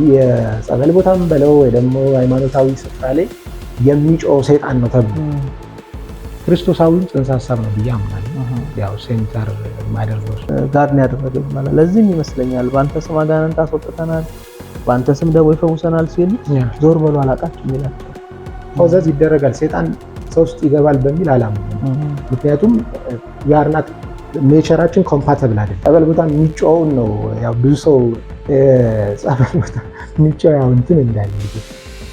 የጸበል ቦታም በለው ወይ ደግሞ ሃይማኖታዊ ስፍራ ላይ የሚጮህ ሰይጣን ነው ተብሎ ክርስቶሳዊም ጽንሰ ሐሳብ ነው ብዬ አምናለሁ። ያው ሴንተር ማደርገው ጋር ነው ያደረገው ማለት ለዚህም ይመስለኛል በአንተ ስም አጋንንት አስወጥተናል፣ በአንተ ስም ደዌ ፈውሰናል ሲል ዞር በሉ አላቃችሁ ይላል። ፖዘዝ ይደረጋል ሰይጣን ሰው ውስጥ ይገባል በሚል አላምንም። ምክንያቱም ያርናት ኔቸራችን ኮምፓቲብል አይደለም። ጸበል ቦታ የሚጮውን ነው ያው ብዙ ሰው ጸበል ቦታ የሚጮህ ያው እንትን እንዳለ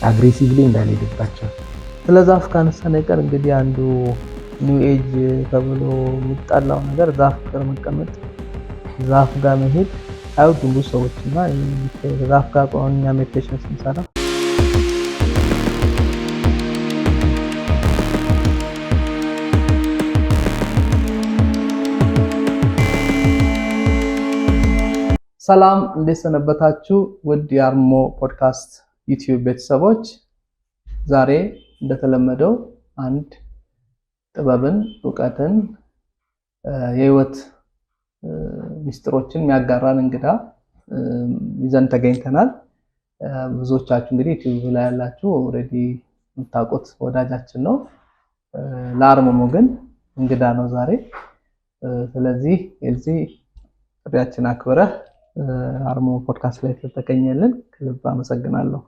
አግሬሲቭሊ እንዳልሄድባቸው። ስለ ዛፍ ካነሳን አይቀር እንግዲህ አንዱ ኒው ኤጅ ተብሎ የሚጣላው ነገር ዛፍ ጋር መቀመጥ፣ ዛፍ ጋር መሄድ አይወዱም ብዙ ሰዎች እና ዛፍ ጋር ቆኛ ሜዲቴሽን ስንሰራ ሰላም እንዴት ሰነበታችሁ? ውድ የአርሞ ፖድካስት ዩቲዩብ ቤተሰቦች፣ ዛሬ እንደተለመደው አንድ ጥበብን፣ ዕውቀትን፣ የህይወት ሚስጥሮችን የሚያጋራን እንግዳ ይዘን ተገኝተናል። ብዙዎቻችሁ እንግዲህ ዩቲዩብ ላይ ያላችሁ ኦልሬዲ የምታውቁት ወዳጃችን ነው። ለአርሞ ግን እንግዳ ነው ዛሬ። ስለዚህ የዚህ ጥሪያችን አክብረህ አርሞ ፖድካስት ላይ ተገኘልን ከልብ አመሰግናለሁ።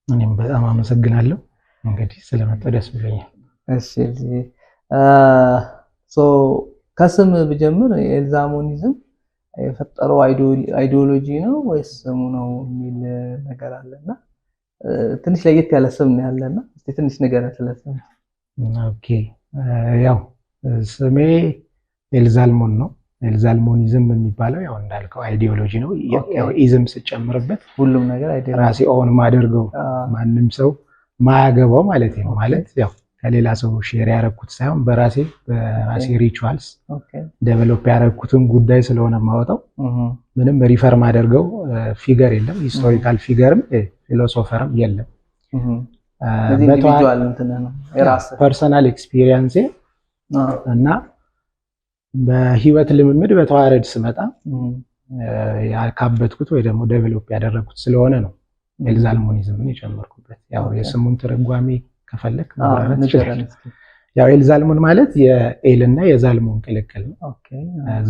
እኔም በጣም አመሰግናለሁ። እንግዲህ ስለመጣ ደስ ብሎኛል። እሺ ከስም ብጀምር ኤልዛሞኒዝም የፈጠረው አይዲዮሎጂ ነው ወይስ ስሙ ነው የሚል ነገር አለና ትንሽ ለየት ያለ ስም ነው ያለና እስቲ ትንሽ ነገር ስለስም። ኦኬ ያው ስሜ ኤልዛልሞን ነው። ኤልዛልሞኒዝም የሚባለው ያው እንዳልከው አይዲዮሎጂ ነው። ያው ኢዝም ስጨምርበት ሁሉም ነገር አይዲዮሎጂ ራሴ ኦን ማደርገው ማንም ሰው ማያገባው ማለት ነው። ማለት ያው ከሌላ ሰው ሼር ያረኩት ሳይሆን በራሴ ሪቹዋልስ ዴቨሎፕ ያረኩትን ጉዳይ ስለሆነ ማወጣው ምንም ሪፈር ማደርገው ፊገር የለም። ሂስቶሪካል ፊገርም ፊሎሶፈርም የለም። ኢንዲቪጁዋል እንትን ነው የራስ ፐርሰናል ኤክስፒሪየንስ እና በህይወት ልምምድ በተዋረድ ስመጣ ያካበትኩት ወይ ደግሞ ዴቨሎፕ ያደረኩት ስለሆነ ነው ኤልዛልሞኒዝምን የጨመርኩበት። ያው የስሙን ትርጓሜ ከፈለክ ማለት ይችላል። ያው ኤልዛልሞን ማለት የኤል እና የዛልሞን ቅልቅል ነው።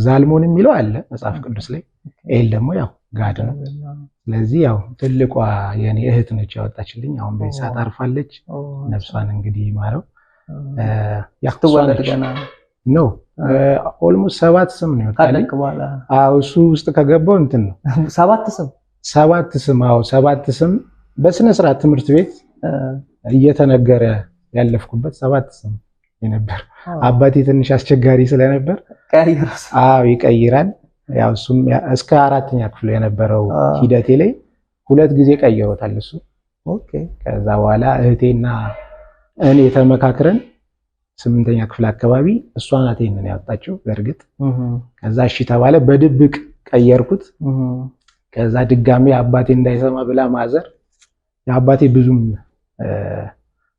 ዛልሞን የሚለው አለ መጽሐፍ ቅዱስ ላይ፣ ኤል ደግሞ ያው ጋድ ነው። ስለዚህ ያው ትልቋ የኔ እህት ነች ያወጣችልኝ። አሁን በሰዓት አርፋለች፣ ነፍሷን እንግዲህ ይማረው። ያው ተወለደ ገና ነው ኦልሞስት 7 ስም ነው ያወጣልኝ። አዎ እሱ ውስጥ ከገባው እንትን ነው 7 ስም አዎ 7 ስም በስነ ስርዓት ትምህርት ቤት እየተነገረ ያለፍኩበት 7 ስም የነበር። አባቴ ትንሽ አስቸጋሪ ስለነበር አዎ ይቀይራል። ያው እሱም እስከ 4ኛ ክፍል የነበረው ሂደቴ ላይ 2 ጊዜ ቀይሮታል እሱ። ኦኬ ከዛ በኋላ እህቴና እኔ ተመካክረን 8ኛ ክፍል አካባቢ እሷ ናት ይሄንን ያወጣችው በእርግጥ። ከዛ እሺ ተባለ፣ በድብቅ ቀየርኩት። ከዛ ድጋሜ አባቴ እንዳይሰማ ብላ ማዘር የአባቴ ብዙም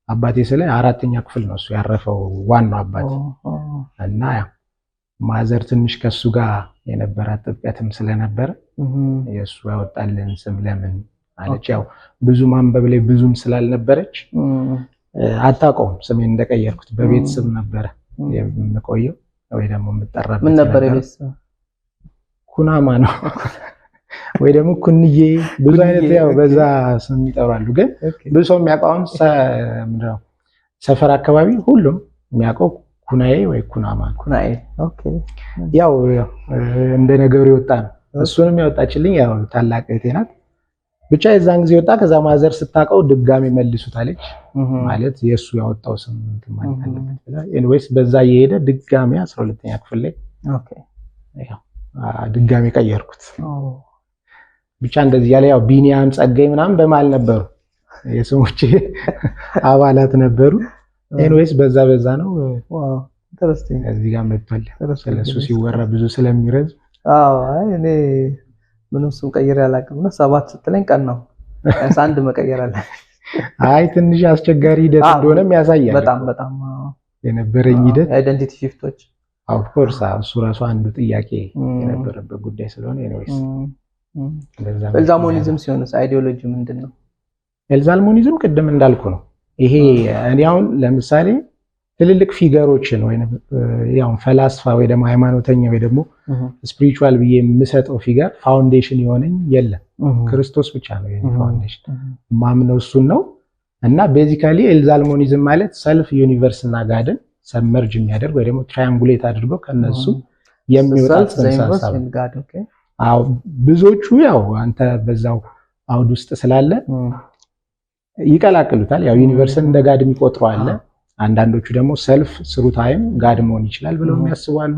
አባቴ ስለ 4ኛ ክፍል ነው እሱ ያረፈው ዋናው አባቴ እና ያው ማዘር ትንሽ ከሱ ጋር የነበራት ጥብቀትም ስለነበረ የሱ ያወጣልን ስም ለምን አለች። ያው ብዙ ማንበብ ላይ ብዙም ስላልነበረች አታውቀውም ስሜን እንደቀየርኩት። በቤት ስም ነበረ የምቆየው ወይ ደግሞ የምጠራበት። ምን ነበር የቤት ስም? ኩናማ ነው ወይ ደግሞ ኩንዬ፣ ብዙ አይነት ያው በዛ ስም ይጠራሉ። ግን ብዙ ሰው የሚያውቀው ሰፈር አካባቢ ሁሉም የሚያውቀው ኩናዬ ወይ ኩናማ። ኩናዬ ኦኬ። ያው እንደ ነገሩ ይወጣ ነው። እሱንም ያወጣችልኝ ያው ታላቅ እህቴ ናት። ብቻ የዛን ጊዜ ወጣ። ከዛ ማዘር ስታውቀው ድጋሚ መልሱታለች። ማለት የሱ ያወጣው ስም ማለት አለበት ብላ ኤኒዌይስ በዛ እየሄደ ድጋሚ 12ኛ ክፍል ላይ ኦኬ ያው ድጋሚ ቀየርኩት። ብቻ እንደዚህ ያለ ያው ቢኒያም ጸጋይ ምናምን በማል ነበሩ የስሞቼ አባላት ነበሩ። ኤኒዌይስ በዛ ነው ኢንተረስቲንግ እዚህ ጋር መጥቷል። ስለሱ ሲወራ ብዙ ስለሚረዝ አይ እኔ ምንም ስም ቀይሬ አላውቅም እና 7 ስትለኝ ቀን ነው አንድ መቀየር አለ። አይ ትንሽ አስቸጋሪ ሂደት እንደሆነም ያሳያል። በጣም የነበረኝ ሂደት አይደንቲቲ ሺፍቶች ኦፍ ኮርስ እሱ ራሱ አንዱ ጥያቄ የነበረበት ጉዳይ ስለሆነ ኤኒዌይስ ኤልዛልሞኒዝም ሲሆንስ አይዲዮሎጂ ምንድነው? ኤልዛልሞኒዝም ቅድም እንዳልኩ ነው። ይሄ እኔ አሁን ለምሳሌ ትልልቅ ፊገሮችን ወይ ያው ፈላስፋ ወይ ደግሞ ሃይማኖተኛ ወይ ደግሞ ስፒሪቹዋል ብዬ የምሰጠው ፊገር ፋውንዴሽን የሆነኝ የለም። ክርስቶስ ብቻ ነው የኔ ፋውንዴሽን። ማምነው እሱን ነው። እና ቤዚካሊ ኤልዛልሞኒዝም ማለት ሰልፍ ዩኒቨርስ እና ጋድን ሰመርጅ የሚያደርግ ወይ ደግሞ ትራያንጉሌት አድርጎ ከነሱ የሚወጣ ተንሳሳብ። አዎ ብዙዎቹ ያው አንተ በዛው አውድ ውስጥ ስላለ ይቀላቅሉታል። ያው ዩኒቨርስን እንደ ጋድ የሚቆጥሩ አለ። አንዳንዶቹ ደግሞ ሰልፍ ስሩ ታይም ጋድ መሆን ይችላል ብለው የሚያስቡ አሉ።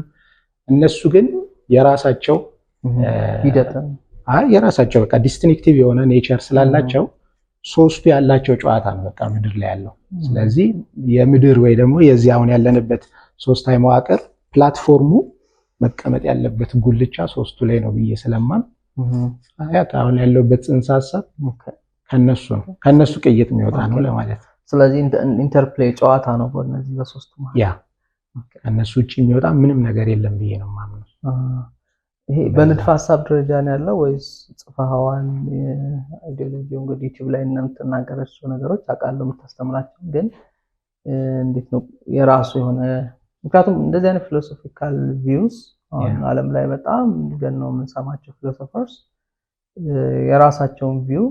እነሱ ግን የራሳቸው የራሳቸው በቃ ዲስቲንክቲቭ የሆነ ኔቸር ስላላቸው ሶስቱ ያላቸው ጨዋታ ነው በቃ ምድር ላይ ያለው። ስለዚህ የምድር ወይ ደግሞ የዚህ አሁን ያለንበት ሶስታዊ መዋቅር ፕላትፎርሙ መቀመጥ ያለበት ጉልቻ ሶስቱ ላይ ነው ብዬ ስለማን አሁን ያለውበት ጽንሰ ሐሳብ ከነሱ ነው ከነሱ ቅይጥ የሚወጣ ነው ለማለት። ስለዚህ ኢንተርፕሌይ ጨዋታ ነው በእነዚህ በሶስቱ ማለት ያ ከነሱ ውጪ የሚወጣ ምንም ነገር የለም ብዬ ነው የማምነው። ይሄ በንድፈ ሐሳብ ደረጃ ነው ያለው ወይስ ጽፈሃዋን? አይዲዮሎጂው እንግዲህ ዩቲዩብ ላይ እናንተ ተናገራችሁ ነገሮች አውቃለሁ የምታስተምራቸው፣ ግን እንዴት ነው የራሱ የሆነ ምክንያቱም እንደዚህ አይነት ፊሎሶፊካል ቪውስ አሁን ዓለም ላይ በጣም ገነው የምንሰማቸው ፊሎሶፈርስ የራሳቸውን ቪው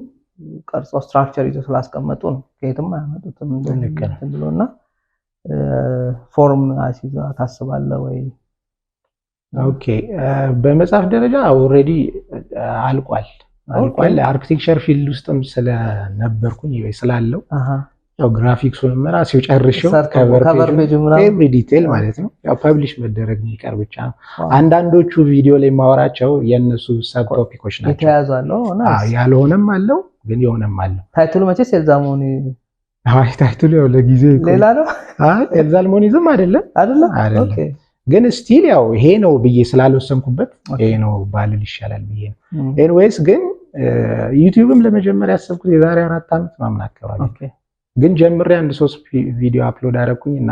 ቀርጾ ስትራክቸር ይዘው ስላስቀመጡ ነው ከየትም አያመጡትም እንደነገርኩና ፎርም አሲዛ ታስባለህ ወይ? ኦኬ በመጽሐፍ ደረጃ ኦሬዲ አልቋል። አርኪቴክቸር ፊልድ ውስጥም ስለነበርኩኝ ወይ ስላለው ያው ግራፊክሱን ራሴው ጨርሼው ከቨር ፔጅ ኤቭሪ ዲቴል ማለት ነው ያው ፐብሊሽ መደረግ የሚቀር ብቻ ነው። አንዳንዶቹ ቪዲዮ ላይ ማወራቸው የነሱ ሰብ ቶፒኮች ናቸው። የተያዛለው ያልሆነም አለው ግን የሆነም አለው። ታይትሉ መቼስ ኤልዛልሞኒ ታይትሉ ያው ለጊዜው ሌላ ነው። ኤልዛልሞኒዝም አይደለም። ኦኬ ግን ስቲል ያው ይሄ ነው ብዬ ስላልወሰንኩበት ይሄ ነው ባልል ይሻላል ብዬ ነው። ኤኒዌይስ ግን ዩቲዩብም ለመጀመሪያ ያሰብኩት የዛሬ 4 ዓመት ምናምን አካባቢ ግን ጀምሬ 1-3 ቪዲዮ አፕሎድ አደረኩኝና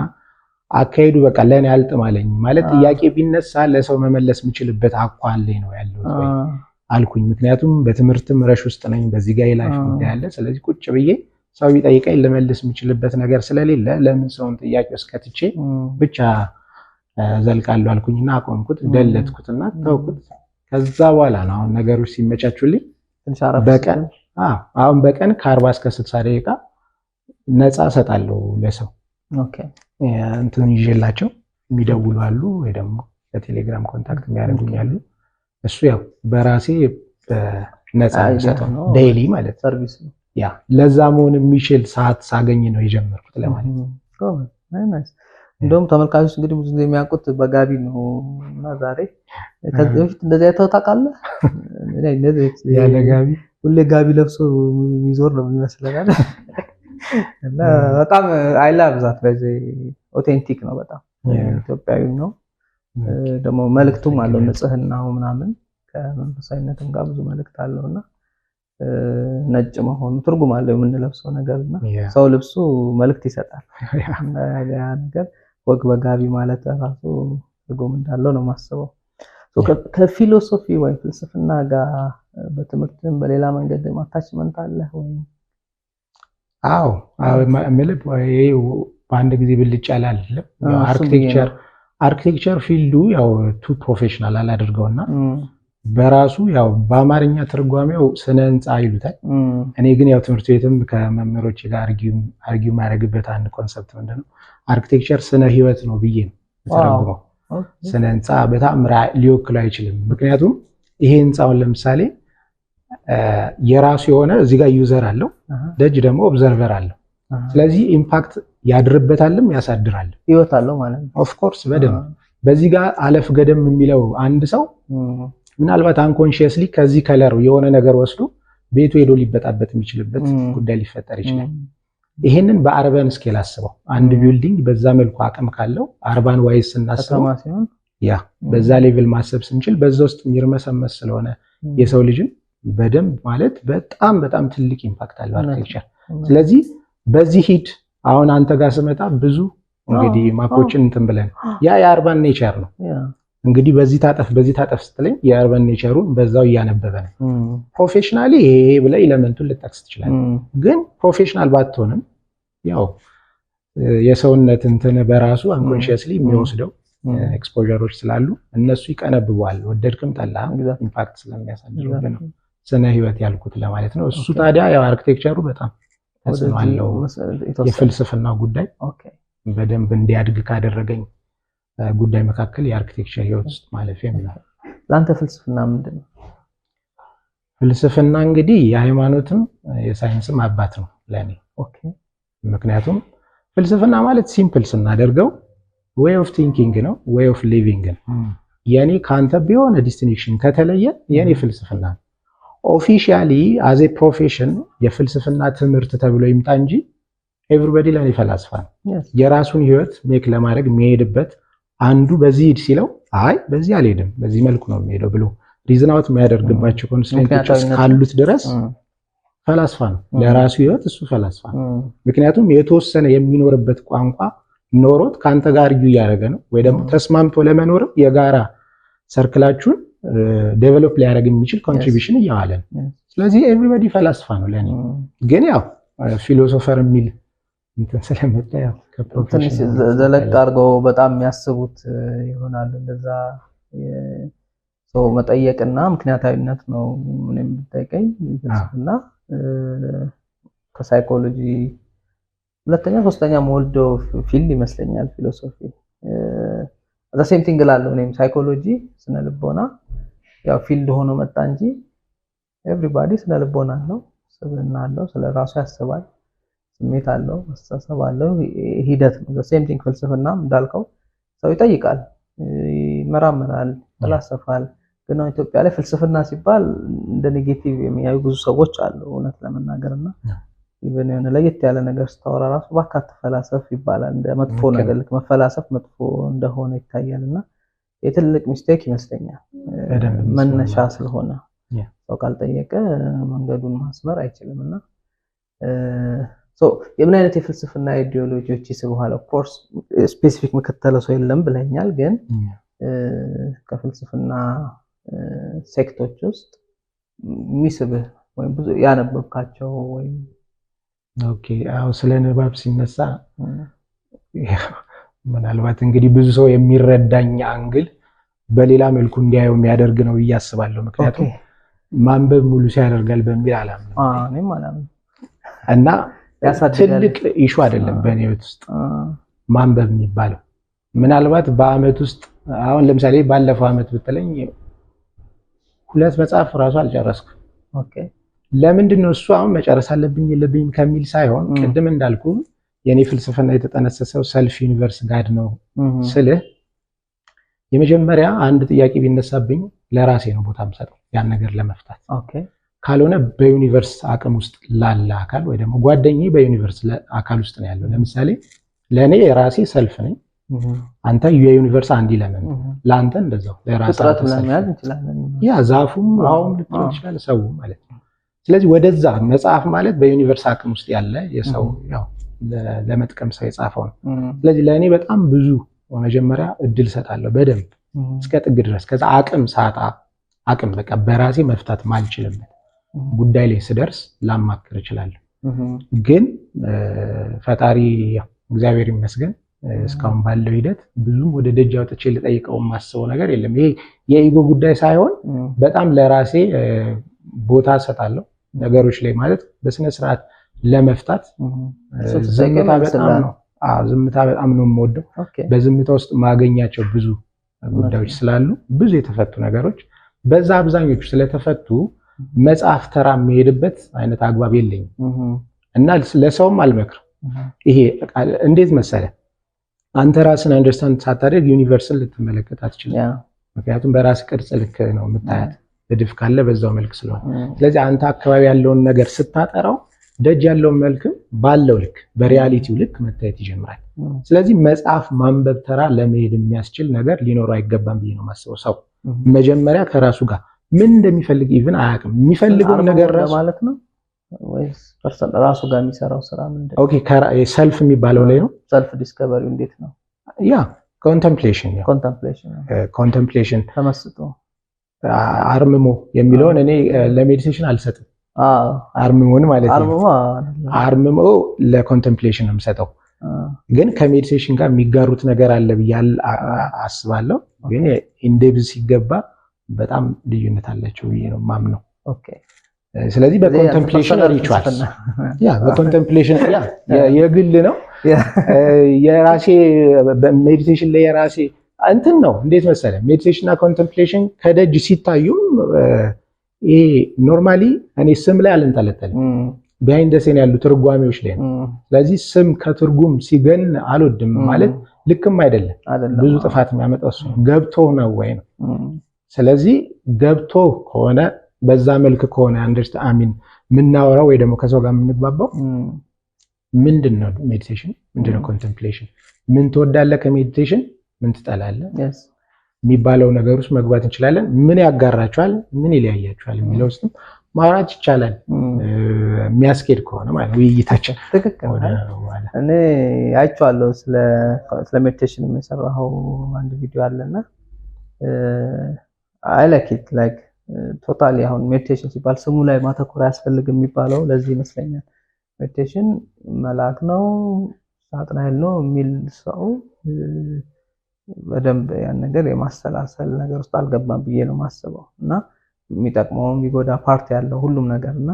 አካሄዱ በቃ ለኔ አልጥማለኝ ማለት ጥያቄ ቢነሳ ለሰው መመለስ የምችልበት አቋም ላይ ነው ያለው ወይ አልኩኝ። ምክንያቱም በትምህርትም ረሽ ውስጥ ነኝ፣ በዚህ ጋር ላይፍ ጉዳይ አለ። ስለዚህ ቁጭ ብዬ ሰው ቢጠይቀኝ ለመልስ የምችልበት ነገር ስለሌለ ለምን ሰውን ጥያቄ እስከትቼ ብቻ ዘልቃለሁ አልኩኝና አቆምኩት፣ ደለትኩትና ተውኩት። ከዛ በኋላ ነው አሁን ነገሮች ሲመቻቹልኝ በቀን አሁን በቀን ከ40 እስከ 60 ደቂቃ ነፃ ሰጣለሁ ለሰው። ኦኬ እንትን ይዤላቸው የሚደውሉ አሉ ወይ ደግሞ በቴሌግራም ኮንታክት የሚያደርጉኝ አሉ። እሱ ያው በራሴ ነፃ ሰጣለሁ ዴይሊ ማለት ሰርቪስ ነው። ያ ለዛ መሆን የሚችል ሰዓት ሳገኝ ነው የጀመርኩት ለማለት ነው። ናይስ። እንደውም ተመልካቾች እንግዲህ ብዙ ጊዜ የሚያውቁት በጋቢ ነው እና ዛሬ ከዚህ በፊት እንደዚህ አይተው ታውቃለህ? ያለ ጋቢ ሁሌ ጋቢ ለብሶ የሚዞር ነው የሚመስለናል። እና በጣም አይላቭ ዛት በዚህ ኦቴንቲክ ነው፣ በጣም ኢትዮጵያዊ ነው። ደግሞ መልእክቱም አለው ንጽህናው ምናምን ከመንፈሳዊነትም ጋር ብዙ መልእክት አለውና ነጭ መሆኑ ትርጉም አለው የምንለብሰው ነገርና ሰው ልብሱ መልእክት ይሰጣል። ያ ነገር ወግ በጋቢ ማለት ራሱ ትርጉም እንዳለው ነው የማስበው። ከፊሎሶፊ ወይ ፍልስፍና ጋር በትምህርትም በሌላ መንገድ አታችመንት አለ ወይ? አዎ ማለት በአንድ ጊዜ ብልጭ ያላል አርኪቴክቸር ፊልዱ ያው ቱ ፕሮፌሽናል አላደርገውና በራሱ ያው በአማርኛ ትርጓሜው ስነ ህንፃ ይሉታል። እኔ ግን ያው ትምህርት ቤትም ከመምህሮች ጋር አርጊው ማድረግበት አንድ ኮንሰፕት ምንድነው አርኪቴክቸር ስነ ህይወት ነው ብዬ ነው ተረጉመው። ስነ ህንፃ በጣም ሊወክለው አይችልም። ምክንያቱም ይሄ ህንፃውን ለምሳሌ የራሱ የሆነ እዚህ ጋር ዩዘር አለው፣ ደጅ ደግሞ ኦብዘርቨር አለው። ስለዚህ ኢምፓክት ያድርበታልም ያሳድራል፣ ህይወት አለው ማለት ነው። ኦፍ ኮርስ በደንብ በዚህ ጋር አለፍ ገደም የሚለው አንድ ሰው ምናልባት አንኮንሺየስሊ ከዚህ ከለር የሆነ ነገር ወስዶ ቤቱ ሄዶ ሊበጣበጥ የሚችልበት ጉዳይ ሊፈጠር ይችላል። ይሄንን በአርባን ስኬል አስበው አንድ ቢልዲንግ በዛ መልኩ አቅም ካለው አርባን ዋይዝ ስናስበው ያ በዛ ሌቭል ማሰብ ስንችል በዛ ውስጥ የሚርመሰመስ ስለሆነ የሰው ልጅን በደንብ ማለት በጣም በጣም ትልቅ ኢምፓክት አለው አርኪቴክቸር። ስለዚህ በዚህ ሂድ አሁን አንተ ጋር ስመጣ ብዙ እንግዲህ ማፖችን እንትን ብለን ያ የአርባን ኔቸር ነው። እንግዲህ በዚህ ታጠፍ ስትለኝ የአርበን ኔቸሩን በዛው እያነበበ ነው። ፕሮፌሽናሊ ይሄ ብለህ ኤሌመንቱን ልጠቅስ ትችላለህ። ግን ፕሮፌሽናል ባትሆንም ያው የሰውነት እንትን በራሱ አንኮንሺየስሊ የሚወስደው ኤክስፖዠሮች ስላሉ እነሱ ይቀነብበዋል። ወደድክም ጠላ ኢምፓክት ስለሚያሳድርብህ ነው ስነ ህይወት ያልኩት ለማለት ነው። እሱ ታዲያ ያው አርኪቴክቸሩ በጣም ተጽዕኖ አለው። የፍልስፍናው ጉዳይ በደንብ እንዲያድግ ካደረገኝ ጉዳይ መካከል የአርኪቴክቸር ህይወት ውስጥ ማለፍ ነው። ለአንተ ፍልስፍና ምንድን ነው? ፍልስፍና እንግዲህ የሃይማኖትም የሳይንስም አባት ነው ለኔ። ምክንያቱም ፍልስፍና ማለት ሲምፕል ስናደርገው way of thinking ነው፣ way of living ነው። የኔ ካንተ ቢሆን ዲስቲንክሽን ከተለየ የኔ ፍልስፍና ነው። ኦፊሻሊ አዝ ኤ ፕሮፌሽን የፍልስፍና ትምህርት ተብሎ ይምጣ እንጂ ኤቭሪባዲ ለኔ ፈላስፋ ነው። የራሱን ህይወት ሜክ ለማድረግ የሚሄድበት አንዱ በዚህ ሂድ ሲለው አይ በዚህ አልሄድም በዚህ መልኩ ነው የሚሄደው ብሎ ሪዝን አውት የሚያደርግባቸው ኮንስትሬንቶች ካሉት ድረስ ፈላስፋ ነው። ለራሱ ህይወት እሱ ፈላስፋ ነው። ምክንያቱም የተወሰነ የሚኖርበት ቋንቋ ኖሮት ካንተ ጋር እያደረገ ነው፣ ወይ ደግሞ ተስማምቶ ለመኖር የጋራ ሰርክላችሁን ዴቨሎፕ ሊያደርግ የሚችል ኮንትሪቢዩሽን እያዋለ ነው። ስለዚህ ኤቭሪባዲ ፈላስፋ ነው ለኔ። ግን ያው ፊሎሶፈር የሚል እንትን ስለመጣ ያው ትንሽ ዘለቅ አድርገው በጣም የሚያስቡት ይሆናል። እንደዛ ሰው መጠየቅና ምክንያታዊነት ነው ምንም ብትጠይቀኝ ፍልስፍና ከሳይኮሎጂ ሁለተኛ ሶስተኛ ሞልዶ ፊልድ ይመስለኛል ፊሎሶፊ the same thing ላለው እኔም ሳይኮሎጂ ስነ ልቦና ያው ፊልድ ሆኖ መጣ እንጂ ኤቭሪባዲ ስነ ልቦና አለው፣ ስብዕና አለው፣ ስለራሱ ያስባል፣ ስሜት አለው፣ አስተሳሰብ አለው፣ ሂደት ነው። the same thing ፍልስፍናም እንዳልከው ሰው ይጠይቃል፣ ይመራመራል፣ ይፈላሰፋል። ግን ኢትዮጵያ ላይ ፍልስፍና ሲባል እንደ ኔጌቲቭ የሚያዩ ብዙ ሰዎች አሉ እውነት ለመናገርና ኢቨን የሆነ ለየት ያለ ነገር ስታወራ ራሱ ባካት ፈላሰፍ ይባላል። እንደ መጥፎ ነገር ልክ መፈላሰፍ መጥፎ እንደሆነ ይታያልና የትልቅ ሚስቴክ ይመስለኛል። መነሻ ስለሆነ ሰው ካልጠየቀ መንገዱን ማስመር አይችልምና የምን አይነት የፍልስፍና አይዲዮሎጂዎች ይስቡሃል? ኦፍ ኮርስ ስፔሲፊክ መከተለው ሰው የለም ብለኛል። ግን ከፍልስፍና ሴክቶች ውስጥ የሚስብህ ወይም ብዙ ያነበብካቸው ወይም ኦኬ አው ስለ ንባብ ሲነሳ ምናልባት እንግዲህ ብዙ ሰው የሚረዳኝ አንግል በሌላ መልኩ እንዲያየው የሚያደርግ ነው እያስባለሁ። ምክንያቱም ማንበብ ሙሉ ሲያደርጋል በሚል አላምንም። እኔም አላምንም እና ትልቅ ኢሹ አይደለም በእኔ ህይወት ውስጥ ማንበብ የሚባለው። ምናልባት በአመት ውስጥ አሁን ለምሳሌ ባለፈው አመት ብትለኝ 2 መጽሐፍ ራሱ አልጨረስኩም። ኦኬ ለምንድን ነው እሱ አሁን መጨረስ አለብኝ የለብኝም ከሚል ሳይሆን ቅድም እንዳልኩ የኔ ፍልስፍና የተጠነሰሰው ሰልፍ ዩኒቨርስ ጋድ ነው ስልህ የመጀመሪያ አንድ ጥያቄ ቢነሳብኝ ለራሴ ነው ቦታ የምሰጠው ያን ነገር ለመፍታት። ኦኬ ካልሆነ በዩኒቨርስ አቅም ውስጥ ላለ አካል ወይ ደግሞ ጓደኛዬ በዩኒቨርስ አካል ውስጥ ነው ያለው። ለምሳሌ ለኔ የራሴ ሰልፍ ነኝ፣ አንተ የዩኒቨርስ አንድ ኢለመንት ለአንተ እንደዛው ለራስህ ፍጥረት ለማያዝ እንችላለን። ያ ዛፉም ውሃውም ልትሆን ይችላል ሰው ማለት ነው። ስለዚህ ወደዛ መጽሐፍ ማለት በዩኒቨርስ አቅም ውስጥ ያለ የሰው ያው ለመጥቀም ሰው የጻፈው ነው። ስለዚህ ለኔ በጣም ብዙ መጀመሪያ እድል ሰጣለሁ በደንብ እስከ ጥግ ድረስ። ከዛ አቅም ሳጣ አቅም በቃ በራሴ መፍታት ማልችልበት ጉዳይ ላይ ስደርስ ላማክር እችላለሁ። ግን ፈጣሪ እግዚአብሔር ይመስገን እስካሁን ባለው ሂደት ብዙም ወደ ደጅ አውጥቼ ልጠይቀው ማስበው ነገር የለም። ይሄ የኢጎ ጉዳይ ሳይሆን በጣም ለራሴ ቦታ ሰጣለሁ ነገሮች ላይ ማለት በስነ ስርዓት ለመፍታት ዝምታ በጣም ነው ዝምታ በጣም ነው የምወደው። በዝምታ ውስጥ ማገኛቸው ብዙ ጉዳዮች ስላሉ ብዙ የተፈቱ ነገሮች በዛ አብዛኞቹ ስለተፈቱ መጽሐፍ ተራ የሚሄድበት አይነት አግባብ የለኝም እና ለሰውም አልመክርም። ይሄ እንዴት መሰለ አንተ ራስን አንደርስታንድ ሳታደርግ ዩኒቨርስን ልትመለከት አትችልም። ምክንያቱም በራስ ቅርጽ ልክ ነው የምታያት በድፍ ካለ በዛው መልክ ስለሆነ። ስለዚህ አንተ አካባቢ ያለውን ነገር ስታጠራው ደጅ ያለውን መልክም ባለው ልክ በሪያሊቲው ልክ መታየት ይጀምራል። ስለዚህ መጽሐፍ ማንበብ ተራ ለመሄድ የሚያስችል ነገር ሊኖረው አይገባም ብዬ ነው የማስበው። ሰው መጀመሪያ ከራሱ ጋር ምን እንደሚፈልግ ኢቭን አያውቅም። የሚፈልገው ነገር ራሱ ማለት ነው ወይስ ፐርሰን ራሱ ጋር የሚሰራው ስራ ምንድነው? ኦኬ ሰልፍ የሚባለው ላይ ነው። ሰልፍ ዲስከቨሪ እንዴት ነው? ያ ኮንተምፕሌሽን ተመስጦ አርምሞ የሚለውን እኔ ለሜዲቴሽን አልሰጥም። አርምሞን ማለት ነው። አርምሞ ለኮንተምፕሌሽን ነው የምሰጠው። ግን ከሜዲቴሽን ጋር የሚጋሩት ነገር አለ ብያል አስባለሁ። ግን ኢንዴፕዝ ሲገባ በጣም ልዩነት አላቸው ብዬ ነው ማምነው። ኦኬ። ስለዚህ በኮንተምፕሌሽን ሪቹዋልስ በኮንተምፕሌሽን የግል ነው የራሴ በሜዲቴሽን ላይ የራሴ እንትን ነው። እንዴት መሰለ ሜዲቴሽን እና ኮንተምፕሌሽን ከደጅ ሲታዩም ይሄ ኖርማሊ እኔ ስም ላይ አልንጠለጠልም። ቢሃይንድ ዘ ሲን ያሉ ትርጓሜዎች ላይ ነው። ስለዚህ ስም ከትርጉም ሲገን አልወድም ማለት ልክም አይደለም። ብዙ ጥፋት የሚያመጣው እሱ ገብቶ ነው ወይ ነው። ስለዚህ ገብቶ ከሆነ በዛ መልክ ከሆነ አሚን የምናወራው ወይ ደግሞ ከሰው ጋር የምንግባባው ምንድነው ሜዲቴሽን፣ ምንድነው ኮንተምፕሌሽን፣ ምን ትወዳለህ ከሜዲቴሽን፣ ምን ትጠላለህ የሚባለው ነገር ውስጥ መግባት እንችላለን። ምን ያጋራቸዋል፣ ምን ይለያያቸዋል የሚለው ውስጥም ማውራት ይቻላል የሚያስኬድ ከሆነ ማለት ውይይታችን። ትክክል። እኔ አይቼዋለሁ ስለ ሜዲቴሽን የሚሰራው አንድ ቪዲዮ አለና አይ ላይክ ኢት ላይክ ቶታሊ አሁን ሜዲቴሽን ሲባል ስሙ ላይ ማተኮር አያስፈልግም የሚባለው ለዚህ ይመስለኛል። ሜዲቴሽን መልአክ ነው ሳጥናኤል ነው የሚል ሰው በደንብ ያን ነገር የማሰላሰል ነገር ውስጥ አልገባም ብዬ ነው የማስበው። እና የሚጠቅመው የሚጎዳ ፓርት ያለው ሁሉም ነገርና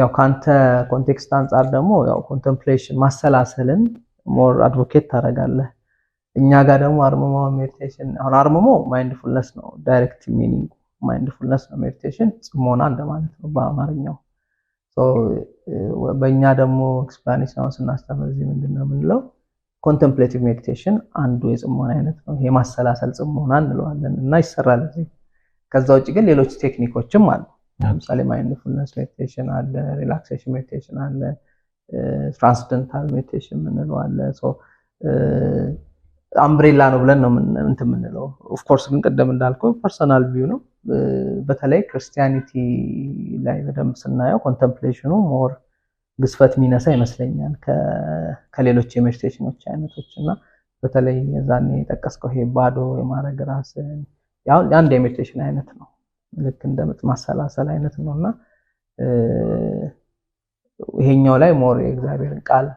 ያው ካንተ ኮንቴክስት አንፃር ደግሞ ያው ኮንተምፕሌሽን ማሰላሰልን ሞር አድቮኬት ታደርጋለህ። እኛ ጋር ደግሞ አርምሞ ሜዲቴሽን አሁን አርምሞ ማይንድፉልነስ ነው ዳይሬክት ሚኒንግ ማይንድፉልነስ ነው። ሜዲቴሽን ጽሞና እንደማለት ነው በአማርኛው። በእኛ ደግሞ ኤክስፕላኔሽን ስናስተምር እዚህ ምንድነው የምንለው ኮንተምፕሌቲቭ ሜዲቴሽን አንዱ የጽሞና አይነት ነው። ይሄ ማሰላሰል ጽሞና እንለዋለን እና ይሰራል እዚህ። ከዛ ውጭ ግን ሌሎች ቴክኒኮችም አሉ። ለምሳሌ ማይንድፉልነስ ሜዲቴሽን አለ፣ ሪላክሴሽን ሜዲቴሽን አለ፣ ትራንስደንታል ሜዲቴሽን የምንለው አለ። አምብሬላ ነው ብለን ነው እንትን የምንለው። ኦፍ ኮርስ ግን ቀደም እንዳልከው ፐርሰናል ቪው ነው። በተለይ ክርስቲያኒቲ ላይ በደንብ ስናየው ኮንተምፕሌሽኑ ሞር ግዝፈት የሚነሳ ይመስለኛል ከሌሎች የሜዲቴሽኖች አይነቶች እና በተለይ የዛኔ የጠቀስከው ይሄ ባዶ የማድረግ ራስን ያው አንድ የሜዲቴሽን አይነት ነው። ልክ እንደ ማሰላሰል አይነት ነውና ይሄኛው ላይ ሞር የእግዚአብሔርን ቃል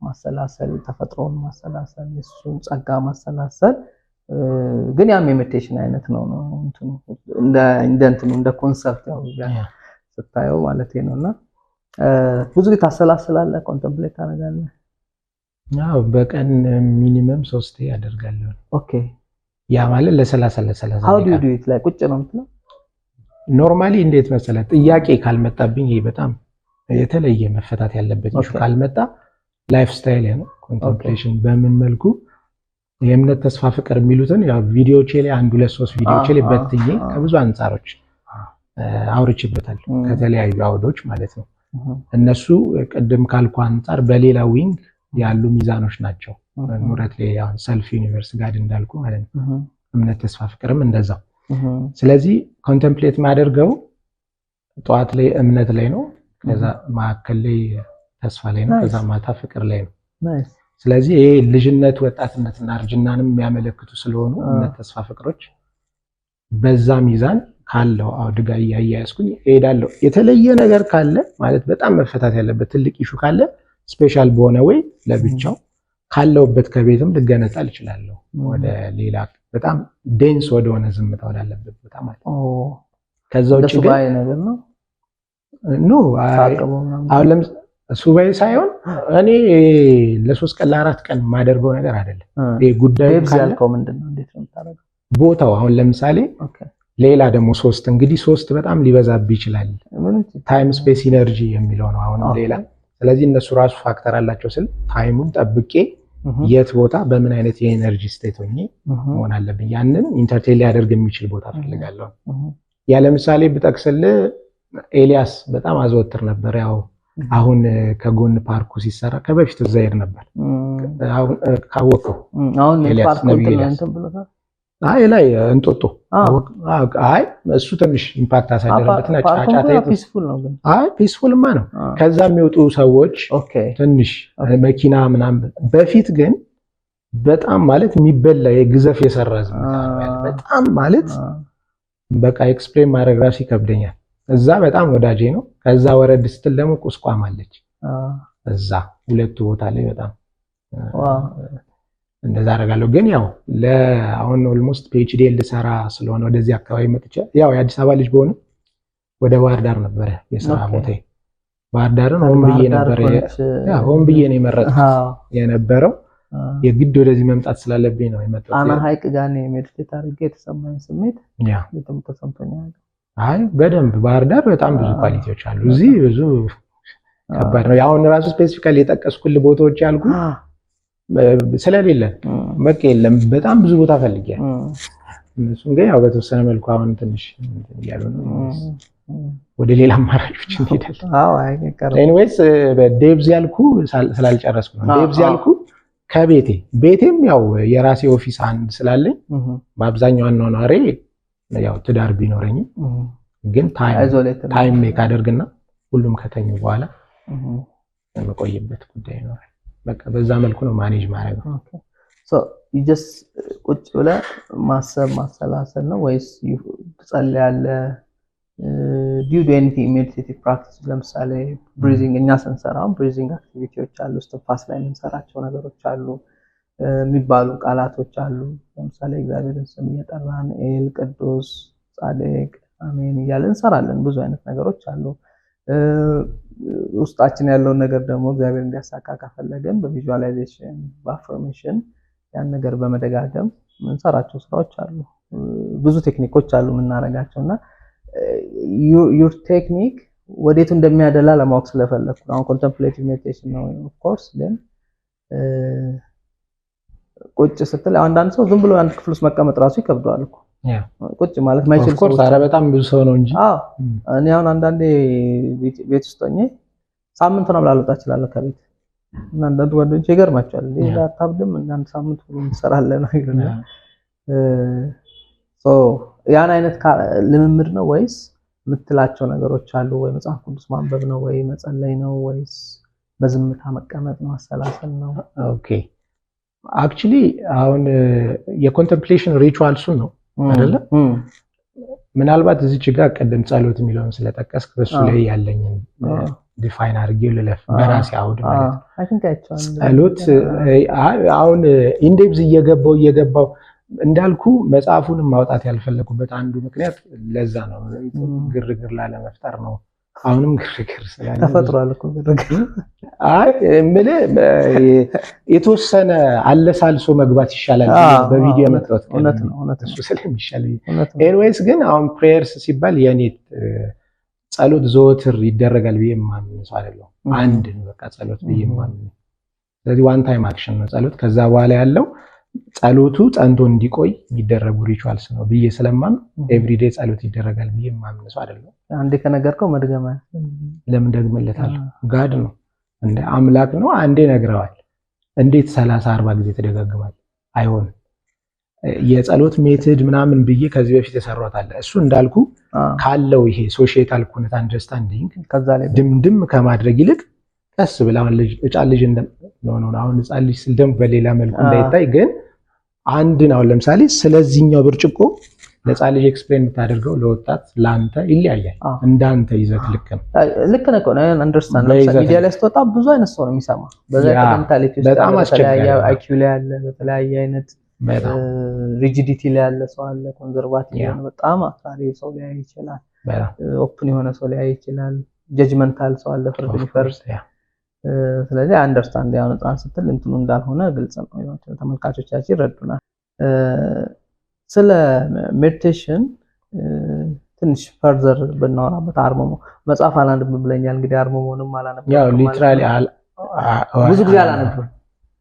ማሰላሰል፣ ተፈጥሮን ማሰላሰል፣ የሱን ጸጋ ማሰላሰል ግን ያም የሜዲቴሽን አይነት ነው እንደ ኮንሰፕት ያው ስታየው ማለት ነውና ብዙ ጊዜ ታሰላስላለህ፣ ኮንተምፕሌት ታደርጋለህ? ያው በቀን ሚኒመም 3 ያደርጋለሁ። ኦኬ። ያ ማለት ለ30 how do you do it? ላይ ቁጭ ነው የምትለው? ኖርማሊ እንዴት መሰለህ ጥያቄ ካልመጣብኝ ይሄ በጣም የተለየ መፈታት ያለበት ኢሹ ካልመጣ ላይፍ ስታይል ነው ኮንተምፕሌሽን። በምን መልኩ የእምነት ተስፋ ፍቅር የሚሉትን ያው ቪዲዮቼ ላይ 1-2-3 ቪዲዮቼ ላይ በትዬ ከብዙ አንፃሮች አውርቼበታለሁ ከተለያዩ አውዶች ማለት ነው። እነሱ ቅድም ካልኩ አንፃር በሌላ ዊንግ ያሉ ሚዛኖች ናቸው። ኑረት ላይ ያው ሰልፍ ዩኒቨርስ ጋር እንዳልኩ ማለት ነው። እምነት ተስፋ ፍቅርም እንደዛው። ስለዚህ ኮንተምፕሌት ማደርገው ጧት ላይ እምነት ላይ ነው፣ ከዛ ማዕከል ላይ ተስፋ ላይ ነው፣ ከዛ ማታ ፍቅር ላይ ነው። ስለዚህ ይሄ ልጅነት ወጣትነትና እርጅናንም የሚያመለክቱ ስለሆኑ እምነት ተስፋ ፍቅሮች በዛ ሚዛን ካለው አውድጋ ያያያስኩኝ እሄዳለሁ። የተለየ ነገር ካለ ማለት በጣም መፈታት ያለበት ትልቅ ኢሹ ካለ ስፔሻል በሆነ ወይ ለብቻው ካለውበት ከቤትም ልገነጣል እችላለሁ ወደ ሌላ በጣም ዴንስ ወደሆነ ዝምታ ወዳለበት ቦታ ማለት ነው። ከዛ ውጭ ግን ሱባኤ ነገር ነው ኖ አሁን ሱባኤ ሳይሆን እኔ ለ3 ቀን ለ4 ቀን ማደርገው ነገር አይደለም። ይሄ ጉዳዩ ካልከው ምንድነው እንዴት ነው የምታደርገው? ቦታው አሁን ለምሳሌ ሌላ ደግሞ 3 እንግዲህ 3 በጣም ሊበዛብ ይችላል። ታይም ስፔስ ኢነርጂ የሚለው ነው አሁን ሌላ። ስለዚህ እነሱ ራሱ ፋክተር አላቸው ስል ታይሙን ጠብቄ የት ቦታ በምን አይነት የኤነርጂ ስቴት ሆኜ መሆን አለብኝ ያንን ኢንተርቴይን ሊያደርግ የሚችል ቦታ ፈልጋለሁ። ያ ለምሳሌ ብጠቅስልህ ኤልያስ በጣም አዘወትር ነበር። ያው አሁን ከጎን ፓርኩ ሲሰራ ከበፊት እዛ ሄድ ነበር። አሁን ካወቀው አሁን ፓርኩ እንትን ብሎታል። አይ ላይ እንጦጦ አይ እሱ ትንሽ ኢምፓክት አሳደረበትና ጫጫታ ፒስፉል ነው ግን አይ ፒስፉልማ ነው። ከዛ የሚወጡ ሰዎች ትንሽ መኪና ምናምን በፊት ግን በጣም ማለት የሚበላ የግዘፍ የሰራ ዝምታ ነው። በጣም ማለት በቃ ኤክስፕሌን ማድረግ ራሱ ይከብደኛል። እዛ በጣም ወዳጄ ነው። ከዛ ወረድ ስትል ደግሞ ቁስቋም አለች። እዛ ሁለቱ ቦታ ላይ በጣም እንደዛ አደርጋለሁ። ግን ያው ለአሁን ኦልሞስት ፒኤችዲ ልሰራ ስለሆነ ወደዚህ አካባቢ መጥቼ ያው የአዲስ አበባ ልጅ በሆነ ወደ ባህር ዳር ነበረ የስራ ቦታዬ። ባህር ዳርን ሆን ብዬ ነው የመረጥኩት የነበረው። የግድ ወደዚህ መምጣት ስላለብኝ ነው የመጣሁት። አና ሀይቅ ጋር ነው ሜዲቴት አድርጌ የተሰማኝ ስሜት በጣም ተሰምቶኛል። አይ በደንብ ባህር ዳር በጣም ብዙ ኳሊቲዎች አሉ። እዚህ ብዙ ከባድ ነው። ያው ራሱ ስፔሲፊካሊ የጠቀስኩልህ ቦታዎች ያልኩ ስለሌለ በቃ የለም። በጣም ብዙ ቦታ ፈልጌያለሁ። እነሱም ግን ያው በተወሰነ መልኩ አሁን ትንሽ ያሉ ነው። ወደ ሌላ አማራጮች እንሄዳለን። ኤኒዌይስ ዴቭዝ ያልኩ ስላልጨረስኩ ነው። ዴቭዝ ያልኩ ከቤቴም ያው የራሴ ኦፊስ አንድ ስላለኝ በአብዛኛው አኗኗሬ ያው ትዳር ቢኖረኝም ግን ታይም ሜክ አደርግና ሁሉም ከተኙ በኋላ መቆየበት ጉዳይ ነው። በቃ በዛ መልኩ ነው ማኔጅ ማድረግ ነው። ሶ you just ቁጭ ብለህ ማሰብ ማሰላሰል ነው ወይስ ትጸልያለህ? do you do anything meditative practice? ለምሳሌ breathing እኛ ስንሰራው breathing activities አሉ፣ እስትንፋስ ላይ የምንሰራቸው ነገሮች አሉ፣ የሚባሉ ቃላቶች አሉ። ለምሳሌ እግዚአብሔርን ስም እየጠራን ኤል ቅዱስ ጻድቅ አሜን እያልን እንሰራለን። ብዙ አይነት ነገሮች አሉ። ውስጣችን ያለውን ነገር ደግሞ እግዚአብሔር እንዲያሳካ ከፈለገን በቪዥዋላይዜሽን በአፍርሜሽን ያን ነገር በመደጋገም የምንሰራቸው ስራዎች አሉ። ብዙ ቴክኒኮች አሉ የምናረጋቸውና your ቴክኒክ ወዴቱ እንደሚያደላ ለማወቅ ስለፈለኩ አሁን ኮንተምፕሌቲቭ ሜዲቴሽን ነው ኦፍ ኮርስ። ግን ቁጭ ስትል አንዳንድ ሰው ዝም ብሎ አንድ ክፍል ውስጥ መቀመጥ ራሱ ይከብደዋል እኮ ቁጭ ማለት ማይችል ሰው ኧረ በጣም ብዙ ሰው ነው እንጂ እኔ አሁን አንዳንዴ ቤት ውስጥ ሆኜ ሳምንት ነው ላልወጣ እችላለሁ ከቤት እና አንዳንድ ጓደኞቼ ይገርማቸዋል። ሌላ አታብድም እና አንድ ሳምንት ሁሉ እንሰራለን ነው ይሉኛል። ያን አይነት ልምምድ ነው ወይስ የምትላቸው ነገሮች አሉ? ወይ መጽሐፍ ቅዱስ ማንበብ ነው ወይ መጸለይ ነው ወይስ በዝምታ መቀመጥ ነው አሰላሰል ነው? ኦኬ አክቹሊ አሁን የኮንተምፕሌሽን ሪቹዋልሱ ነው አይደለ? ምናልባት እዚህ ጋር ቀደም ጸሎት የሚለውን ስለጠቀስክ በሱ ላይ ያለኝን ዲፋይን አድርጌው ልለፍ በራሴ አውድ ማለት ነው። ጸሎት አሁን ኢንዴፕዝ እየገባው እንዳልኩ መጽሐፉንም ማውጣት ያልፈለኩበት አንዱ ምክንያት ለዛ ነው። ግርግር ላለመፍጠር ነው። አሁንም ግርግር ስላለ ተፈጥሯል እኮ ግርግር። አይ የተወሰነ አለሳልሶ መግባት ይሻላል በቪዲዮ መጥቷት እውነት እሱ ስለሚሻል። ኤኒዌይስ ግን አሁን ፕሬየርስ ሲባል የኔ ጸሎት ዘወትር ይደረጋል ብዬ የማምን ሰው አይደለሁም። አንድ ነው በቃ ጸሎት ብዬ የማምን። ስለዚህ ዋን ታይም አክሽን ነው ጸሎት። ከዛ በኋላ ያለው ጸሎቱ ጸንቶ እንዲቆይ የሚደረጉ ሪቹዋልስ ነው ብዬ ስለማምን ኤቭሪዴ ጸሎት ይደረጋል ብዬ የማምን ሰው አይደለሁም። አንዴ ከነገርከው መድገም ለምን ደግመለታለሁ? ጋድ ነው እንደ አምላክ ነው። አንዴ ነግረዋል። እንዴት 30-40 ጊዜ ተደጋግማል? አይሆንም። የጸሎት ሜትድ ምናምን ብዬ ከዚህ በፊት የሰራሁት አለ። እሱ እንዳልኩ ካለው ይሄ ሶሺየታል ኮንት አንደርስታንዲንግ ከዛ ላይ ድምድም ከማድረግ ይልቅ ቀስ ብለው ህፃን ልጅ እንደሆነ አሁን ህፃን ልጅ ስል ደግሞ በሌላ መልኩ እንዳይታይ ግን አንድን አሁን ለምሳሌ ስለዚህኛው ብርጭቆ ለህፃን ልጅ ኤክስፕሌን የምታደርገው ለወጣት ላንተ ይለያያል። እንዳንተ ይዘት ልክ ነው እኮ ነው አንደርስታንድ። ሚዲያ ላይ ስትወጣ ብዙ አይነት ሰው ነው የሚሰማ። በዛ ሜንታሊቲ ውስጥ በጣም አስቸጋሪ አይኪው ላይ ያለ በተለያየ አይነት ሪጂዲቲ ላይ ያለ ሰው አለ። ኮንዘርቫቲቭ የሆነ በጣም አክራሪ ሰው ላይ ይችላል። ኦፕን የሆነ ሰው ላይ ይችላል። ጀጅመንታል ሰው አለ፣ ፍርድ የሚፈርድ። ስለዚህ አንደርስታንድ ያው ነፃን ስትል እንትኑ እንዳልሆነ ግልጽ ነው። ተመልካቾቻችን ይረዱናል። ስለ ሜዲቴሽን ትንሽ ፈርዘር ብናወራበት አርሞሞ መጽሐፍ አላነብም ብለኛል። እንግዲህ አርሞሞንም አላነብም። ያው ሊትራሊ ብዙ ጊዜ አላነብም።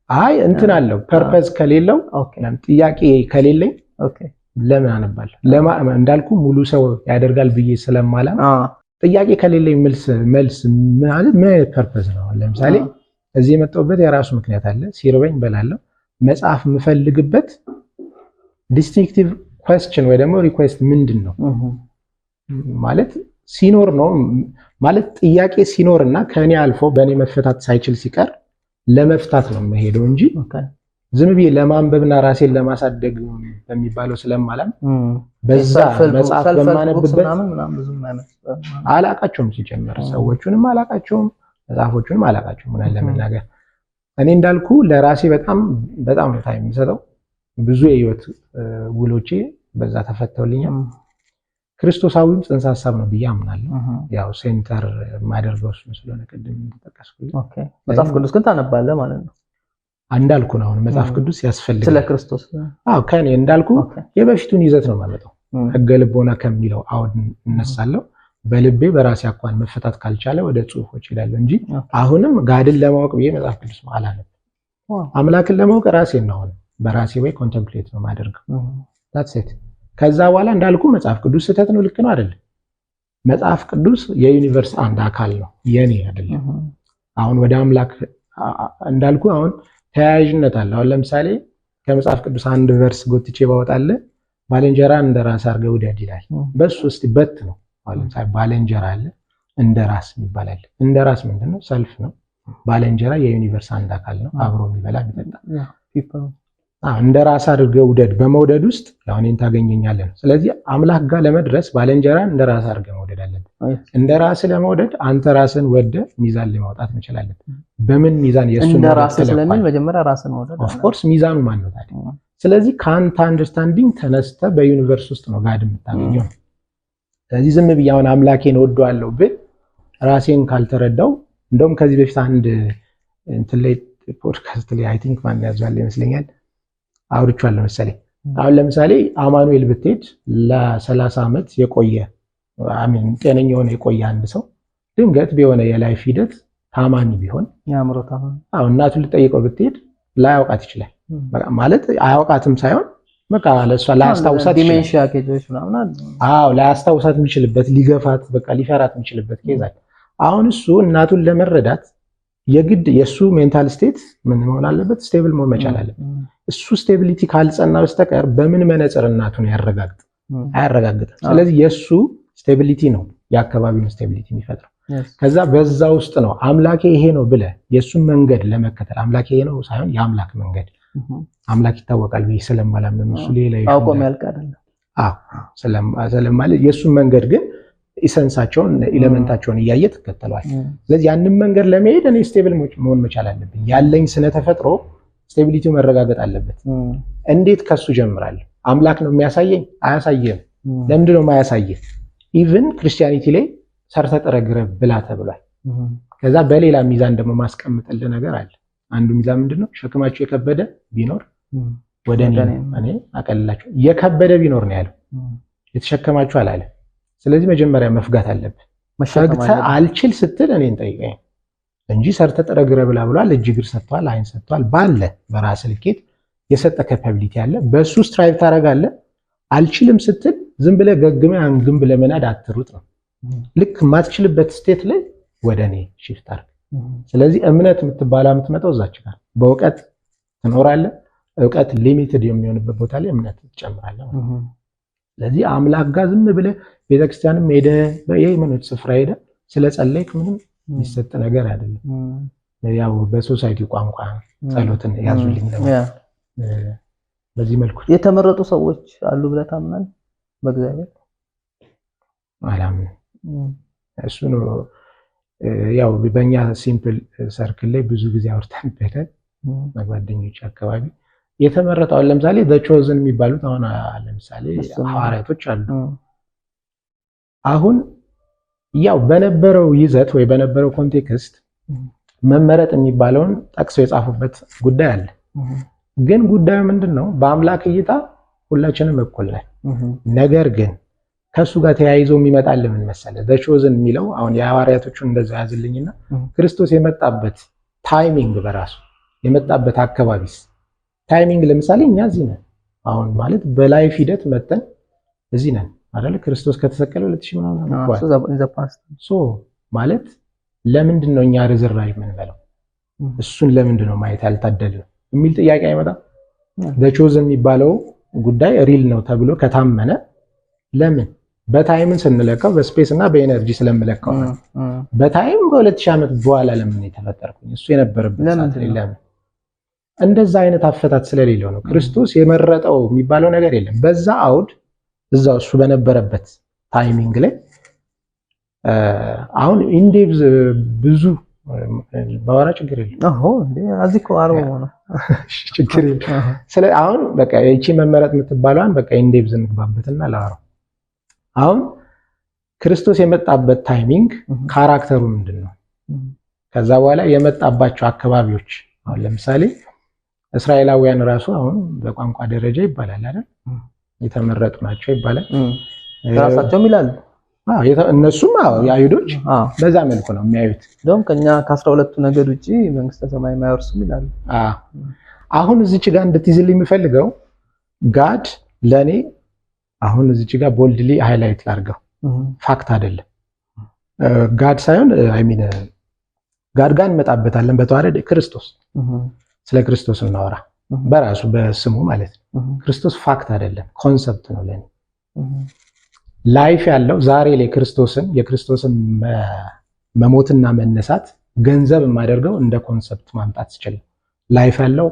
አይ እንትን አለው ፐርፐዝ ከሌለው ጥያቄ ከሌለኝ ለምን አነባለሁ? እንዳልኩ ሙሉ ሰው ያደርጋል ብዬ ስለማላ ጥያቄ ከሌለኝ መልስ ማለት ምን ፐርፐዝ ነው? ለምሳሌ እዚህ የመጣሁበት የራሱ ምክንያት አለ። ሲርበኝ በላለሁ። መጽሐፍ የምፈልግበት ዲስቲንክቲቭ ኩዌስችን ወይ ደግሞ ሪኩዌስት ምንድን ነው ማለት ሲኖር ነው ማለት ጥያቄ ሲኖርና ከኔ አልፎ በእኔ መፈታት ሳይችል ሲቀር ለመፍታት ነው የምሄደው እንጂ ዝም ብዬ ለማንበብና ራሴን ለማሳደግ በሚባለው ስለማላም በዛ መጽሐፍ በማነብበት አላቃቸውም ሲጀምር ሰዎቹንም አላቃቸውም መጽሐፎቹንም አላቃቸውም ማለት ለመናገር እኔ እንዳልኩ ለራሴ በጣም ነው ታይም የምሰጠው ብዙ የህይወት ውሎቼ በዛ ተፈተውልኛል ክርስቶሳዊም ጽንሰ ሐሳብ ነው ብዬ አምናለሁ ያው ሴንተር ማደርገው ስለሆነ ቅድም ተጠቀስኩኝ ኦኬ መጽሐፍ ቅዱስ ግን ታነባለህ ማለት ነው አንዳልኩ ነው መጽሐፍ ቅዱስ ያስፈልጋል ስለ ክርስቶስ ከኔ እንዳልኩ የበፊቱን ይዘት ነው ማለት ህገ ልቦና ከሚለው አውድ እነሳለሁ በልቤ በራሴ አቋም መፈታት ካልቻለ ወደ ጽሁፎች ይላል እንጂ አሁንም ጋድን ለማወቅ ብዬ መጽሐፍ ቅዱስ ማላለም አምላክን ለማወቅ ራሴን ነው በራሴ ወይ ኮንቴምፕሌት ነው ማደርገው that's it ከዛ በኋላ እንዳልኩ መጽሐፍ ቅዱስ ስህተት ነው ልክ ነው አይደል መጽሐፍ ቅዱስ የዩኒቨርስ አንድ አካል ነው የኔ አይደለም አሁን ወደ አምላክ እንዳልኩ አሁን ተያያዥነት አለ አሁን ለምሳሌ ከመጽሐፍ ቅዱስ አንድ ቨርስ ጎትቼ ባወጣለ ባለንጀራ እንደራስ አርገው ውደድ ይላል በሱ ውስጥ በት ነው አሁን ለምሳሌ ባለንጀራ አለ እንደራስ ይባላል እንደራስ ምንድነው ሰልፍ ነው ባለንጀራ የዩኒቨርስ አንድ አካል ነው አብሮ የሚበላ የሚጠጣ እንደራስ አድርገው ውደድ በመውደድ ውስጥ ያው እኔን ታገኘኛለህ ስለዚህ አምላክ ጋር ለመድረስ ባለንጀራ እንደራስ አድርገው መውደድ አለበት እንደራስ ለመውደድ አንተ ራስን ወደ ሚዛን ላይ ማውጣት እንችላለን በምን ሚዛን የሱ እንደራስ ስለምን መጀመሪያ ራስን ወደድ ኦፍ ኮርስ ሚዛኑ ማን ነው ታዲያ ስለዚህ ካንተ አንደርስታንዲንግ ተነስተ በዩኒቨርስ ውስጥ ነው ጋድ የምታገኘው ስለዚህ ዝም ብዬ አሁን አምላኬን ወደዋለሁ ብል ራሴን ካልተረዳው እንደውም ከዚህ በፊት አንድ እንትን ላይ ፖድካስት ላይ አይ ቲንክ ማን ያዛል ይመስለኛል አውርቻለሁ መሰለኝ አሁን ለምሳሌ አማኑኤል ብትሄድ ለ30 አመት የቆየ አሜን ጤነኛ የሆነ የቆየ አንድ ሰው ድንገት ቢሆነ የላይፍ ሂደት ታማሚ ቢሆን ያምሮታ እናቱን ልጠይቀው ብትሄድ ላያውቃት ይችላል ማለት አያውቃትም ሳይሆን በቃ ለሷ ላያስታውሳት ዲሜንሺያ ኬዞች ምናምን ላያስታውሳት የሚችልበት ሊገፋት በቃ ሊፈራት የሚችልበት ኬዝ አለ አሁን እሱ እናቱን ለመረዳት የግድ የሱ ሜንታል ስቴት ምን መሆን አለበት ስቴብል መሆን መቻል አለበት እሱ ስቴቢሊቲ ካልጸና በስተቀር በምን መነጽር እናቱን አያረጋግጥም ስለዚህ የሱ ስቴቢሊቲ ነው የአካባቢውን ስቴቢሊቲ የሚፈጥረው ከዛ በዛ ውስጥ ነው አምላኬ ይሄ ነው ብለ የሱን መንገድ ለመከተል አምላኬ ይሄ ነው ሳይሆን የአምላክ መንገድ አምላክ ይታወቃል ብዬ ስለማላምን እሱ ሌላ አውቆም ያልቃል ስለማለት የሱን መንገድ ግን ኢሰንሳቸውን ኤሌመንታቸውን እያየ ተከተሏል ስለዚህ ያንን መንገድ ለመሄድ እኔ ስቴብል መሆን መቻል አለብኝ ያለኝ ስነ ተፈጥሮ ስቴቢሊቲው መረጋገጥ አለበት እንዴት ከሱ ጀምራለሁ አምላክ ነው የሚያሳየኝ አያሳየም ለምንድን ነው የማያሳየው ኢቭን ክርስቲያኒቲ ላይ ሰርተ ጥረግረ ብላ ተብሏል ከዛ በሌላ ሚዛን ደግሞ ማስቀምጥልህ ነገር አለ አንዱ ሚዛን ምንድነው ሸክማችሁ የከበደ ቢኖር ወደ እኔ አቀልላችሁ የከበደ ቢኖር ነው ያለው የተሸከማችሁ አላለ ስለዚህ መጀመሪያ መፍጋት አለብህ መሸከም አልችል ስትል እኔን ጠይቀኝ እንጂ ሰርተ ጥረግረ ብላ ብሏል እጅግር ሰጥቷል አይን ሰጥቷል ባለ በራስ ልኬት የሰጠ ካፓቢሊቲ አለ በሱ ስትራይቭ ታረጋለህ አልችልም ስትል ዝም ብለህ ገግመ አንግም ብለህ መናድ አትሩጥ ነው ልክ ማትችልበት ስቴት ላይ ወደኔ ሺፍት አርግ ስለዚህ እምነት የምትባላ የምትመጣው እዛች ጋር በእውቀት ትኖራለህ እውቀት ሊሚትድ የሚሆንበት ቦታ ላይ እምነት ትጨምራለህ ስለዚህ አምላክ ጋር ዝም ብለህ ቤተክርስቲያንም ሄደ የሃይማኖት ስፍራ ሄደ ስለጸለይክ ምንም የሚሰጥ ነገር አይደለም ያው በሶሳይቲ ቋንቋ ጸሎትን ያዙልኝ ነው በዚህ መልኩ የተመረጡ ሰዎች አሉ ብለህ ታምናለህ በእግዚአብሔር አላምን እሱ ነው ያው በእኛ ሲምፕል ሰርክል ላይ ብዙ ጊዜ አውርተንበታል በጓደኞች አካባቢ የተመረጠው ለምሳሌ the chosen የሚባሉት አሁን ለምሳሌ ሐዋርያቶች አሉ አሁን ያው በነበረው ይዘት ወይ በነበረው ኮንቴክስት መመረጥ የሚባለውን ጠቅሰው የጻፉበት ጉዳይ አለ ግን ጉዳዩ ምንድነው በአምላክ እይታ ሁላችንም እኩል ነን ነገር ግን ከሱ ጋር ተያይዞ የሚመጣል ምን መሰለህ the chosen የሚለው አሁን የሐዋርያቶቹን እንደዛ ያዝልኝና ክርስቶስ የመጣበት ታይሚንግ በራሱ የመጣበት አካባቢስ ታይሚንግ ለምሳሌ እኛ እዚህ ነን አሁን ማለት በላይፍ ሂደት መተን እዚህ ነን አይደል ክርስቶስ ከተሰቀለ 2000 ምናምን ሶ ማለት ለምንድን ነው እኛ ርዝራዥ የምንበለው እሱን ለምንድን ነው ማየት ያልታደልነው የሚል ጥያቄ አይመጣም the chosen የሚባለው ጉዳይ ሪል ነው ተብሎ ከታመነ ለምን በታይምን ስንለካው በስፔስ እና በኤነርጂ ስለምለካው ነው በታይም በ2000 ዓመት በኋላ ለምን የተፈጠርኩኝ እሱ የነበረበት ሰዓት ላይ ለምን እንደዛ አይነት አፈታት ስለሌለው ነው። ክርስቶስ የመረጠው የሚባለው ነገር የለም። በዛ አውድ እዛው እሱ በነበረበት ታይሚንግ ላይ አሁን ኢንዴብዝ ብዙ ባወራ ችግር የለም። እንዴ አዚኮ አርቦ ነው ችግር የለም። ስለ አሁን በቃ እቺ መመረጥ የምትባለዋን በቃ ኢንዴብዝ እንግባበትና ላወራው። አሁን ክርስቶስ የመጣበት ታይሚንግ ካራክተሩ ምንድነው? ከዛ በኋላ የመጣባቸው አካባቢዎች አሁን ለምሳሌ እስራኤላውያን ራሱ አሁን በቋንቋ ደረጃ ይባላል አይደል? የተመረጡ ናቸው ይባላል። ራሳቸውም ይላሉ። እነሱም የአይሁዶች በዛ መልኩ ነው የሚያዩት። እንደውም ከኛ ከ12ቱ ነገድ ውጪ መንግስተ ሰማይ የማይወርሱም ይላሉ። አሁን እዚች ጋር እንድትይዝልኝ የሚፈልገው ጋድ ለኔ አሁን እዚች ጋር ቦልድሊ ሃይላይት ላድርገው፣ ፋክት አይደለም። ጋድ ሳይሆን አይ ሚን ጋድ ጋር እንመጣበታለን በተዋረድ ክርስቶስ፣ ስለ ክርስቶስ እናወራ በራሱ በስሙ ማለት ነው። ክርስቶስ ፋክት አይደለም፣ ኮንሰፕት ነው ለኔ። ላይፍ ያለው ዛሬ ላይ የክርስቶስን መሞትና መነሳት ገንዘብ የማደርገው እንደ ኮንሰፕት ማምጣት ይችላል። ላይፍ ያለው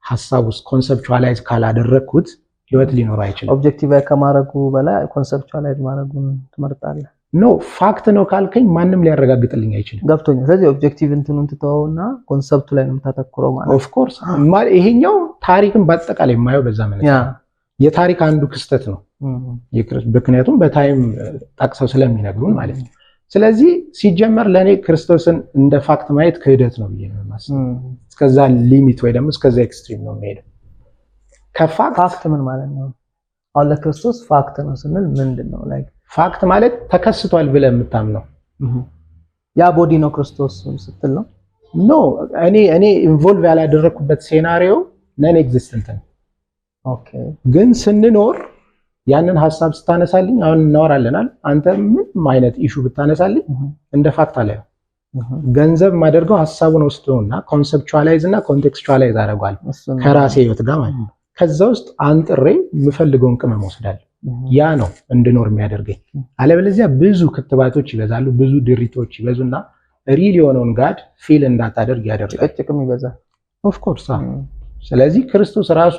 ሐሳብ ውስጥ ኮንሰፕቹዋላይዝ ካላደረኩት ህይወት ሊኖር አይችልም። ኦብጀክቲቫይ ከማድረጉ በላይ ኮንሰፕቹዋላይዝ ማድረጉን ትመርጣለህ? ኖ ፋክት ነው ካልከኝ ማንም ሊያረጋግጥልኝ አይችልም። ገብቶኛል። ስለዚህ ኦብጀክቲቭ እንትኑን ትተውና ኮንሰፕቱ ላይ ነው የምታተኩረው ማለት ነው። ኦፍ ኮርስ ይሄኛው ታሪክን በአጠቃላይ የማየው በዛ ማለት ነው። የታሪክ አንዱ ክስተት ነው። ምክንያቱም በታይም ጠቅሰው ስለሚነግሩን ማለት ነው። ስለዚህ ሲጀመር ለኔ ክርስቶስን እንደ ፋክት ማየት ክህደት ነው ብዬ ነው የማስበው። እስከዛ ሊሚት ወይ ደግሞ እስከዛ ኤክስትሪም ነው የሚሄደው። ፋክት ምን ማለት ነው? አሁን ለክርስቶስ ፋክት ነው ስንል ምንድነው? ላይክ ፋክት ማለት ተከስቷል ብለህ የምታምነው ያ ቦዲ ነው ክርስቶስ ስትል ነው? ኖ እኔ ኢንቮልቭ ያላደረኩበት ሴናሪዮ ነን ኤግዚስተንት ነው። ኦኬ ግን ስንኖር ያንን ሐሳብ ስታነሳልኝ አሁን እናወራለናል። አንተ ምን አይነት ኢሹ ብታነሳልኝ እንደ ፋክት አለ ገንዘብ ማደርገው ሐሳቡን ወስዶና ኮንሰፕቹዋላይዝ እና ኮንቴክስቹዋላይዝ አደርጋለሁ ከራሴ ህይወት ጋር ማለት ነው። ከዛ ውስጥ አንጥሬ የምፈልገውን ቅመም ወስዳለሁ። ያ ነው እንድኖር የሚያደርገኝ። አለበለዚያ ብዙ ክትባቶች ይበዛሉ፣ ብዙ ድሪቶች ይበዙና ሪል የሆነውን ጋድ ፊል እንዳታደርግ ያደርጋል። ጭቅጭቅም ይበዛል። ኦፍ ኮርስ። ስለዚህ ክርስቶስ ራሱ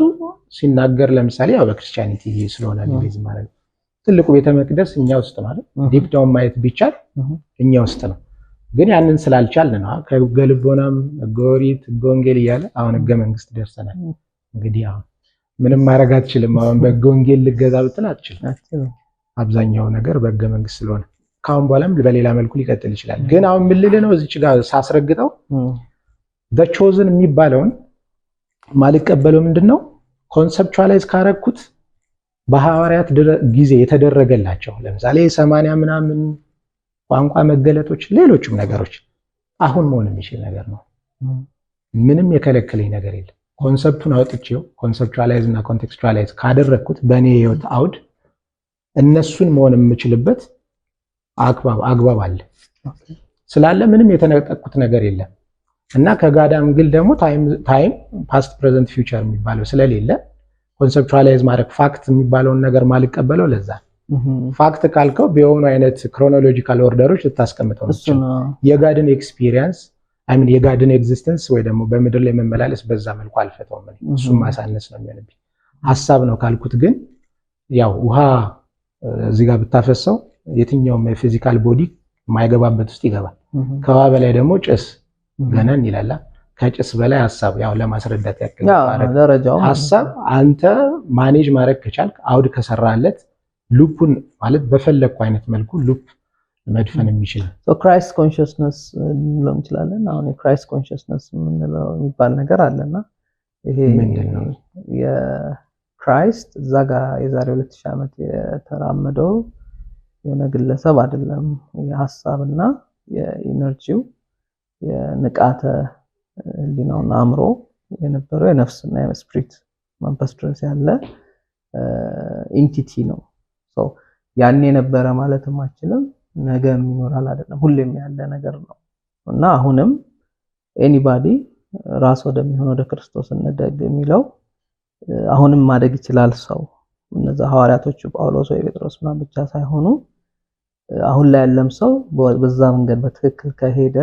ሲናገር ለምሳሌ ያው በክርስቲያኒቲ ስለሆነ ሊዝ ማለት ትልቁ ቤተ መቅደስ እኛ ውስጥ ማለት ዲፕ ዳውን ማየት ቢቻል እኛ ውስጥ ነው። ግን ያንን ስላልቻልን ነው ከገልቦናም ጎሪት ጎንጌል እያለ አሁን ህገ መንግስት ደርሰናል። እንግዲህ አሁን ምንም ማድረግ አትችልም። አሁን በጎንጌል ልገዛ ብትል አትችልም። አብዛኛው ነገር በህገ መንግስት ስለሆነ ካሁን በኋላም በሌላ መልኩ ሊቀጥል ይችላል። ግን አሁን ምን ልል ነው እዚች ጋር ሳስረግጠው the chosen የሚባለውን ማልቀበለው ምንድነው? ኮንሰፕቹዋላይዝ ካረኩት በሐዋርያት ጊዜ የተደረገላቸው ለምሳሌ 80 ምናምን ቋንቋ መገለጦች፣ ሌሎችም ነገሮች አሁን መሆን የሚችል ነገር ነው። ምንም የከለከለኝ ነገር የለም። ኮንሰፕቱን አውጥቼው ኮንሰፕቹዋላይዝ እና ኮንቴክስቹዋላይዝ ካደረኩት በእኔ ህይወት አውድ እነሱን መሆን የምችልበት አግባብ አለ ስላለ ምንም የተነጠቅኩት ነገር የለም። እና ከጋዳም ግል ደግሞ ታይም ፓስት ፕሬዘንት ፊውቸር የሚባለው ስለሌለ ኮንሰፕቹዋላይዝ ማድረግ ፋክት የሚባለውን ነገር ማልቀበለው ለዛ። ፋክት ካልከው በሆኑ አይነት ክሮኖሎጂካል ኦርደሮች ልታስቀምጠው ነው። የጋድን ኤክስፒሪየንስ አይ ሚን የጋድን ኤግዚስተንስ ወይ ደግሞ በምድር ላይ መመላለስ በዛ መልኩ አልፈተውም። እሱም ማሳነስ ነው የሚሆንብኝ። ሐሳብ ነው ካልኩት ግን ያው ውሃ እዚህ ጋር ብታፈሰው የትኛውም የፊዚካል ቦዲ የማይገባበት ውስጥ ይገባል። ከውሃ በላይ ደግሞ ጭስ ገነን ይላል። ከጭስ በላይ ሐሳብ ያው ለማስረዳት ያክል ደረጃው ሐሳብ አንተ ማኔጅ ማድረግ ከቻልክ አውድ ከሰራለት ሉፑን ማለት በፈለኩ አይነት መልኩ ሉፕ መድፈን የሚችል ክራይስት ኮንሽስነስ ልንለው እንችላለን። አሁን የክራይስት ኮንሽስነስ የምንለው የሚባል ነገር አለና ይሄ ምንድነው? የክራይስት እዛ ጋር የዛሬ 2000 ዓመት የተራመደው የሆነ ግለሰብ አይደለም። የሐሳብና የኢነርጂው የንቃተ ህሊናውና አእምሮ የነበረው የነፍስና የስፒሪት መንፈስ ድረስ ያለ ኢንቲቲ ነው። ያኔ የነበረ ማለትም አችልም ነገም ይኖራል አይደለም፣ ሁሌም ያለ ነገር ነው እና አሁንም ኤኒባዲ ራስ ወደሚሆን ወደ ክርስቶስ እንደግ የሚለው አሁንም ማደግ ይችላል ሰው። እነዛ ሐዋርያቶቹ ጳውሎስ ወይ ጴጥሮስ ምናምን ብቻ ሳይሆኑ አሁን ላይ ያለም ሰው በዛ መንገድ በትክክል ከሄደ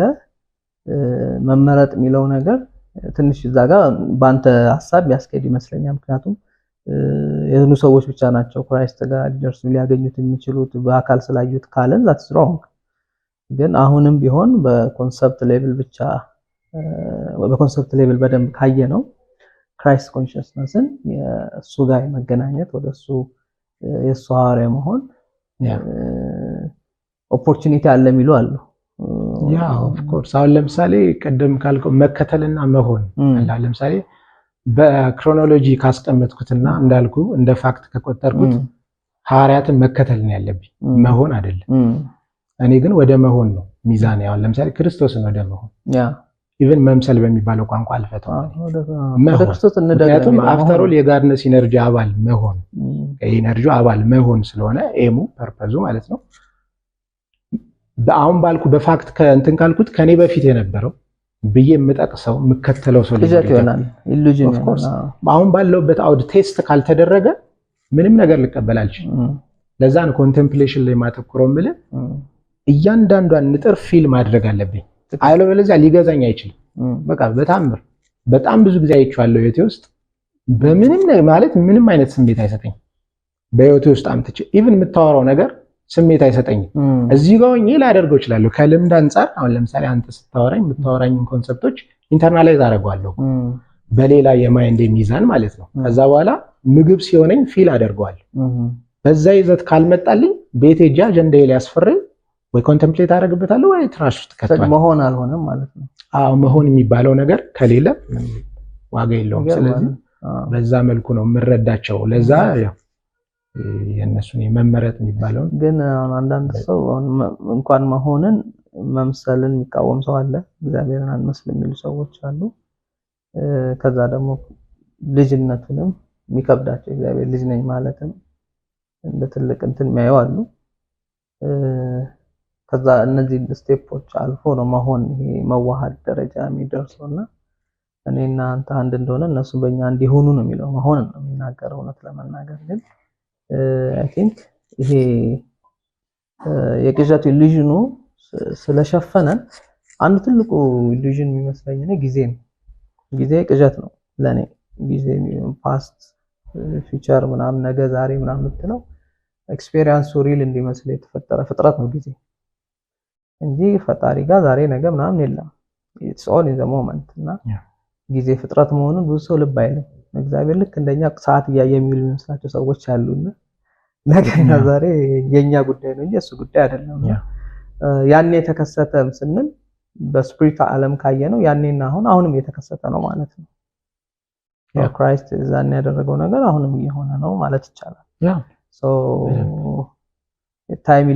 መመረጥ የሚለው ነገር ትንሽ እዛ ጋር በአንተ ሐሳብ ያስኬድ ይመስለኛል። ምክንያቱም የሆኑ ሰዎች ብቻ ናቸው ክራይስት ጋር ሊደርሱ ሊያገኙት የሚችሉት በአካል ስላዩት ካለን that's wrong። ግን አሁንም ቢሆን በኮንሰፕት ሌቭል ብቻ በኮንሰፕት ሌቭል በደንብ ካየነው ክራይስት ኮንሽስነስን የእሱ ጋር መገናኘት ወደሱ የእሱ ሐዋርያ መሆን ኦፖርቹኒቲ አለ የሚሉ አሉ። ያ ኦፍ ኮርስ አሁን ለምሳሌ ቀደም ካልከው መከተልና መሆን አለ። ለምሳሌ በክሮኖሎጂ ካስቀመጥኩትና እንዳልኩ እንደ ፋክት ከቆጠርኩት ሐዋርያትን መከተል ነው ያለብኝ መሆን አይደለም። እኔ ግን ወደ መሆን ነው ሚዛን ያው ለምሳሌ ክርስቶስን ወደ መሆን ኢቭን መምሰል በሚባለው ቋንቋ አልፈተው ወደ ክርስቶስ እንደገና አፍተር ኦል የጋድነስ ኢነርጂ አባል መሆን የኢነርጂ አባል መሆን ስለሆነ ኤሙ ፐርፐዙ ማለት ነው። በአሁን ባልኩ በፋክት ከእንትን ካልኩት ከኔ በፊት የነበረው ብዬ የምጠቅሰው የምከተለው ሰው ይሆናል ኢሉዥን ኦፍ ኮርስ አሁን ባለውበት አውድ ቴስት ካልተደረገ ምንም ነገር ልቀበል አልችልም። ለዛ ነው ኮንቴምፕሌሽን ላይ ማተኮረው ማለት እያንዳንዷን ንጥር ፊል ማድረግ አለብኝ። አለበለዚያ ሊገዛኝ አይችልም። በቃ በታምር በጣም ብዙ ጊዜ አይቻለሁ ህይወቴ ውስጥ በምንም ማለት ምንም አይነት ስሜት አይሰጠኝም። በህይወቴ ውስጥ አምጥቼ ኢቭን የምታወራው ነገር ስሜት አይሰጠኝም። እዚህ ጋር ሆኜ ላደርገው እችላለሁ ከልምድ አንፃር። አሁን ለምሳሌ አንተ ስታወራኝ የምታወራኝን ኮንሰፕቶች ኢንተርናላይዝ አደርገዋለሁ በሌላ የማይንድ ሚዛን ማለት ነው። ከዛ በኋላ ምግብ ሲሆነኝ ፊል አደርገዋለሁ። በዛ ይዘት ካልመጣልኝ ቤቴ ሄጄ አጀንዳዬ ላይ ያስፈረኝ ወይ ኮንቴምፕሌት አደርግበታለሁ ወይ ትራሽ ውስጥ ከተዋል። መሆን አልሆነም ማለት ነው። አዎ መሆን የሚባለው ነገር ከሌለ ዋጋ የለውም። ስለዚህ በዛ መልኩ ነው የምረዳቸው። ለዛ ያው የነሱን የመመረጥ የሚባለው ግን አንዳንድ ሰው እንኳን መሆንን መምሰልን የሚቃወም ሰው አለ። እግዚአብሔርን አንመስልም የሚሉ ሰዎች አሉ። ከዛ ደግሞ ልጅነቱንም የሚከብዳቸው እግዚአብሔር ልጅ ነኝ ማለትም እንደ ትልቅ እንትን የሚያዩ አሉ። ከዛ እነዚህ ስቴፖች አልፎ ነው መሆን ይሄ መዋሃድ ደረጃ የሚደርሰውና እኔና አንተ አንድ እንደሆነ እነሱ በእኛ እንዲሆኑ ነው የሚለው መሆን ነው የሚናገረው። እውነት ለመናገር ግን አይ ቲንክ ይሄ የቅዠት ኢሉዥኑ ስለሸፈነን አንድ ትልቁ ኢሉዥን የሚመስለኝ እኔ ጊዜ ነው። ጊዜ ቅዠት ነው ለኔ። ጊዜ ፓስት ፊውቸር ምናምን ነገ ዛሬ ምናምን የምትለው ኤክስፒሪየንሱ ሪል እንዲመስል የተፈጠረ ፍጥረት ነው ጊዜ እንጂ ፈጣሪ ጋር ዛሬ ነገ ምናምን የለም። ኢትስ ኦል ኢን ዘ ሞመንት እና ጊዜ ፍጥረት መሆኑን ብዙ ሰው ልብ አይልም። እግዚአብሔር ልክ እንደኛ ሰዓት እያየ የሚውል የሚመስላቸው ሰዎች አሉና ነገና ዛሬ የኛ ጉዳይ ነው እንጂ እሱ ጉዳይ አይደለም። ያኔ የተከሰተም ስንል በስፒሪት ዓለም ካየነው ያኔና አሁንም እየተከሰተ ነው ማለት ነው። ክራይስት ዛኔ ያደረገው ነገር አሁንም እየሆነ ነው ማለት ይቻላል። ሶ ታይም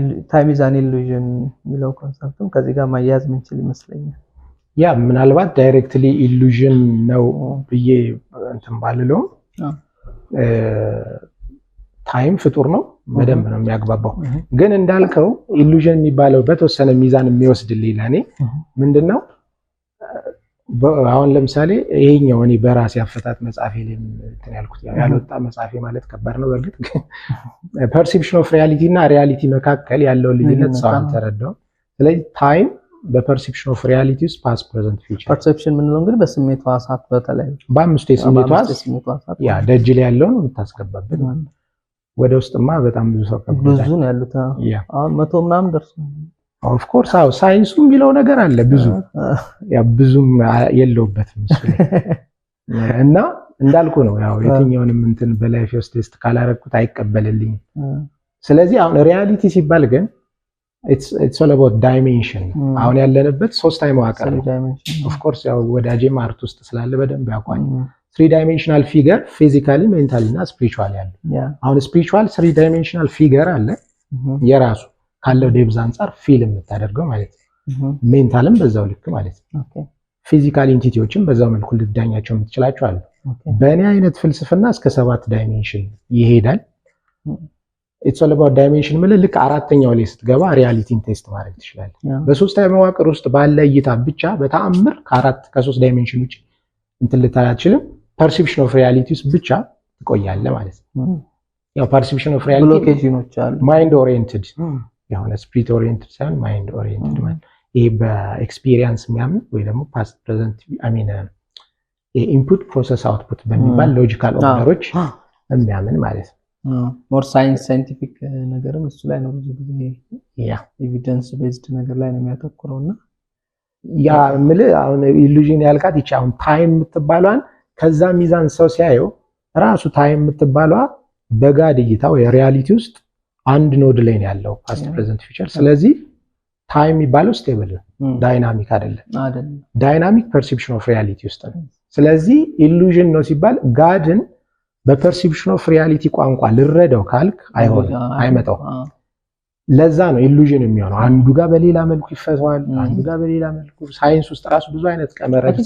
ኢዝ አን ኢሉዥን የሚለው ኮንሰፕትም ከዚህ ጋር ማያያዝ ምንችል ይመስለኛል። ያ ምናልባት ዳይሬክትሊ ኢሉዥን ነው ብዬ እንትን ባልለው ታይም ፍጡር ነው በደንብ ነው የሚያግባባው። ግን እንዳልከው ኢሉዥን የሚባለው በተወሰነ ሚዛን የሚወስድልኝ ለኔ ምንድነው አሁን ለምሳሌ ይሄኛው እኔ በራሴ አፈታት መጽሐፌ ላይ እንትን ያልኩት ያልወጣ መጽሐፌ ማለት ከባድ ነው በእርግጥ ፐርሴፕሽን ኦፍ ሪያሊቲ እና ሪያሊቲ መካከል ያለው ልዩነት ሰው አንተረዳው። ስለዚህ ታይም በፐርሴፕሽን ኦፍ ሪያሊቲ ውስጥ ፓስት ፕሬዘንት ፊውቸር ፐርሴፕሽን ምንለው እንግዲህ በስሜት ዋሳት በተለይ በአምስቱ የስሜት ዋሳት ያ ደጅ ላይ ያለውን የምታስገባበት ወደ ውስጥማ በጣም ብዙ ሰው ብዙ ነው ያሉት። አሁን 100 ምናምን ደርሷል። ኦፍ ኮርስ አው ሳይንሱ የሚለው ነገር አለ ብዙ ያ ብዙም የለውበትም እሱ እና እንዳልኩ ነው ያው የትኛውንም እንትን በላይፍ ውስጥ ቴስት ካላረኩት አይቀበልልኝም። ስለዚህ አሁን ሪያሊቲ ሲባል ግን it's all about dimension አሁን ያለንበት 3 ታይም ዋቀር ኦፍ ኮርስ ያው ወዳጄም አርት ውስጥ ስላለ በደንብ ያውቃል። 3 dimensional figure physically mentally እና spiritually ያለ አሁን spiritual 3 dimensional figure አለ የራሱ ካለው ዴብዝ አንፃር ፊልም የምታደርገው ማለት ነው። ሜንታልም በዛው ልክ ማለት ነው። ፊዚካል ኢንቲቲዎችም በዛው መልኩ ልትዳኛቸው የምትችላቸው አሉ። በእኔ አይነት ፍልስፍና እስከ 7 ዳይሜንሽን ይሄዳል። ኢትስ ኦል አባውት ዳይሜንሽን ማለት ልክ አራተኛው ላይ ስትገባ ሪያሊቲን ቴስት ማድረግ ትችላለህ። በሶስት መዋቅር ውስጥ ባለ እይታ ብቻ በተአምር ከ3 ዳይሜንሽን ውጪ እንትን ልታይ አትችልም። ፐርሴፕሽን ኦፍ ሪያሊቲ ውስጥ ብቻ ትቆያለህ ማለት ነው። ያው ፐርሴፕሽን ኦፍ ሪያሊቲ ብሎኬጅኖች አሉ። ማይንድ ኦሪየንትድ የሆነ ስፒሪት ኦሪየንትድ ሳይሆን ማይንድ ኦሪየንትድ ማለት ይሄ በኤክስፒሪየንስ የሚያምን ወይ ደግሞ ፓስት ፕሬዘንት አይ ሚን የኢንፑት ፕሮሰስ አውትፑት በሚባል ሎጂካል ኦርደሮች የሚያምን ማለት ነው። ሞር ሳይንቲፊክ ነገርም እሱ ላይ ነው ብዙ ጊዜ ኤቪደንስ ቤዝድ ነገር ላይ ነው የሚያተኩረውና ያ ምልህ አሁን ኢሉዥን ያልካት ይቻ አሁን ታይም የምትባሏን ከዛ ሚዛን ሰው ሲያየው ራሱ ታይም የምትባሏ በጋድ እይታ ወይ ሪያሊቲ ውስጥ አንድ ኖድ ላይ ነው ያለው ፓስት ፕሬዘንት ፊውቸር። ስለዚህ ታይም የሚባለው ስቴብል ነው፣ ዳይናሚክ አይደለም። ዳይናሚክ ፐርሴፕሽን ኦፍ ሪያሊቲ ውስጥ ነው። ስለዚህ ኢሉዥን ነው ሲባል ጋድን በፐርሴፕሽን ኦፍ ሪያሊቲ ቋንቋ ልረዳው ካልክ አይመጣው። ለዛ ነው ኢሉዥን የሚሆነው። አንዱ ጋር በሌላ መልኩ ይፈታዋል፣ አንዱ ጋር በሌላ መልኩ። ሳይንስ ውስጥ ራሱ ብዙ አይነት ቀመረች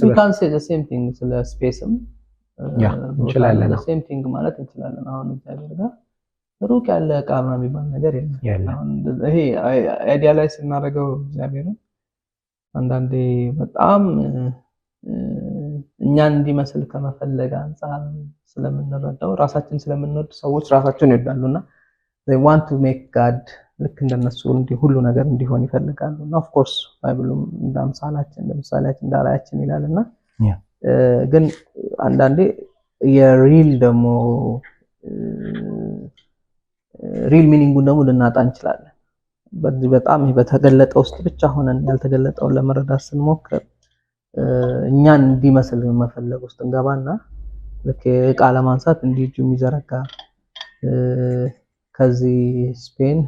ስለ ስፔስም እንችላለን። ሴም ቲንግ ማለት እንችላለን። አሁን እግዚአብሔር ጋር ሩቅ ያለ ዕቃ ምናምን የሚባል ነገር የለም። አሁን ይሄ አይዲያ ላይ ስናደርገው እግዚአብሔርን አንዳንዴ በጣም እኛን እንዲመስል ከመፈለግ አንፃር ስለምንረዳው ራሳችን ስለምንወድ ሰዎች ራሳቸውን ይወዳሉና they want to make God ልክ እንደነሱ ሁሉ ነገር እንዲሆን ይፈልጋሉና of course ባይብሉም እንዳምሳላችን ለምሳሌያችን እንዳራያችን ይላልና ግን አንዳንዴ የሪል ደግሞ ሪል ሚኒንጉን ደግሞ ልናጣ እንችላለን። በዚህ በጣም በተገለጠ ውስጥ ብቻ ሆነን ያልተገለጠውን ለመረዳት ስንሞክር እኛን እንዲመስል መፈለግ ውስጥ እንገባና ልክ ዕቃ ለማንሳት እንዲጁ የሚዘረጋ ከዚህ ስፔን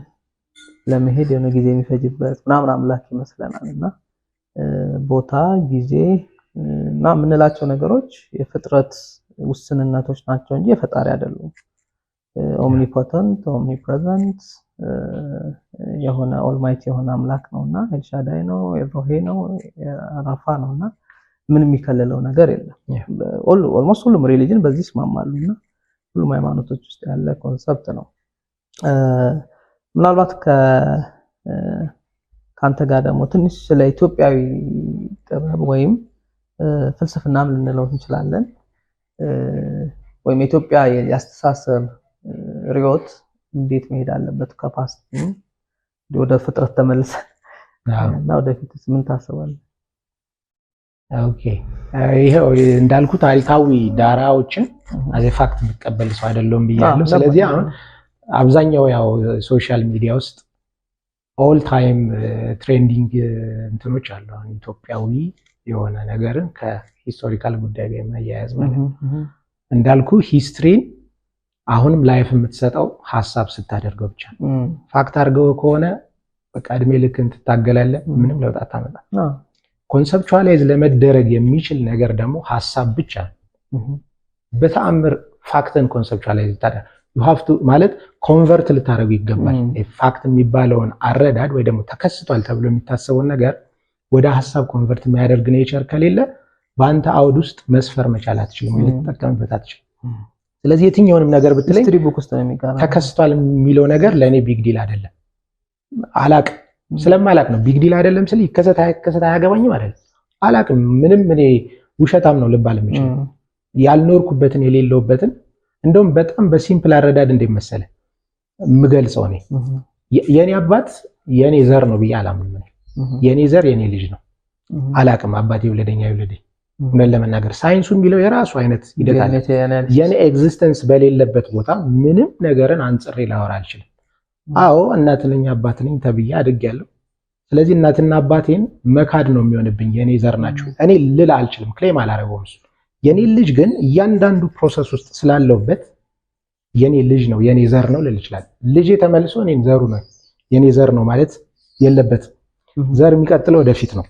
ለመሄድ የሆነ ጊዜ የሚፈጅበት ምናምን አምላክ ይመስለናልና ቦታ ጊዜ እና ምንላቸው ነገሮች የፍጥረት ውስንነቶች ናቸው እንጂ የፈጣሪ አይደሉም። ኦምኒፖተንት ኦምኒፕሬዘንት የሆነ ኦልማይቲ የሆነ አምላክ ነውና ኤልሻዳይ ነው፣ ኤልሮሄ ነው፣ አራፋ ነውና ምንም የሚከለለው ነገር የለም። ኦልሞስት ሁሉም ሪሊጅን በዚህ ይስማማሉና ሁሉም ሃይማኖቶች ውስጥ ያለ ኮንሰፕት ነው። ምናልባት ከአንተ ጋር ደግሞ ትንሽ ስለ ኢትዮጵያዊ ጥበብ ወይም ፍልስፍናም ልንለው እንችላለን ወይም ኢትዮጵያ ያስተሳሰብ ሪዮት እንዴት መሄድ አለበት ከፓስት ወደ ፍጥረት ተመልሰን እና ወደፊት ምን ታስባለህ? ኦኬ ይሄው እንዳልኩ ታሪካዊ ዳራዎችን አዘ ፋክት መቀበል ሰው አይደለም ብያለሁ። ስለዚህ አሁን አብዛኛው ያው ሶሻል ሚዲያ ውስጥ ኦል ታይም ትሬንዲንግ እንትኖች አሉ። አሁን ኢትዮጵያዊ የሆነ ነገርን ከሂስቶሪካል ጉዳይ ጋር የሚያያዝ ማለት እንዳልኩ ሂስትሪን አሁንም ላይፍ የምትሰጠው ሐሳብ ስታደርገው ብቻ ፋክት አድርገው ከሆነ በቃ እድሜ ልክን ትታገላለህ፣ ምንም ለውጥ አታመጣም። ኮንሰፕቹዋላይዝ ለመደረግ የሚችል ነገር ደግሞ ሐሳብ ብቻ በተአምር ፋክትን ኮንሰፕቹዋላይዝ ታደርግ you have to ማለት ኮንቨርት ልታደርጉ ይገባል። ፋክት የሚባለውን አረዳድ ወይ ደግሞ ተከስቷል ተብሎ የሚታሰበውን ነገር ወደ ሐሳብ ኮንቨርት የሚያደርግ ኔቸር ከሌለ በአንተ አውድ ውስጥ መስፈር መቻል አትችልም፣ ልትጠቀምበት አትችልም። ስለዚህ የትኛውንም ነገር ብትለኝ ተከስቷል የሚለው ነገር ለኔ ቢግ ዲል አይደለም። አላቅም ስለማላቅ ነው ቢግ ዲል አይደለም ስለ ይከሰታ አያገባኝም አይደል? አላቅም ምንም እኔ ውሸታም ነው ልባል የምችል ያልኖርኩበትን የሌለውበትን እንደውም በጣም በሲምፕል አረዳድ እንደመሰለ ምገልጸው ነኝ። የኔ አባት የኔ ዘር ነው ብዬ አላምንም። የኔ ዘር የኔ ልጅ ነው። አላቅም አባቴ ይወለደኛ ይወለደኝ ምን ለመናገር ሳይንሱ የሚለው የራሱ አይነት ይደታል። የኔ ኤግዚስተንስ በሌለበት ቦታ ምንም ነገርን አንጽሬ ላወራ አልችልም። አዎ እናት ነኝ አባት ነኝ ተብዬ አድጌያለሁ። ስለዚህ እናትና አባቴን መካድ ነው የሚሆንብኝ። የኔ ዘር ናቸው እኔ ልል አልችልም፣ ክሌም አላረገውም። የኔ ልጅ ግን እያንዳንዱ ፕሮሰስ ውስጥ ስላለውበት የኔ ልጅ ነው የኔ ዘር ነው ልል ይችላል። ልጅ ተመልሶ እኔን ዘሩ ነው የኔ ዘር ነው ማለት የለበትም። ዘር የሚቀጥለው ወደፊት ነው፣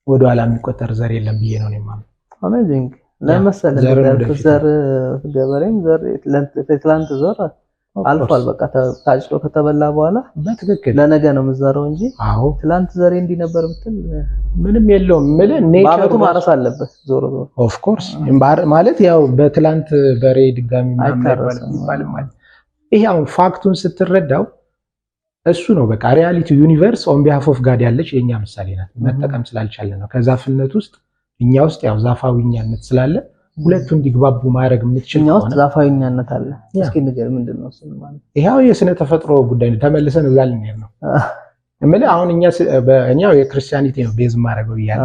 ወደ ኋላ የሚቆጠር ዘር የለም ብዬ ነው የማምነው። አሜዚንግ ለምሳሌ ዘር ገበሬም ዘር ለትላንት ዘር አልፏል። በቃ ታጭዶ ከተበላ በኋላ በትክክል ለነገ ነው የምትዘረው እንጂ ትላንት ዘሬ እንዲህ ነበር ብትል ምንም የለውም። ማለቱ ማረስ አለበት ዞሮ ዞሮ ኦፍ ኮርስ ማለት ያው በትላንት በሬ ድጋሚ ይባል ማለት ይሄ አሁን ፋክቱን ስትረዳው እሱ ነው በቃ ሪያሊቲ ዩኒቨርስ ኦን ቢሃፍ ኦፍ ጋድ ያለች የኛ ምሳሌ ናት። መጠቀም ስላልቻለን ነው ከዛፍነት ውስጥ እኛ ውስጥ ያው ዛፋዊኛነት ስላለ ሁለቱ እንዲግባቡ ማድረግ የምትችል ነው። ዛፋዊኛነት አለ። እስኪ ንገር ምንድነው እሱ ማለት? ይሄው የስነ ተፈጥሮ ጉዳይ ነው። ተመልሰን እዛ ልንሄድ ነው እምልህ። አሁን እኛው የክርስቲያኒቲ ነው ቤዝ ማድረገው ይያል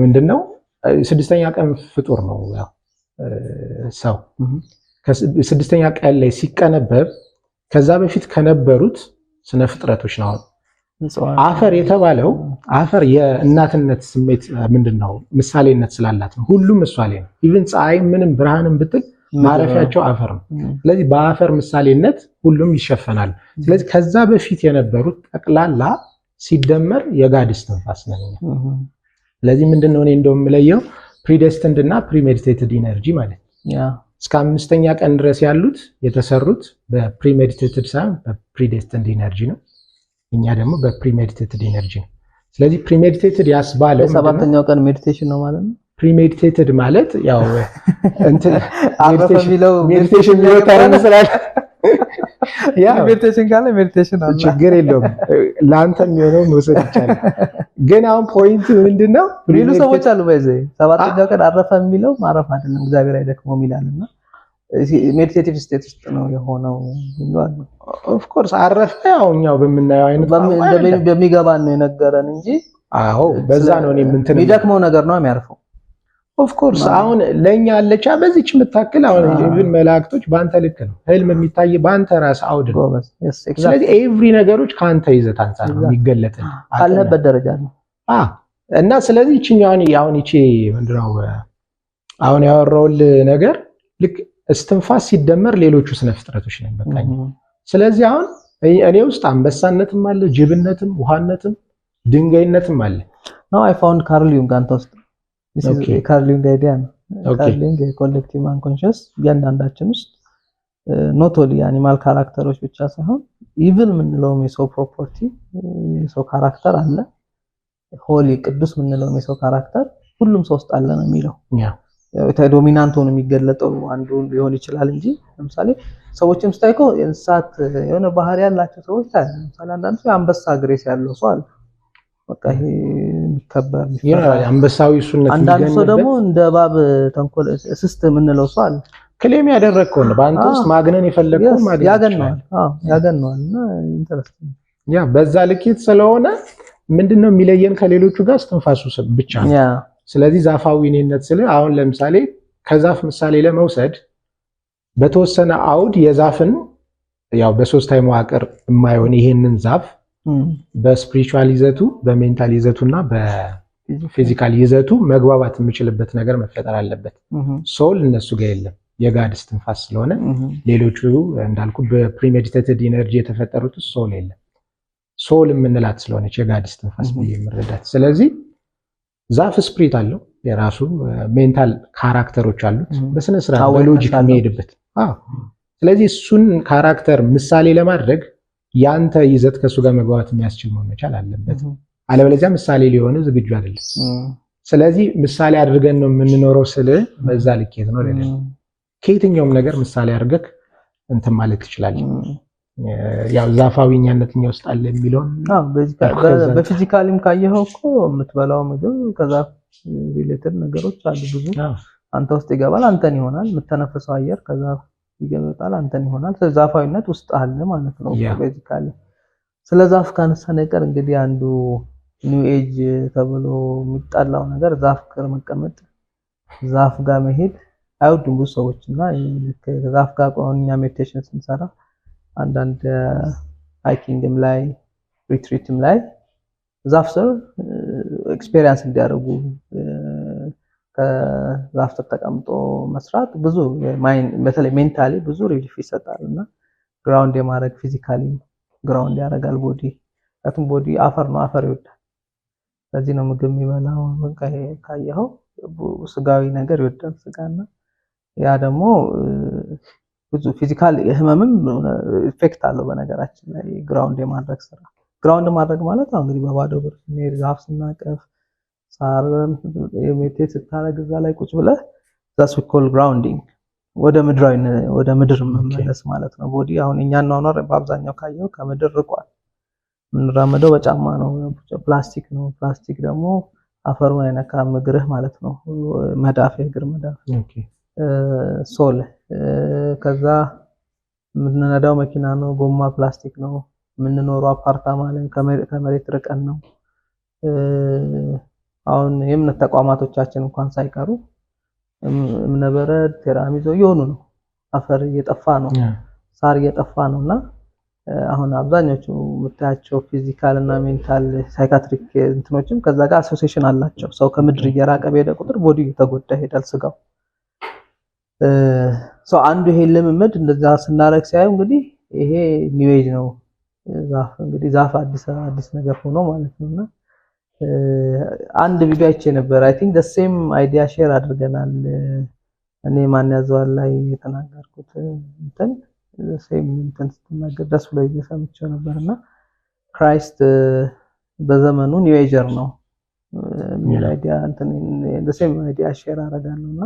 ምንድነው ስድስተኛ ቀን ፍጡር ነው ያው ሰው ከስድስተኛ ቀን ላይ ሲቀነበብ ከዛ በፊት ከነበሩት ስነ ፍጥረቶች ነው። አፈር የተባለው አፈር የእናትነት ስሜት ምንድነው ምሳሌነት ስላላት ነው። ሁሉም ምሳሌ ነው። ኢቭን ፀሐይ ምንም ብርሃንም ብትል ማረፊያቸው አፈር ነው። ስለዚህ በአፈር ምሳሌነት ሁሉም ይሸፈናል። ስለዚህ ከዛ በፊት የነበሩት ጠቅላላ ሲደመር የጋድ እስትንፋስ ነው። ስለዚህ ምንድነው እኔ እንደውም የምለየው ፕሪዴስቲንድ እና ፕሪሜዲቴትድ ኢነርጂ ማለት ነው። እስከ አምስተኛ ቀን ድረስ ያሉት የተሰሩት በፕሪሜዲቴትድ ሳይሆን በፕሪዴስቲንድ ኢነርጂ ነው። እኛ ደግሞ በፕሪሜዲቴትድ ኢነርጂ ነው። ስለዚህ ፕሪሜዲቴትድ ያስባለው ሰባተኛው ቀን ሜዲቴሽን ነው ማለት ነው። ፕሪሜዲቴትድ ማለት ያው እንትን ሜዲቴሽን ነው ታረም ስላል ያ ሜዲቴሽን ካለ ሜዲቴሽን አለ ችግር የለውም። ላንተ የሚሆነው መውሰድ ይቻላል። ግን አሁን ፖይንት ምንድነው ሌሉ ሰዎች አሉ በዚህ ሰባተኛው ቀን አረፈ የሚለው ማረፍ አይደለም እግዚአብሔር አይደክመውም ይላልና ሜዲቴቲቭ ስቴት ውስጥ ነው የሆነው ይላል። ኦፍ ኮርስ አረፈ ያው እኛው በምናየው አይነት በሚገባን ነው የነገረን እንጂ አዎ በዛ ነው እኔ እንትን የሚደክመው ነገር ነው የሚያርፈው። ኦፍ ኮርስ አሁን ለኛ አለቻ በዚህች የምታክል አሁን ኢቭን መላእክቶች ባንተ ልክ ነው። ህልም የሚታይ ባንተ ራስ አውድ ነው። ስለዚህ ኤቭሪ ነገሮች ካንተ ይዘት አንፃር ነው የሚገለጥልህ ካለበት ደረጃ ነው። እና ስለዚህ እቺኛውን አሁን እቺ ምንድነው አሁን ያወራውል ነገር ልክ እስትንፋስ ሲደመር ሌሎቹ ስነ ፍጥረቶች ነን በቃኝ። ስለዚህ አሁን እኔ ውስጥ አንበሳነትም አለ፣ ጅብነትም፣ ውሃነትም፣ ድንጋይነትም አለ። ነው አይ ፋውንድ ካርል ዩንግ አንተ ውስጥ this is ካርል ዩንግ አይዲያ ነው። ካርል ዩንግ ኮሌክቲቭ አንኮንሺየስ ያንዳንዳችን ውስጥ ኖት ኦንሊ አኒማል ካራክተሮች ብቻ ሳይሆን ኢቭን ምንለው የሰው ፕሮፐርቲ የሰው ካራክተር አለ። ሆሊ ቅዱስ ምንለው የሰው ካራክተር ሁሉም ሰው ውስጥ አለ ነው የሚለው። ዶሚናንት ሆኖ የሚገለጠው አንዱ ሊሆን ይችላል እንጂ ለምሳሌ ሰዎችም ስታይኮ እንስሳት የሆነ ባህሪ ያላቸው ሰዎች ታዲያ ለምሳሌ አንዳንድ ሰው አንበሳ ግሬስ ያለው ሰው አለ። በቃ ይሄ የሚከበር አንበሳዊ ሱነት ይገኛል። አንዳንድ ሰው ደግሞ እንደ እባብ ተንኮል ሲስተም እንለው ሰው አለ። ክሌም ያደረከው ነው በአንተ ውስጥ ማግነን የፈለከው ማግነን ያገነዋል። ያገነዋልና ኢንተረስቲንግ ያ በዛ ልኬት ስለሆነ ምንድነው የሚለየን ከሌሎቹ ጋር እስትንፋሱ ብቻ ነው። ስለዚህ ዛፋዊነት ስለ አሁን ለምሳሌ ከዛፍ ምሳሌ ለመውሰድ በተወሰነ አውድ የዛፍን ያው በሶስታዊ መዋቅር የማይሆን ይሄንን ዛፍ በስፒሪቹዋል ይዘቱ በሜንታል ይዘቱና በፊዚካል ይዘቱ መግባባት የሚችልበት ነገር መፈጠር አለበት። ሶል እነሱ ጋር የለም የጋድ እስትንፋስ ስለሆነ ሌሎቹ እንዳልኩ በፕሪሜዲቴትድ ኢነርጂ የተፈጠሩት ሶል የለም። ሶል የምንላት ስለሆነች የጋድ እስትንፋስ በየምረዳት ስለዚህ ዛፍ ስፕሪት አለው የራሱ ሜንታል ካራክተሮች አሉት በስነ ስርዓት በሎጂክ የሚሄድበት። ስለዚህ እሱን ካራክተር ምሳሌ ለማድረግ ያንተ ይዘት ከሱ ጋር መግባባት የሚያስችል መሆን መቻል አለበት። አለበለዚያ ምሳሌ ሊሆን ዝግጁ አይደለም። ስለዚህ ምሳሌ አድርገን ነው የምንኖረው ስለ በዛ ልኬት ነው ለኔ ከየትኛውም ነገር ምሳሌ አድርገህ እንትን ማለት ትችላለህ። ያው ዛፋዊኛነትኛ ውስጥ አለ የሚለውን በፊዚካሊም ካየኸው እኮ የምትበላው ምግብ ከዛ ሪሌትድ ነገሮች አሉ ብዙ አንተ ውስጥ ይገባል አንተን ይሆናል። የምትተነፍሰው አየር ከዛ ይገባል አንተን ይሆናል። ዛፋዊነት ውስጥ አለ ማለት ነው ቤዚካሊ። ስለ ዛፍ ካነሳን አይቀር እንግዲህ አንዱ ኒው ኤጅ ተብሎ የሚጣላው ነገር ዛፍ ጋር መቀመጥ ዛፍ ጋር መሄድ አይወዱም ብዙ ሰዎችና ዛፍ ጋር ቆንኛ ሜዲቴሽን ስንሰራ አንዳንድ ሃይኪንግም ላይ ሪትሪትም ላይ ዛፍ ስር ኤክስፒሪየንስ እንዲያደርጉ ከዛፍ ስር ተቀምጦ መስራት ብዙ በተለይ ሜንታሊ ብዙ ሪሊፍ ይሰጣልና ግራውንድ የማድረግ ፊዚካሊ ግራውንድ ያደርጋል ቦዲ። አቱም ቦዲ አፈር ነው አፈር ይወዳል። ስለዚህ ነው ምግብ የሚበላው በቃ ካየኸው ስጋዊ ነገር ይወዳል ስጋና ያ ደግሞ ብዙ ፊዚካል ህመምም ኢፌክት አለው። በነገራችን ላይ ግራውንድ የማድረግ ስራ ግራውንድ ማድረግ ማለት እንግዲህ በባዶ እግር ዛፍ ስናቀፍ ሳር ሜዲቴት ስታረግ እዛ ላይ ቁጭ ብለህ that's we call grounding ወደ ምድር መመለስ ማለት ነው። ቦዲ አሁን እኛን ነው በአብዛኛው ካየው ከምድር ርቋል። ምንራመደው በጫማ ነው ፕላስቲክ ነው። ፕላስቲክ ደግሞ አፈሩን አይነካም እግርህ ማለት ነው። መዳፍ እግር መዳፍ ሶል ከዛ ምንነዳው መኪና ነው ጎማ ፕላስቲክ ነው። ምንኖረው አፓርታማ ላይ ከመሬት ርቀን ነው። አሁን የእምነት ተቋማቶቻችን እንኳን ሳይቀሩ እምነበረድ ቴራሚዞ የሆኑ ነው። አፈር እየጠፋ ነው፣ ሳር እየጠፋ ነውና አሁን አብዛኞቹ የምታያቸው ፊዚካል እና ሜንታል ሳይካትሪክ እንትኖችም ከዛ ጋር አሶሲዬሽን አላቸው። ሰው ከምድር እየራቀ በሄደ ቁጥር ቦዲው ተጎዳ ይሄዳል ስጋው። ሰው አንዱ ይሄ ልምምድ እንደዛ ስናረግ ሲያዩ እንግዲህ ይሄ ኒው ኤጅ ነው። ዛፍ እንግዲህ ዛፍ አዲስ ነገር ሆኖ ማለት ነውና አንድ ቪዲዮ አይቼ ነበር። አይ ቲንክ the same idea ሼር አድርገናል። እኔ ማን ያዘዋል ላይ የተናገርኩት እንትን the same እንትን ስትናገር ደስ ብሎ እየሰማቸው ነበርና ክራይስት በዘመኑ ኒው ኤጀር ነው የሚል አይዲያ እንትን the same idea ሼር አደርጋለሁና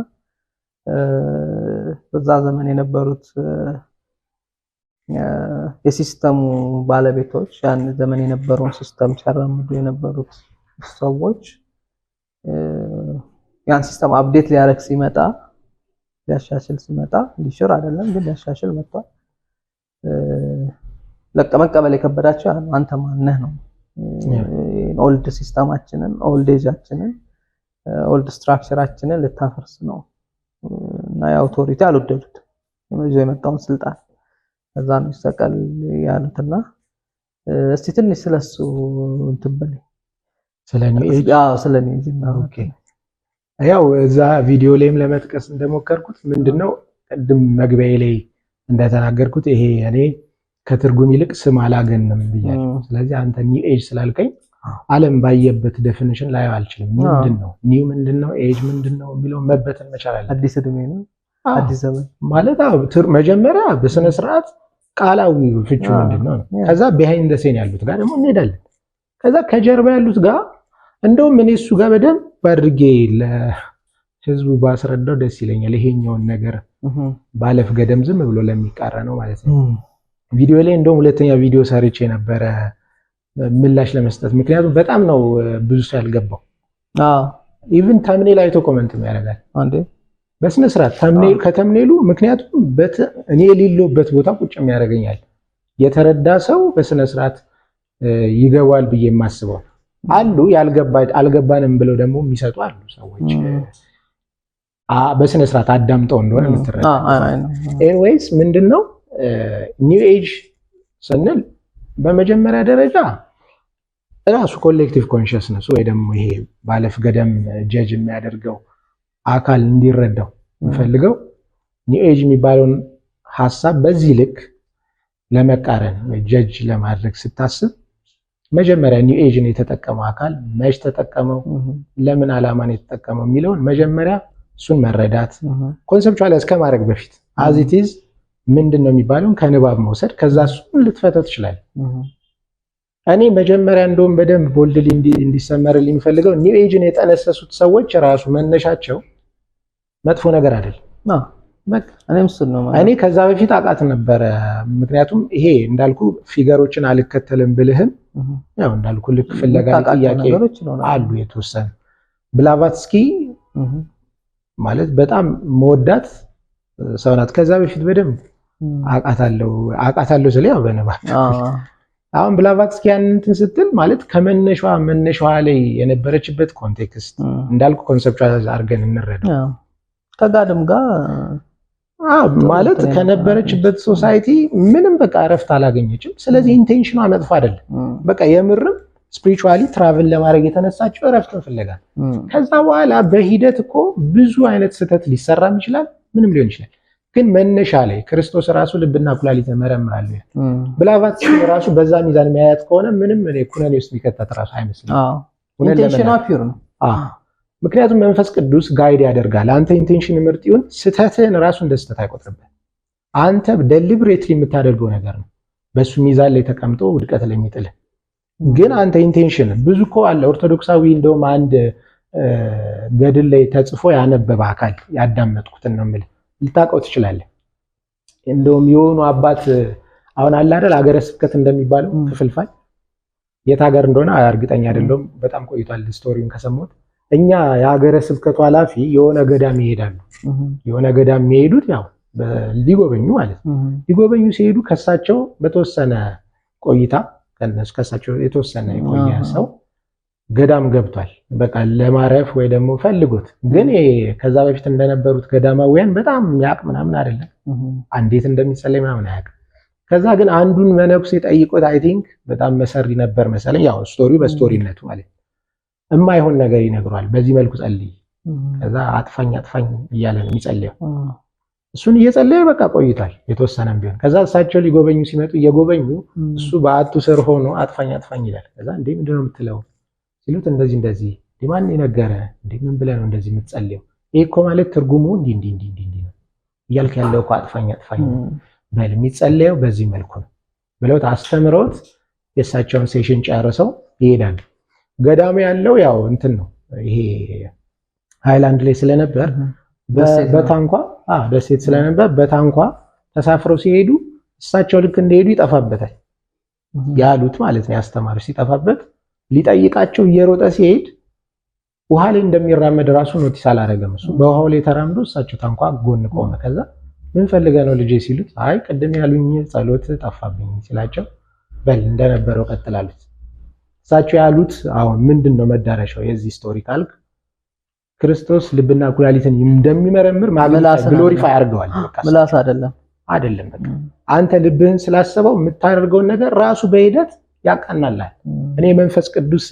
በዛ ዘመን የነበሩት የሲስተሙ ባለቤቶች ያን ዘመን የነበረውን ሲስተም ሲያራምዱ የነበሩት ሰዎች ያን ሲስተም አፕዴት ሊያረግ ሲመጣ ሊያሻሽል ሲመጣ ሊሽር አይደለም ግን ሊያሻሽል መጥቷል። ለቀመቀበል የከበዳቸው አንተ ማን ነህ ነው። ኦልድ ሲስተማችንን ኦልድ ኤጃችንን ኦልድ ስትራክቸራችንን ልታፈርስ ነው እና የአውቶሪቲ አልወደዱት ይዞ የመጣውን ስልጣን ከዛ ነው ይሰቀል ያሉትና እስቲ ትንሽ ስለሱ እንትን በለኝ ስለኔ ኤጅ ስለኔ ኤጅ ኦኬ ያው እዛ ቪዲዮ ላይም ለመጥቀስ እንደሞከርኩት ምንድነው ቅድም መግቢያ ላይ እንደተናገርኩት ይሄ እኔ ከትርጉም ይልቅ ስም አላገንም ብያለሁ። ስለዚህ አንተ ኒው ኤጅ ስላልከኝ ዓለም ባየበት ዴፊኒሽን ላይ አልችልም። ምንድነው ኒው ምንድነው ኤጅ ምንድነው የሚለው መበተን መቻል አለ። አዲስ እድሜ ነው አዲስ ዘመን ማለት መጀመሪያ በስነ ስርዓት ቃላዊ ፍቹ ምንድነው ነው። ከዛ ቢሃይንድ ዘ ሴን ያሉት ጋር ደግሞ እንሄዳለን። ከዛ ከጀርባ ያሉት ጋር እንደውም እኔ እሱ ጋር በደንብ አድርጌ ለህዝቡ ባስረዳው ደስ ይለኛል። ይሄኛውን ነገር ባለፍ ገደም ዝም ብሎ ለሚቃራ ነው ማለት ነው። ቪዲዮ ላይ እንደውም ሁለተኛ ቪዲዮ ሰርቼ ነበረ ምላሽ ለመስጠት ምክንያቱም በጣም ነው ብዙ ሰው ያልገባው። ኢቭን ተምኔል አይቶ ኮሜንት ያደርጋል አንዴ በስነ ስርዓት ተምኔል ከተምኔሉ ምክንያቱም እኔ የሌለውበት ቦታ ቁጭ የሚያደርገኛል የተረዳ ሰው በስነ ስርዓት ይገባል ብዬ የማስበው አሉ። አልገባንም ብለው ደግሞ የሚሰጡ አሉ ሰዎች በስነ ስርዓት አዳምጠው እንደሆነ የምትረዳ። ኤኒዌይስ ምንድነው ኒው ኤጅ ስንል በመጀመሪያ ደረጃ ራሱ ኮሌክቲቭ ኮንሽስነስ ወይ ደግሞ ይሄ ባለፍ ገደም ጀጅ የሚያደርገው አካል እንዲረዳው የምፈልገው ኒው ኤጅ የሚባለውን ሐሳብ በዚህ ልክ ለመቃረን ወይ ጀጅ ለማድረግ ስታስብ መጀመሪያ ኒው ኤጅን የተጠቀመው አካል መች ተጠቀመው ለምን ዓላማ ነው የተጠቀመው የሚለውን መጀመሪያ እሱን መረዳት ኮንሰፕቹዋል እስከማድረግ በፊት as it is ምንድነው የሚባለውን ከንባብ መውሰድ ከዛ እሱን ልትፈተው ትችላለህ። እኔ መጀመሪያ እንደውም በደንብ ቦልድሊ እንዲሰመርልኝ የሚፈልገው ኒው ኤጅን የጠነሰሱት ሰዎች ራሱ መነሻቸው መጥፎ ነገር አይደለም። እኔ ከዛ በፊት አውቃት ነበረ። ምክንያቱም ይሄ እንዳልኩ ፊገሮችን አልከተልም ብልህም ያው እንዳልኩ ልክ ፍለጋ ጥያቄ አሉ የተወሰነ ብላቫትስኪ ማለት በጣም መወዳት ሰው ናት። ከዛ በፊት በደንብ አውቃታለሁ ስለ ያው በነባብ አሁን ብላቫትስኪ እንትን ስትል ማለት ከመነሻዋ ላይ የነበረችበት ኮንቴክስት እንዳልኩ ኮንሰፕቹዋል አድርገን እንረዳው ከጋድም ጋር ማለት ከነበረችበት ሶሳይቲ ምንም በቃ እረፍት አላገኘችም። ስለዚህ ኢንቴንሽኗ መጥፎ አይደለም። በቃ የምርም ስፒሪቹዋሊ ትራቨል ለማድረግ የተነሳችው እረፍትን ፍለጋ። ከዛ በኋላ በሂደት እኮ ብዙ አይነት ስህተት ሊሰራም ይችላል ምንም ሊሆን ይችላል። ግን መነሻ ላይ ክርስቶስ ራሱ ልብና ኩላሊትን መረምራለሁ ብላቫትስኪ ራሱ በዛ ሚዛን የሚያያት ከሆነ ምንም እኔ ኩነኔ ውስጥ የሚከተት ራሱ አይመስልም። ኢንቴንሽኗ ፒውር ነው። ምክንያቱም መንፈስ ቅዱስ ጋይድ ያደርጋል። አንተ ኢንቴንሽን ምርጥ ይሁን ስህተትህን ራሱ እንደ ስህተት አይቆጥርብህ። አንተ ዴሊብሬትሊ የምታደርገው ነገር ነው በሱ ሚዛን ላይ ተቀምጦ ውድቀት ላይ የሚጥልህ። ግን አንተ ኢንቴንሽን ብዙ እኮ አለ። ኦርቶዶክሳዊ እንደውም አንድ ገድል ላይ ተጽፎ ያነበበ አካል ያዳመጥኩትን ነው የምልህ ልታውቀው ትችላለህ። እንደውም የሆኑ አባት አሁን አለ አይደል ሀገረ ስብከት እንደሚባለው ክፍልፋይ የት ሀገር እንደሆነ እርግጠኛ አይደለሁም። በጣም ቆይቷል ስቶሪውን ከሰማሁት። እኛ የሀገረ ስብከቱ ኃላፊ የሆነ ገዳም ይሄዳሉ። የሆነ ገዳም የሚሄዱት ያው ሊጎበኙ ማለት ነው። ሊጎበኙ ሲሄዱ ከሳቸው በተወሰነ ቆይታ ከሳቸው የተወሰነ የቆየ ሰው ገዳም ገብቷል። በቃ ለማረፍ ወይ ደግሞ ፈልጎት ግን ከዛ በፊት እንደነበሩት ገዳማውያን በጣም የሚያውቅ ምናምን አይደለም። እንዴት እንደሚጸለይ ምናምን አያውቅም። ከዛ ግን አንዱን መነኩሴ ጠይቆት አይ ቲንክ በጣም መሰሪ ነበር መሰለኝ። ያው ስቶሪው በስቶሪነቱ ማለት የማይሆን ነገር ይነግሯል። በዚህ መልኩ ጸልይ፣ ከዛ አጥፋኝ እያለ ነው የሚጸልየው። እሱን እየጸለየ በቃ ቆይቷል የተወሰነም ቢሆን። ከዛ እሳቸው ሊጎበኙ ሲመጡ እየጎበኙ እሱ በአቱ ስር ሆኖ አጥፋኝ ይላል። ከዛ እንዴ ምንድነው የምትለው ሲሉት እንደዚህ ማን የነገረ እንዴ ምን ብለህ ነው እንደዚህ የምትጸልየው? ይሄ እኮ ማለት ትርጉሙ እንዲህ ነው እያልክ ያለው እኮ አጥፋኝ በል የሚጸልየው በዚህ መልኩ ነው ብለውት አስተምረውት የእሳቸውን ሴሽን ጨርሰው ይሄዳሉ። ገዳሙ ያለው ያው እንትን ነው ይሄ ሃይላንድ ላይ ስለነበር በታንኳ ደሴት ስለነበር በታንኳ ተሳፍረው ሲሄዱ እሳቸው ልክ እንደሄዱ ይጠፋበታል ያሉት ማለት ነው። ያስተማሩ ሲጠፋበት ሊጠይቃቸው እየሮጠ ሲሄድ ውሃ ላይ እንደሚራመድ ራሱ ኖቲስ አላረገም። እሱ በውሃው ላይ ተራምዶ እሳቸው ታንኳ ጎን ቆመ። ከዛ ምን ፈልገህ ነው ልጄ ሲሉት አይ ቅድም ያሉኝ ጸሎት ጠፋብኝ ሲላቸው በል እንደነበረው ቀጥላሉት። እሳቸው ያሉት አሁን ምንድነው መዳረሻው የዚህ ስቶሪ ካልክ ክርስቶስ ልብና ኩላሊትን እንደሚመረምር ማግለጽ ግሎሪፋይ አድርገዋል። ምላስ አይደለም በቃ አንተ ልብህን ስላሰበው የምታደርገውን ነገር ራሱ በሂደት ያቃናላል። እኔ መንፈስ ቅዱስ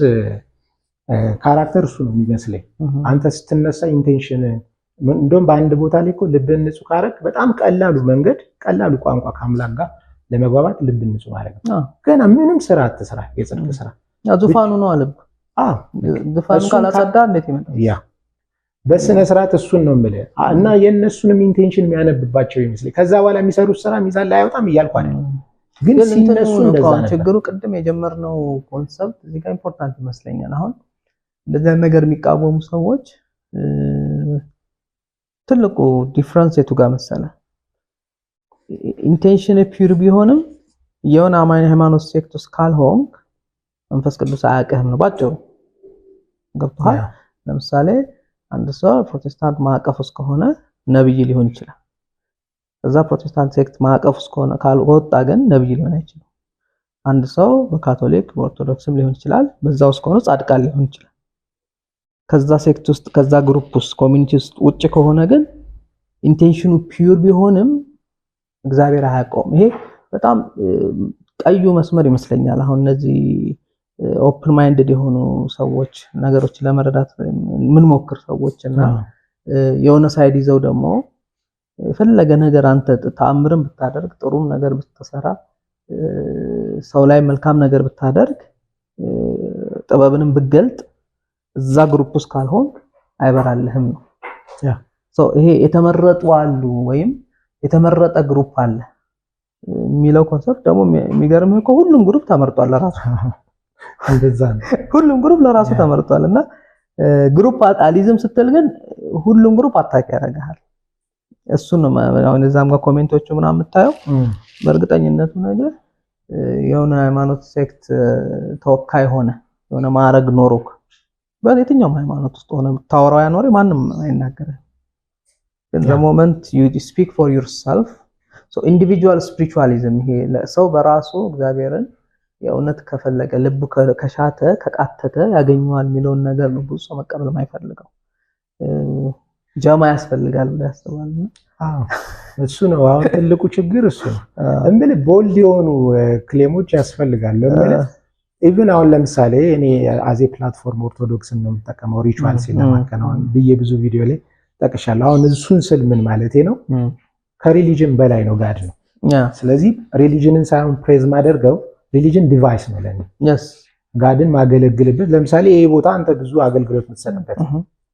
ካራክተር እሱ ነው የሚመስለኝ። አንተ ስትነሳ ኢንቴንሽን እንደውም በአንድ ቦታ ላይ እኮ ልብህን ንጹህ ካረግ በጣም ቀላሉ ቋንቋ ከአምላክ ጋር ለመግባባት ልብህን ንጹህ ማድረግ ነው። ገና ምንም ስራ አትስራ፣ የጽድቅ ስራ ዙፋኑ ነው ልብ። ዙፋኑ ካላጸዳ እንዴት ይመጣል? ያ በስነ ስርዓት እሱን ነው የምልህ እና የእነሱንም ኢንቴንሽን የሚያነብባቸው ይመስለኝ። ከዛ በኋላ የሚሰሩት ስራ ሚዛን ላይ አይወጣም እያልኩ አይደል፣ ግን ሲነሱ እንደዛ ነው ችግሩ። ቅድም የጀመርነው ኮንሰፕት እዚህ ጋር ኢምፖርታንት ይመስለኛል። አሁን እንደዚህ ነገር የሚቃወሙ ሰዎች ትልቁ ዲፍረንስ የቱ ጋር መሰለ? ኢንቴንሽን ፒዩር ቢሆንም የሆነ አማኝ ሃይማኖት ሴክት ውስጥ ካልሆንክ መንፈስ ቅዱስ አያውቅህም ነው ባጭሩ። ገብቶሃል? ለምሳሌ አንድ ሰው ፕሮቴስታንት ማዕቀፍ ውስጥ ከሆነ ነብይ ሊሆን ይችላል። እዛ ፕሮቴስታንት ሴክት ማዕቀፍ ውስጥ ከሆነ ካልወጣ ግን ነብይ ሊሆን አይችልም። አንድ ሰው በካቶሊክ በኦርቶዶክስም ሊሆን ይችላል። በዛ ውስጥ ከሆነ ጻድቃን ሊሆን ይችላል። ከዛ ሴክት ውስጥ ከዛ ግሩፕ ውስጥ ኮሚኒቲ ውስጥ ውጭ ከሆነ ግን ኢንቴንሽኑ ፒዩር ቢሆንም እግዚአብሔር አያውቀውም። ይሄ በጣም ቀዩ መስመር ይመስለኛል። አሁን እነዚህ ኦፕን ማይንድድ የሆኑ ሰዎች ነገሮችን ለመረዳት ምን ሞክር ሰዎች እና የሆነ ሳይድ ይዘው ደግሞ የፈለገ ነገር አንተ ተአምርን ብታደርግ ጥሩም ነገር ብትሰራ ሰው ላይ መልካም ነገር ብታደርግ ጥበብንም ብትገልጥ እዛ ግሩፕ ውስጥ ካልሆን አይበራልህም ነው። ይሄ የተመረጡ አሉ ወይም የተመረጠ ግሩፕ አለ የሚለው ኮንሰፕት ደግሞ የሚገርምህ እኮ ሁሉም ግሩፕ ተመርጧል ለራሱ። እንደዛ ነው ሁሉም ግሩፕ ለራሱ ተመርጧልና ግሩፕ አሊዝም ስትል ግን ሁሉም ግሩፕ አታክ ያደርጋል። እሱ ነው አሁን እዛም ጋር ኮሜንቶቹ ምናምን የምታየው በእርግጠኝነቱ ነገር የሆነ ሃይማኖት ሴክት ተወካይ ሆነ የሆነ ማዕረግ ኖሮክ በየትኛውም ሃይማኖት ውስጥ ሆነ ታወራው ያኖር ማንም አይናገርም። ግን the moment you speak for yourself so individual spiritualism ይሄ ሰው በራሱ እግዚአብሔርን የእውነት ከፈለገ ልቡ ከሻተ ከቃተተ ያገኘዋል የሚለውን ነገር ነው ብዙ ሰው መቀበል የማይፈልገው። ጃማ ያስፈልጋል ብለ ያስባል። እሱ ነው አሁን ትልቁ ችግር እሱ ነው። እምብል ቦልድ የሆኑ ክሌሞች ያስፈልጋሉ። እምብል ኢቭን አሁን ለምሳሌ እኔ አዜ ፕላትፎርም ኦርቶዶክስን ነው የምጠቀመው ሪቹዋል ሲለማከናውን ብዬ ብዙ ቪዲዮ ላይ ጠቅሻለሁ። አሁን እሱን ስል ምን ማለቴ ነው? ከሪሊጅን በላይ ነው ጋድ ነው። ስለዚህ ሪሊጅንን ሳይሆን ፕሬዝ ማደርገው ሪሊጅን ዲቫይስ ነው ለኔ ጋድን ማገለግልበት። ለምሳሌ ይሄ ቦታ አንተ ብዙ አገልግሎት የምትሰጥበት፣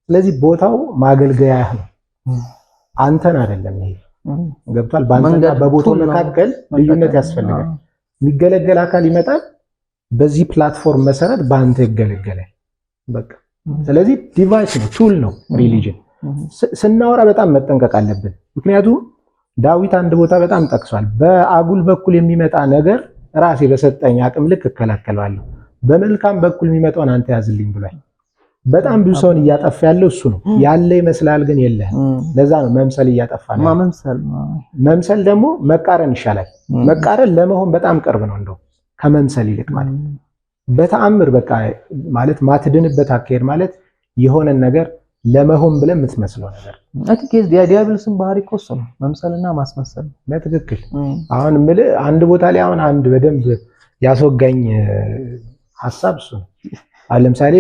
ስለዚህ ቦታው ማገልገያህ ነው አንተን አይደለም። ይሄ ገብቷል? በአንተና በቦታው መካከል ልዩነት ያስፈልጋል። የሚገለገል አካል ይመጣል፣ በዚህ ፕላትፎርም መሰረት በአንተ ይገለገላል። በቃ ስለዚህ ዲቫይስ ነው፣ ቱል ነው ሪሊጅን። ስናወራ በጣም መጠንቀቅ አለብን። ምክንያቱም ዳዊት አንድ ቦታ በጣም ጠቅሷል። በአጉል በኩል የሚመጣ ነገር ራሴ በሰጠኝ አቅም ልክ እከላከለዋለሁ፣ በመልካም በኩል የሚመጣውን አንተ ያዝልኝ ብሏል። በጣም ብዙ ሰውን እያጠፋ ያለው እሱ ነው። ያለ ይመስላል ግን የለህም። ለዛ ነው መምሰል እያጠፋ ነው። መምሰል ደግሞ መቃረን ይሻላል። መቃረን ለመሆን በጣም ቅርብ ነው እንደው ከመምሰል ይልቅ ማለት። በተአምር በቃ ማለት ማትድንበት አካሄድ ማለት የሆነን ነገር ለመሆን ብለን የምትመስለው ነገር አትከዝ ዲያብሎስን ባህሪ እኮ እሱ ነው መምሰልና ማስመሰል። በትክክል አሁን አንድ ቦታ ላይ አሁን አንድ በደንብ ያስወጋኝ ሐሳብ እሱ ነው። ለምሳሌ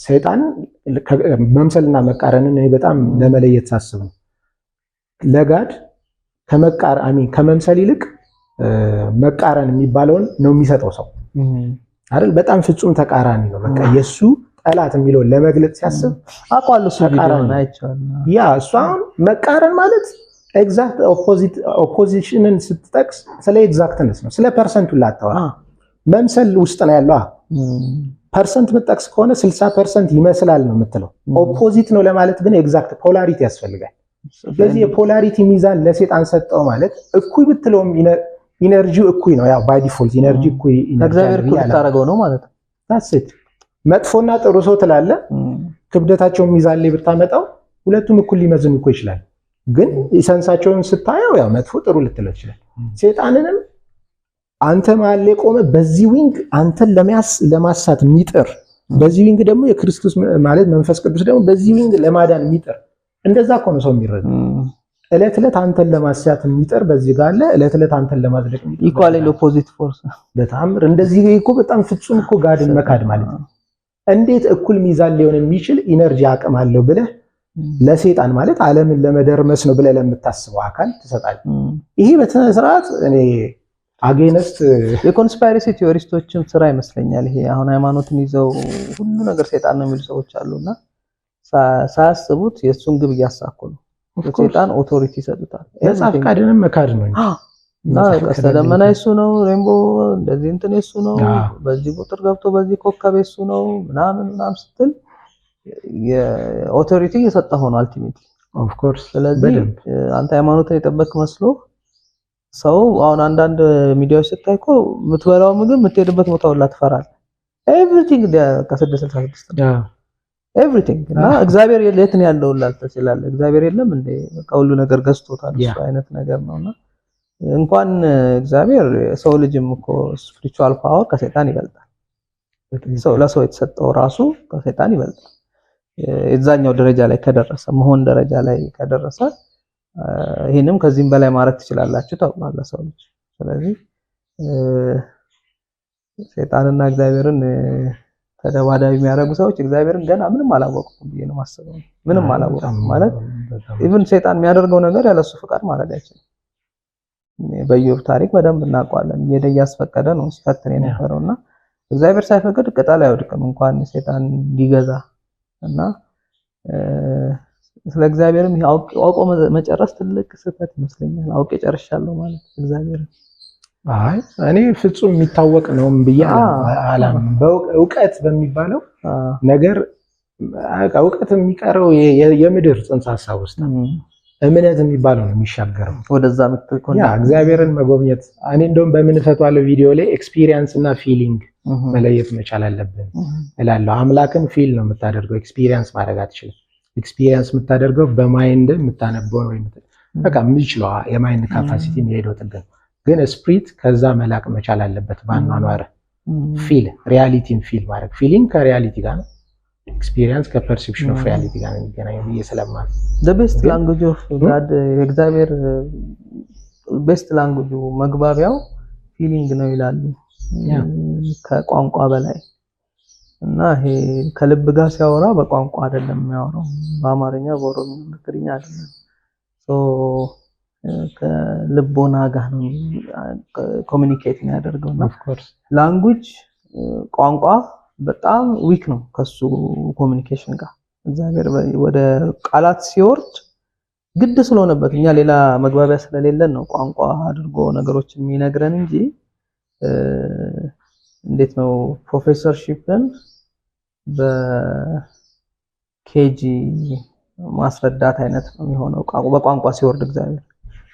ሰይጣን መምሰልና መቃረንን እኔ በጣም ለመለየት ሳስብ ነው ለጋድ ከመምሰል ይልቅ መቃረን የሚባለውን ነው የሚሰጠው ሰው አይደል? በጣም ፍጹም ተቃራኒ ነው። በቃ የሱ ጠላት የሚለውን ለመግለጽ ሲያስብ አቋሉ ተቃራኒ አይቻል። ያ እሱ አሁን መቃረን ማለት ኤግዛክት ኦፖዚሽንን ስትጠቅስ ስለ ኤግዛክትነስ ነው፣ ስለ ፐርሰንቱ ላታወራ። መምሰል ውስጥ ነው ያለው። ፐርሰንት የምትጠቅስ ከሆነ 60% ይመስላል ነው የምትለው። ኦፖዚት ነው ለማለት ግን ኤግዛክት ፖላሪቲ ያስፈልጋል። ስለዚህ የፖላሪቲ ሚዛን ለሰይጣን ሰጠው ማለት እኩይ ብትለውም ኢነርጂው እኩይ ነው። ያው ባይ ዲፎልት ኢነርጂ እኩይ እግዚአብሔር እኩይ ታረገው ነው ማለት ነው። ታስት መጥፎና ጥሩ ሰው ትላለ ክብደታቸውን ሚዛን ላይ ብታመጣው ሁለቱም እኩል ሊመዝኑ እኮ ይችላል። ግን ኢሰንሳቸውን ስታየው ያው መጥፎ ጥሩ ልትለው ይችላል። ሰይጣንንም አንተ መሀል ላይ ቆመ በዚህ ዊንግ አንተን ለማሳት የሚጥር በዚህ ዊንግ ደግሞ የክርስቶስ ማለት መንፈስ ቅዱስ ደግሞ በዚህ ዊንግ ለማዳን የሚጥር እንደዛ እኮ ነው ሰው የሚረዳ። እለት እለት አንተን ለማሳት የሚጥር በዚህ ጋር አለ፣ እለት እለት አንተን ለማድረቅ የሚጥር ኢኳሊ ኦፖዚት ፎርስ በጣም እንደዚህ እኮ በጣም ፍጹም እኮ ጋድን መካድ ማለት ነው። እንዴት እኩል ሚዛን ሊሆን የሚችል ኢነርጂ አቅም አለው ብለህ ለሰይጣን ማለት ዓለምን ለመደርመስ ነው ብለህ ለምታስበው አካል ትሰጣለህ። ይሄ በተነ ስርዓት እኔ አጌነስት የኮንስፓይረሲ ቲዮሪስቶችም ስራ ይመስለኛል። ይሄ አሁን ሃይማኖትን ይዘው ሁሉ ነገር ሰይጣን ነው የሚሉ ሰዎች አሉና ሳያስቡት የሱን ግብ እያሳኩ ነው። ሰይጣን ኦቶሪቲ ይሰጡታል። መጽሐፍ ፈቃድንም መካድ ነው እና ቀስተ ደመና እሱ ነው፣ ሬንቦ እንደዚህ እንትን እሱ ነው፣ በዚህ ቁጥር ገብቶ በዚህ ኮከብ እሱ ነው ምናምን ስትል የኦቶሪቲ እየሰጠው ነው አልቲሜትሊ ኦፍ ኮርስ። ስለዚህ አንተ ሃይማኖትን የጠበቅ መስሎ ሰው አሁን አንዳንድ ሚዲያዎች ስታይ እኮ የምትበላው ምግብ የምትሄድበት ቦታ ሁላ ትፈራለህ። ኤቭሪቲንግ ከ666 ነው ኤቭሪቲንግ እና እግዚአብሔር የት ነው ያለው ላልተ ይችላል። እግዚአብሔር የለም እንደ በቃ ሁሉ ነገር ገዝቶታል እሱ አይነት ነገር ነውና እንኳን እግዚአብሔር ሰው ልጅም እኮ ስፒሪቹዋል ፓወር ከሰይጣን ይበልጣል። ሰው ለሰው የተሰጠው ራሱ ከሰይጣን ይበልጣል። የዛኛው ደረጃ ላይ ከደረሰ መሆን ደረጃ ላይ ከደረሰ ይሄንም ከዚህም በላይ ማድረግ ትችላላችሁ ተብሏል ለሰው ልጅ። ስለዚህ ሰይጣንና እግዚአብሔርን ተደባዳቢ የሚያደርጉ ሰዎች እግዚአብሔርን ገና ምንም አላወቁም ብዬ ነው የማስበው። ምንም አላወቁም ማለት ኢቭን ሰይጣን የሚያደርገው ነገር ያለሱ ፍቃድ ማድረግ አይችልም። በኢዮብ ታሪክ በደንብ እናውቀዋለን። እያስፈቀደ ነው ሲፈትን የነበረውና እግዚአብሔር ሳይፈቅድ ቅጠል አይወድቅም እንኳን ሰይጣን ሊገዛ እና ስለ እግዚአብሔርም አውቆ መጨረስ ትልቅ ስህተት ይመስለኛል። አውቄ ጨርሻለሁ ማለት እግዚአብሔር እኔ ፍጹም የሚታወቅ ነው ብዬ አላም በእውቀት በሚባለው ነገር እውቀት የሚቀረው የምድር ጽንሰ ሐሳብ ውስጥ እምነት የሚባለው ነው የሚሻገረው ወደዛ ምትኮን እግዚአብሔርን መጎብኘት። እኔ እንደውም በምንፈቷለው ቪዲዮ ላይ ኤክስፒሪየንስ እና ፊሊንግ መለየት መቻል አለብን እላለሁ። አምላክን ፊል ነው የምታደርገው፣ ኤክስፒሪየንስ ማድረግ አትችልም። ኤክስፒሪየንስ የምታደርገው በማይንድ የምታነበው ወይ በቃ የምትችለው የማይንድ ካፓሲቲ የሚሄደው ጥገን ግን ስፕሪት ከዛ መላቅ መቻል አለበት። ባኗኗር ፊል ሪያሊቲን ፊል ማድረግ ፊሊንግ ከሪያሊቲ ጋር ነው፣ ኤክስፒሪየንስ ከፐርሴፕሽን ኦፍ ሪያሊቲ ጋር ነው የሚገናኘው ብዬ ስለማል the best language of God እግዚአብሔር best language መግባቢያው ፊሊንግ ነው ይላሉ ከቋንቋ በላይ እና ይሄ ከልብ ጋር ሲያወራ በቋንቋ አይደለም የሚያወራው፣ በአማርኛ በኦሮምኛ በትግርኛ አይደለም። ከልቦና ጋር ነው ኮሙኒኬት የሚያደርገው። ኦፍ ኮርስ ላንጉዌጅ ቋንቋ በጣም ዊክ ነው ከሱ ኮሙኒኬሽን ጋር። እግዚአብሔር ወደ ቃላት ሲወርድ ግድ ስለሆነበት እኛ ሌላ መግባቢያ ስለሌለን ነው ቋንቋ አድርጎ ነገሮችን የሚነግረን እንጂ እንዴት ነው ፕሮፌሰርሺፕን በኬጂ ማስረዳት አይነት ነው የሚሆነው በቋንቋ ሲወርድ። እግዚአብሔር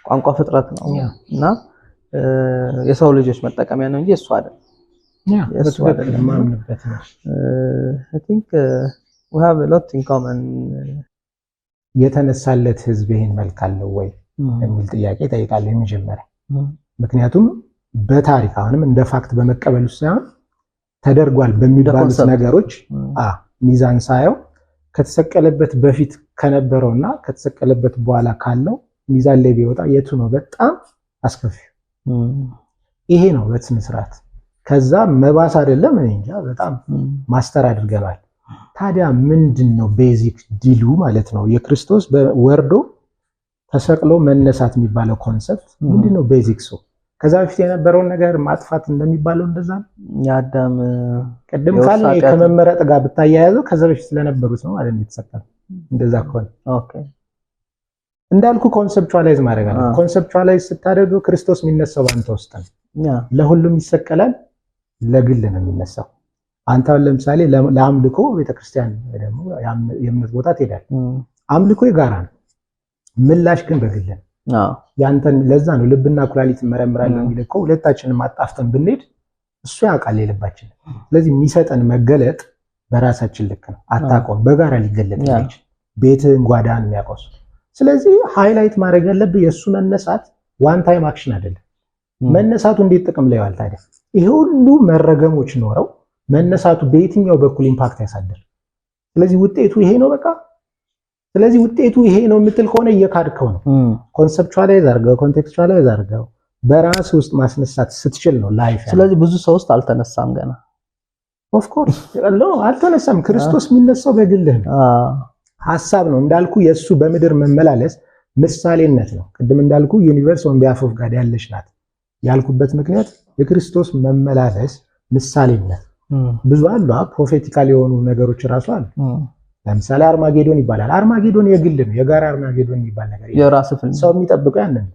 ቋንቋ ፍጥረት ነው እና የሰው ልጆች መጠቀሚያ ነው እንጂ እሱ አይደለም። እሱ አይደለም ማምንበት ነው። I think we have a lot in common። የተነሳለት ህዝብ ይሄን መልክ አለው ወይ የሚል ጥያቄ ጠይቃለሁ የመጀመሪያ። ምክንያቱም በታሪክ አሁንም እንደ ፋክት በመቀበል ውስጥ ሳይሆን ተደርጓል በሚባሉት ነገሮች ሚዛን ሳየው ከተሰቀለበት በፊት ከነበረውና ከተሰቀለበት በኋላ ካለው ሚዛን ላይ ቢወጣ የቱ ነው በጣም አስከፊ? ይሄ ነው በስነ ስርዓት። ከዛ መባስ አይደለም እኔ እንጃ በጣም ማስተር አድርገናል። ታዲያ ምንድነው ቤዚክ ዲሉ ማለት ነው? የክርስቶስ ወርዶ ተሰቅሎ መነሳት የሚባለው ኮንሰፕት ምንድነው ቤዚክ? ሰው ከዛ በፊት የነበረውን ነገር ማጥፋት እንደሚባለው እንደዛ ነው። ያዳም ቀደም ካለ ከመመረጥ ጋር ብታያያዘው ከዛ በፊት ስለነበሩት ነው ማለት ነው የተሰቀለው። እንደዛ ከሆነ ኦኬ እንዳልኩ ኮንሰፕቹዋላይዝ ማድረግ አለ። ኮንሰፕቹዋላይዝ ስታደርገው ክርስቶስ የሚነሳው አንተ ውስጥ ነው። ለሁሉም ይሰቀላል፣ ለግል ነው የሚነሳው። አንተ ለምሳሌ ለአምልኮ ቤተክርስቲያን ደግሞ የእምነት ቦታ ትሄዳለህ። አምልኮ የጋራ ነው፣ ምላሽ ግን በግል ነው። ያንተን ለዛ ነው ልብና ኩላሊት መረምራለሁ የሚል እኮ ሁለታችንም አጣፍተን ብንሄድ እሱ ያውቃል የልባችን። ስለዚህ የሚሰጠን መገለጥ በራሳችን ልክ ነው፣ አታውቀውም። በጋራ ሊገለጥ ይችላል። ቤትህን ጓዳህን የሚያውቀው። ስለዚህ ሃይላይት ማድረግ ያለብህ የእሱ መነሳት ዋን ታይም አክሽን አይደለም። መነሳቱ እንዴት ጥቅም ላይ ዋል ታዲያ? ይሄ ሁሉ መረገሞች ኖረው መነሳቱ በየትኛው በኩል ኢምፓክት ያሳድር? ስለዚህ ውጤቱ ይሄ ነው በቃ። ስለዚህ ውጤቱ ይሄ ነው የምትል ከሆነ እየካድከው ነው። ኮንሰፕቹዋላይዝ አድርገው ኮንቴክስቹዋላይዝ አድርገው በራስ ውስጥ ማስነሳት ስትችል ነው ላይፍ። ስለዚህ ብዙ ሰው ውስጥ አልተነሳም ገና። ኦፍ ኮርስ አልተነሳም። ክርስቶስ የሚነሳው በግልህ ነው። ሐሳብ ነው እንዳልኩ የሱ በምድር መመላለስ ምሳሌነት ነው። ቅድም እንዳልኩ ዩኒቨርስ ኦን ቢሃፍ ኦፍ ጋድ ያለች ናት ያልኩበት ምክንያት የክርስቶስ መመላለስ ምሳሌነት ብዙ አሉ። ፕሮፌቲካል የሆኑ ነገሮች ራሱ አሉ። ለምሳሌ አርማጌዶን ይባላል። አርማጌዶን የግል ነው፣ የጋራ አርማጌዶን ይባል ነገር የራስ ፊልም ሰው የሚጠብቀው ያንን።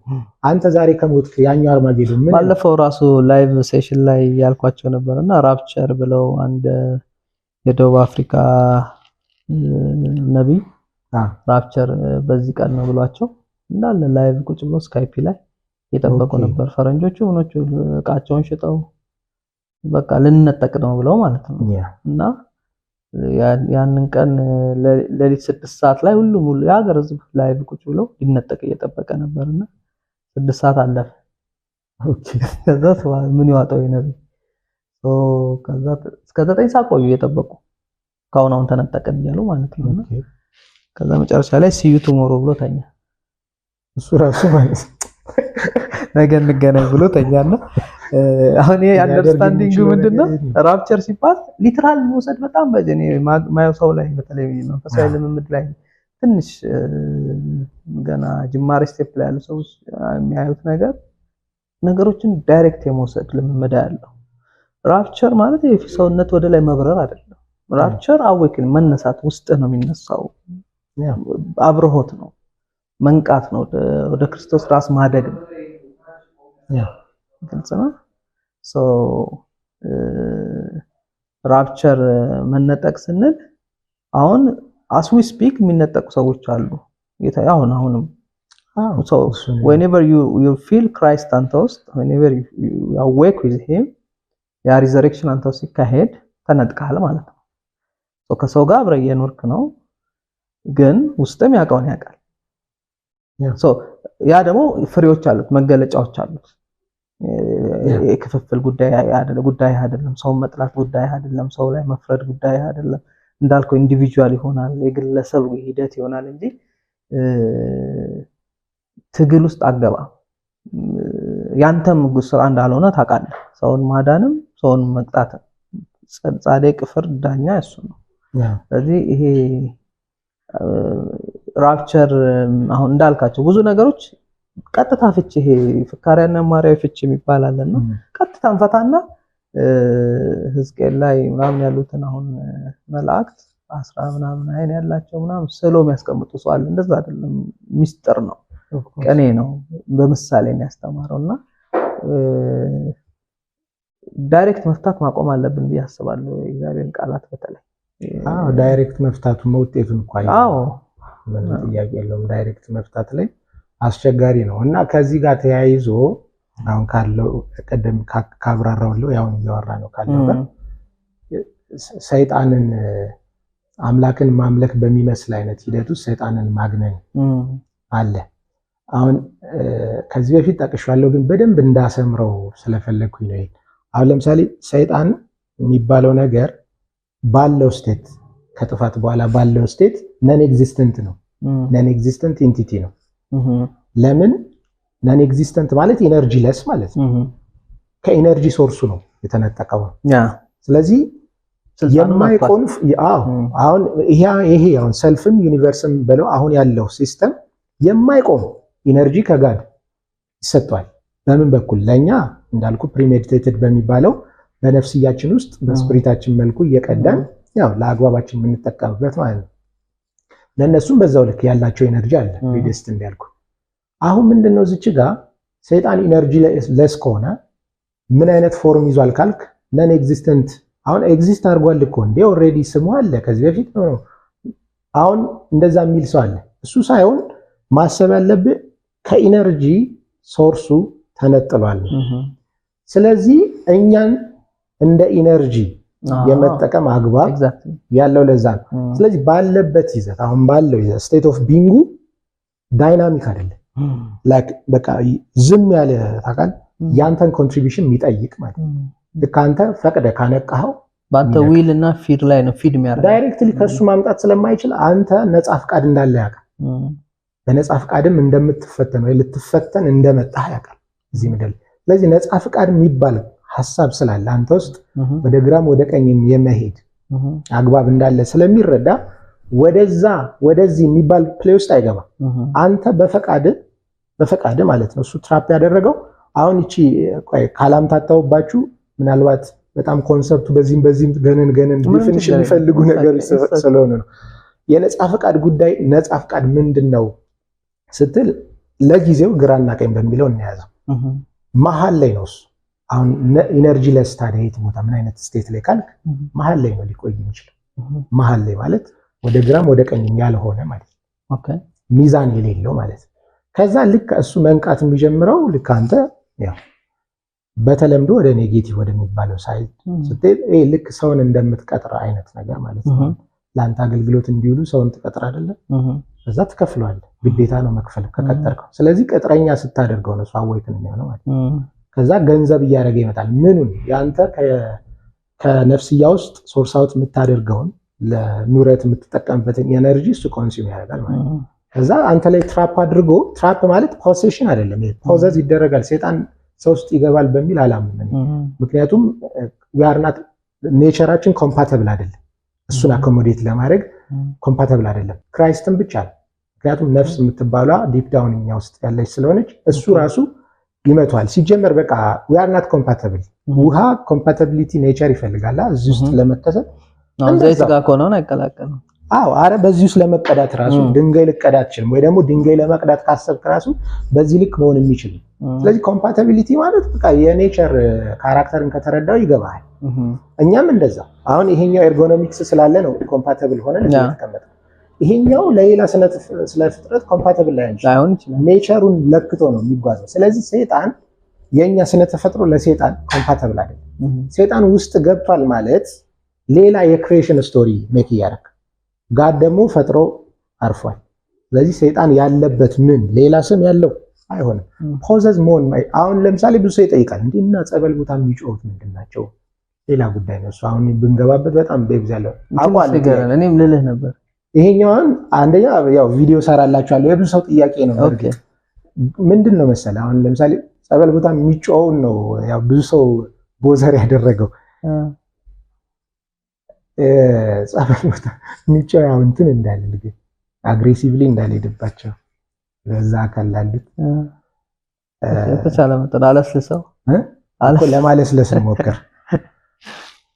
አንተ ዛሬ ከሞትክ ያኛው አርማጌዶን ምን? ባለፈው ራሱ ላይቭ ሴሽን ላይ ያልኳቸው ነበርና ራፕቸር ብለው አንድ የደቡብ አፍሪካ ነብይ ራፕቸር በዚህ ቀን ነው ብሏቸው እንዳለ ላይቭ ቁጭ ብሎ ስካይፕ ላይ የጠበቁ ነበር። ፈረንጆቹ ምኖቹ እቃቸውን ሽጠው በቃ ልንነጠቅ ነው ብለው ማለት ነው። እና ያንን ቀን ለሊት 6 ሰዓት ላይ ሁሉም የሀገር ህዝብ ላይቭ ቁጭ ብሎ ሊነጠቅ እየጠበቀ ነበርና 6 ሰዓት አለፈ። ኦኬ ከዛ ምን ይዋጣው ነብይ ከዛ እስከ 9 ሰዓት ቆዩ እየጠበቁ ካሁን ተነጠቀን እያሉ ማለት ነው። ከዛ መጨረሻ ላይ ሲዩ ቱሞሮ ብሎ ተኛ። እሱ ራሱ ማለት ነገ እንገናኝ ብሎ ተኛና አሁን ይሄ አንደርስታንዲንግ ምንድነው? ራፕቸር ሲባል ሊትራል መውሰድ በጣም በጀኔ ማየው ሰው ላይ በተለይ መንፈሳዊ ልምምድ ላይ ትንሽ ገና ጅማሬ ስቴፕ ላይ ያሉ ሰዎች የሚያዩት ነገሮችን ዳይሬክት የመውሰድ ልምምድ ያለው። ራፕቸር ማለት የሰውነት ወደ ላይ መብረር አይደለም። ራፕቸር አዌክን መነሳት ውስጥ ነው የሚነሳው። አብርሆት ነው፣ መንቃት ነው፣ ወደ ክርስቶስ ራስ ማደግ ነው። ግልጽ ነው። ራፕቸር መነጠቅ ስንል አሁን as we speak የሚነጠቁ ሰዎች አሉ። አሁንም whenever you feel Christ አንተ ውስጥ whenever you awake with him ያ resurrection አንተ ውስጥ ሲካሄድ ተነጥቀሃል ማለት ነው። ከሰው ጋር አብረህ እየኖርክ ነው፣ ግን ውስጥም ያውቀውን ያውቃል። ያ ደግሞ ፍሬዎች አሉት፣ መገለጫዎች አሉት። የክፍፍል ጉዳይ አይደለም፣ ሰው መጥላት ጉዳይ አይደለም፣ ሰው ላይ መፍረድ ጉዳይ አይደለም። እንዳልከው ኢንዲቪጁዋል ይሆናል፣ የግለሰብ ሂደት ይሆናል እንጂ ትግል ውስጥ አገባ ያንተም ስራ እንዳልሆነ ታውቃለህ። ሰውን ማዳንም ሰውን መቅጣትም ጻድቅ ፍርድ ዳኛ እሱ ነው። ስለዚህ ይሄ ራፕቸር አሁን እንዳልካቸው ብዙ ነገሮች ቀጥታ ፍቺ ይሄ ፍካሪያና ማርያዊ ፍቺ የሚባል አለና ቀጥታ እንፈታና ሕዝቅኤል ላይ ምናምን ያሉትን አሁን መላእክት 10 ምናምን አይን ያላቸው ምናምን ስሎም ያስቀምጡ ሰው አለ። እንደዛ አይደለም፣ ሚስጥር ነው፣ ቅኔ ነው፣ በምሳሌ ነው ያስተማረውና ዳይሬክት መፍታት ማቆም አለብን ብዬ አስባለሁ። የእግዚአብሔርን ቃላት በተለይ ዳይሬክት መፍታቱ መውጤቱን እንኳን ምን ጥያቄ የለውም። ዳይሬክት መፍታት ላይ አስቸጋሪ ነው እና ከዚህ ጋር ተያይዞ አሁን ካለው ቀደም ካብራራውለው ያው እያወራ ነው ካለው ሰይጣንን አምላክን ማምለክ በሚመስል አይነት ሂደት ውስጥ ሰይጣንን ማግነን አለ። አሁን ከዚህ በፊት ጠቅሻለሁ፣ ግን በደንብ እንዳሰምረው ስለፈለግኩኝ ነው። አሁን ለምሳሌ ሰይጣን የሚባለው ነገር ባለው ስቴት ከጥፋት በኋላ ባለው ስቴት ነን ኤግዚስተንት ነው። ነን ኤግዚስተንት ኢንቲቲ ነው። ለምን ነን ኤግዚስተንት ማለት ኢነርጂ ለስ ማለት ነው። ከኢነርጂ ሶርሱ ነው የተነጠቀው። ስለዚህ የማይቆም አሁን ይሄ አሁን ሰልፍም ዩኒቨርስም ብለው አሁን ያለው ሲስተም የማይቆም ኢነርጂ ከጋድ ይሰጣል። በምን በኩል? ለኛ እንዳልኩ ፕሪሜዲቴትድ በሚባለው በነፍስያችን ውስጥ በስፒሪታችን መልኩ እየቀዳን ያው ለአግባባችን የምንጠቀምበት ማለት ነው። ለነሱም በዛው ልክ ያላቸው ኤነርጂ አለ ፕሪዴስት እንዲያልኩ። አሁን ምንድነው እዚች ጋር ሰይጣን ኢነርጂ ለስ ከሆነ ምን አይነት ፎርም ይዟል ካልክ ነን ኤግዚስተንት። አሁን ኤግዚስት አድርጓል እኮ እንዴ ኦልሬዲ ስሙ አለ ከዚህ በፊት ነው። አሁን እንደዛ የሚል ሰው አለ። እሱ ሳይሆን ማሰብ ያለብህ ከኢነርጂ ሶርሱ ተነጥሏል። ስለዚህ እኛን እንደ ኢነርጂ የመጠቀም አግባብ ያለው ለዛ ነው። ስለዚህ ባለበት ይዘት አሁን ባለው ይዘት ስቴት ኦፍ ቢንጉ ዳይናሚክ አይደለም። ላይክ በቃ ዝም ያለ ታውቃል ያንተን ኮንትሪቢዩሽን የሚጠይቅ ማለት ነው። ልክ አንተ ፈቅደ ካነቃኸው ባንተ ዊል እና ፊድ ላይ ነው ፊድ የሚያደርገው። ዳይሬክትሊ ከሱ ማምጣት ስለማይችል አንተ ነፃ ፍቃድ እንዳለ ያውቃል። በነፃ ፍቃድም እንደምትፈተን ወይ ልትፈተን እንደመጣህ ያውቃል እዚህ ምድር። ስለዚህ ነፃ ፍቃድ የሚባል ሐሳብ ስላለ አንተ ውስጥ ወደ ግራም ወደ ቀኝም የመሄድ አግባብ እንዳለ ስለሚረዳ ወደዛ ወደዚህ የሚባል ፕሌይ ውስጥ አይገባም። አንተ በፈቃድ ማለት ነው። እሱ ትራፕ ያደረገው አሁን እቺ ካላምታታውባችሁ ምናልባት በጣም ኮንሰፕቱ በዚህም ገነን ዲፊኒሽን የሚፈልጉ ነገር ስለሆነ ነው። የነፃ ፍቃድ ጉዳይ ነፃ ፍቃድ ምንድነው ስትል ለጊዜው ግራና ቀኝ በሚለው እንያዘው። መሀል ላይ ነው እሱ። አሁን ኢነርጂ ለስታዲ የት ቦታ ምን አይነት ስቴት ላይ ካልክ መሀል ላይ ነው ሊቆይ የሚችለው። መሀል ላይ ማለት ወደ ግራም ወደ ቀኝም ያልሆነ ማለት ነው። ኦኬ ሚዛን የሌለው ማለት ነው። ከዛ ልክ እሱ መንቃት የሚጀምረው ልክ አንተ ያው በተለምዶ ወደ ኔጌቲቭ ወደሚባለው ሳይድ ስትሄድ ልክ ሰውን እንደምትቀጥር አይነት ነገር ማለት ነው። ለአንተ አገልግሎት እንዲውሉ ሰውን ትቀጥር አይደለም፣ ከዛ ትከፍለዋለህ። ግዴታ ነው መክፈል ከቀጠርከው። ስለዚህ ቅጥረኛ ስታደርገው ነው አወይትን የሚሆነው ማለት ነው። ከዛ ገንዘብ እያደረገ ይመጣል። ምኑን ያንተ ከነፍስያ ውስጥ ሶርስ አውት የምታደርገውን ለኑረት የምትጠቀምበትን ኤነርጂ እሱ ኮንሱም ያደርጋል ማለት ነው። ከዛ አንተ ላይ ትራፕ አድርጎ ትራፕ ማለት ፖሴሽን አይደለም። ፖዘዝ ይደረጋል ሰይጣን ሰው ውስጥ ይገባል በሚል አላምንም። ምክንያቱም ዊአርናት ኔቸራችን ኮምፓቲብል አይደለም። እሱን አኮሞዴት ለማድረግ ኮምፓቲብል አይደለም። ክራይስትን ብቻ ነው። ምክንያቱም ነፍስ የምትባሏ ዲፕ ዳውን እኛ ውስጥ ያለች ስለሆነች እሱ ራሱ ይመቷል። ሲጀመር በቃ ዊአርናት ኮምፓቲብል። ውሃ ኮምፓቲቢሊቲ ኔቸር ይፈልጋል እዚህ ውስጥ ለመከሰት ዘይት ጋር ከሆነ አይቀላቀልም። አረ በዚህ ውስጥ ለመቀዳት ራሱ ድንጋይ ልቀዳት ይችላል ወይ ደግሞ ድንጋይ ለመቅዳት ካሰብክ ራሱ በዚህ ልክ መሆን የሚችል። ስለዚህ ኮምፓቲቢሊቲ ማለት በቃ የኔቸር ካራክተርን ከተረዳው ይገባል። እኛም እንደዛ አሁን ይሄኛው ኤርጎኖሚክስ ስላለ ነው ኮምፓቲብል ሆነን ተቀመጠ። ይሄኛው ለሌላ ስለ ፍጥረት ኮምፓቲብል ላይሆን ይችላል። ኔቸሩን ለክቶ ነው የሚጓዘው። ስለዚህ ሰይጣን የኛ ስነ ተፈጥሮ ለሰይጣን ኮምፓቲብል አይደለም። ሰይጣን ውስጥ ገብቷል ማለት ሌላ የክሪኤሽን ስቶሪ ሜክ ያደርግ ጋድ ደግሞ ፈጥሮ አርፏል። ስለዚህ ሰይጣን ያለበት ምን ሌላ ስም ያለው አይሆንም። ፖዘዝ መሆን አሁን ለምሳሌ ብዙ ሰው ይጠይቃል እንዴና ጸበል ቦታ የሚጮሁት ምንድናቸው? ሌላ ጉዳይ ነው እሱ። አሁን ብንገባበት በጣም በብዛለው አቋል ነገር እኔም ልልህ ነበር። ይሄኛውን አንደኛ ያው ቪዲዮ ሰራላችኋለሁ። የብዙ ሰው ጥያቄ ነው። ኦኬ ምንድነው መሰለህ አሁን ለምሳሌ ጸበል ቦታ የሚጮውን ነው ያው ብዙ ሰው ቦዘር ያደረገው ጸበል ቦታ የሚጮው ያው እንትን እንዳለ ልጅ አግሬሲቭሊ እንዳልሄድባቸው ለዛ ካላሉት ተቻለ መጠን አለስልሰው ለማለስለስ ሞከር።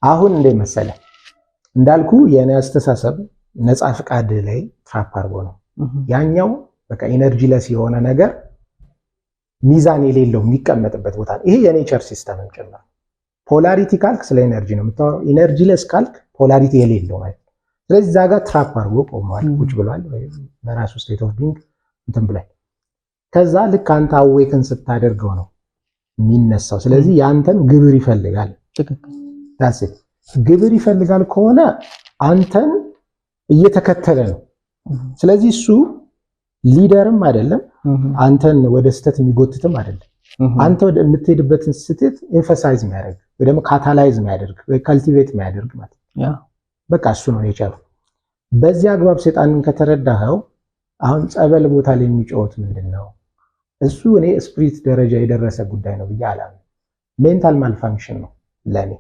አሁን እንደ መሰለ እንዳልኩ የኔ አስተሳሰብ ነፃ ፍቃድ ላይ ትራፕ አድርጎ ነው። ያኛው በቃ ኢነርጂ ለስ የሆነ ነገር ሚዛን የሌለው የሚቀመጥበት ቦታ ይሄ የኔቸር ሲስተም እንጨምር። ፖላሪቲ ካልክ ስለ ኢነርጂ ነው የምታወራው። ኢነርጂ ለስ ካልክ ፖላሪቲ የሌለው ማለት ነው። ስለዚህ እዛ ጋር ትራፕ አድርጎ ቆሟል፣ ቁጭ ብሏል ወይ በራሱ ስቴት ኦፍ ቢንግ እንትን ብሏል። ከዛ ልክ አንተ አዌክን ስታደርገው ነው የሚነሳው። ስለዚህ ያንተን ግብር ይፈልጋል። ታስ ግብር ይፈልጋል ከሆነ አንተን እየተከተለ ነው። ስለዚህ እሱ ሊደርም አይደለም አንተን ወደ ስተት የሚጎትትም አይደለም። አንተ ወደ የምትሄድበትን ስተት ኤምፋሳይዝ የሚያደርግ ወይ ደግሞ ካታላይዝ የሚያደርግ ወይ ካልቲቬት የሚያደርግ ማለት ነው። በቃ እሱ ነው ኔቸሩ። በዚህ አግባብ ሰይጣንን ከተረዳኸው አሁን ጸበል ቦታ ላይ የሚጮት ምንድነው? እሱ እኔ ስፒሪት ደረጃ የደረሰ ጉዳይ ነው ብዬ አላምንም። ሜንታል ማልፋንክሽን ነው ለኔ።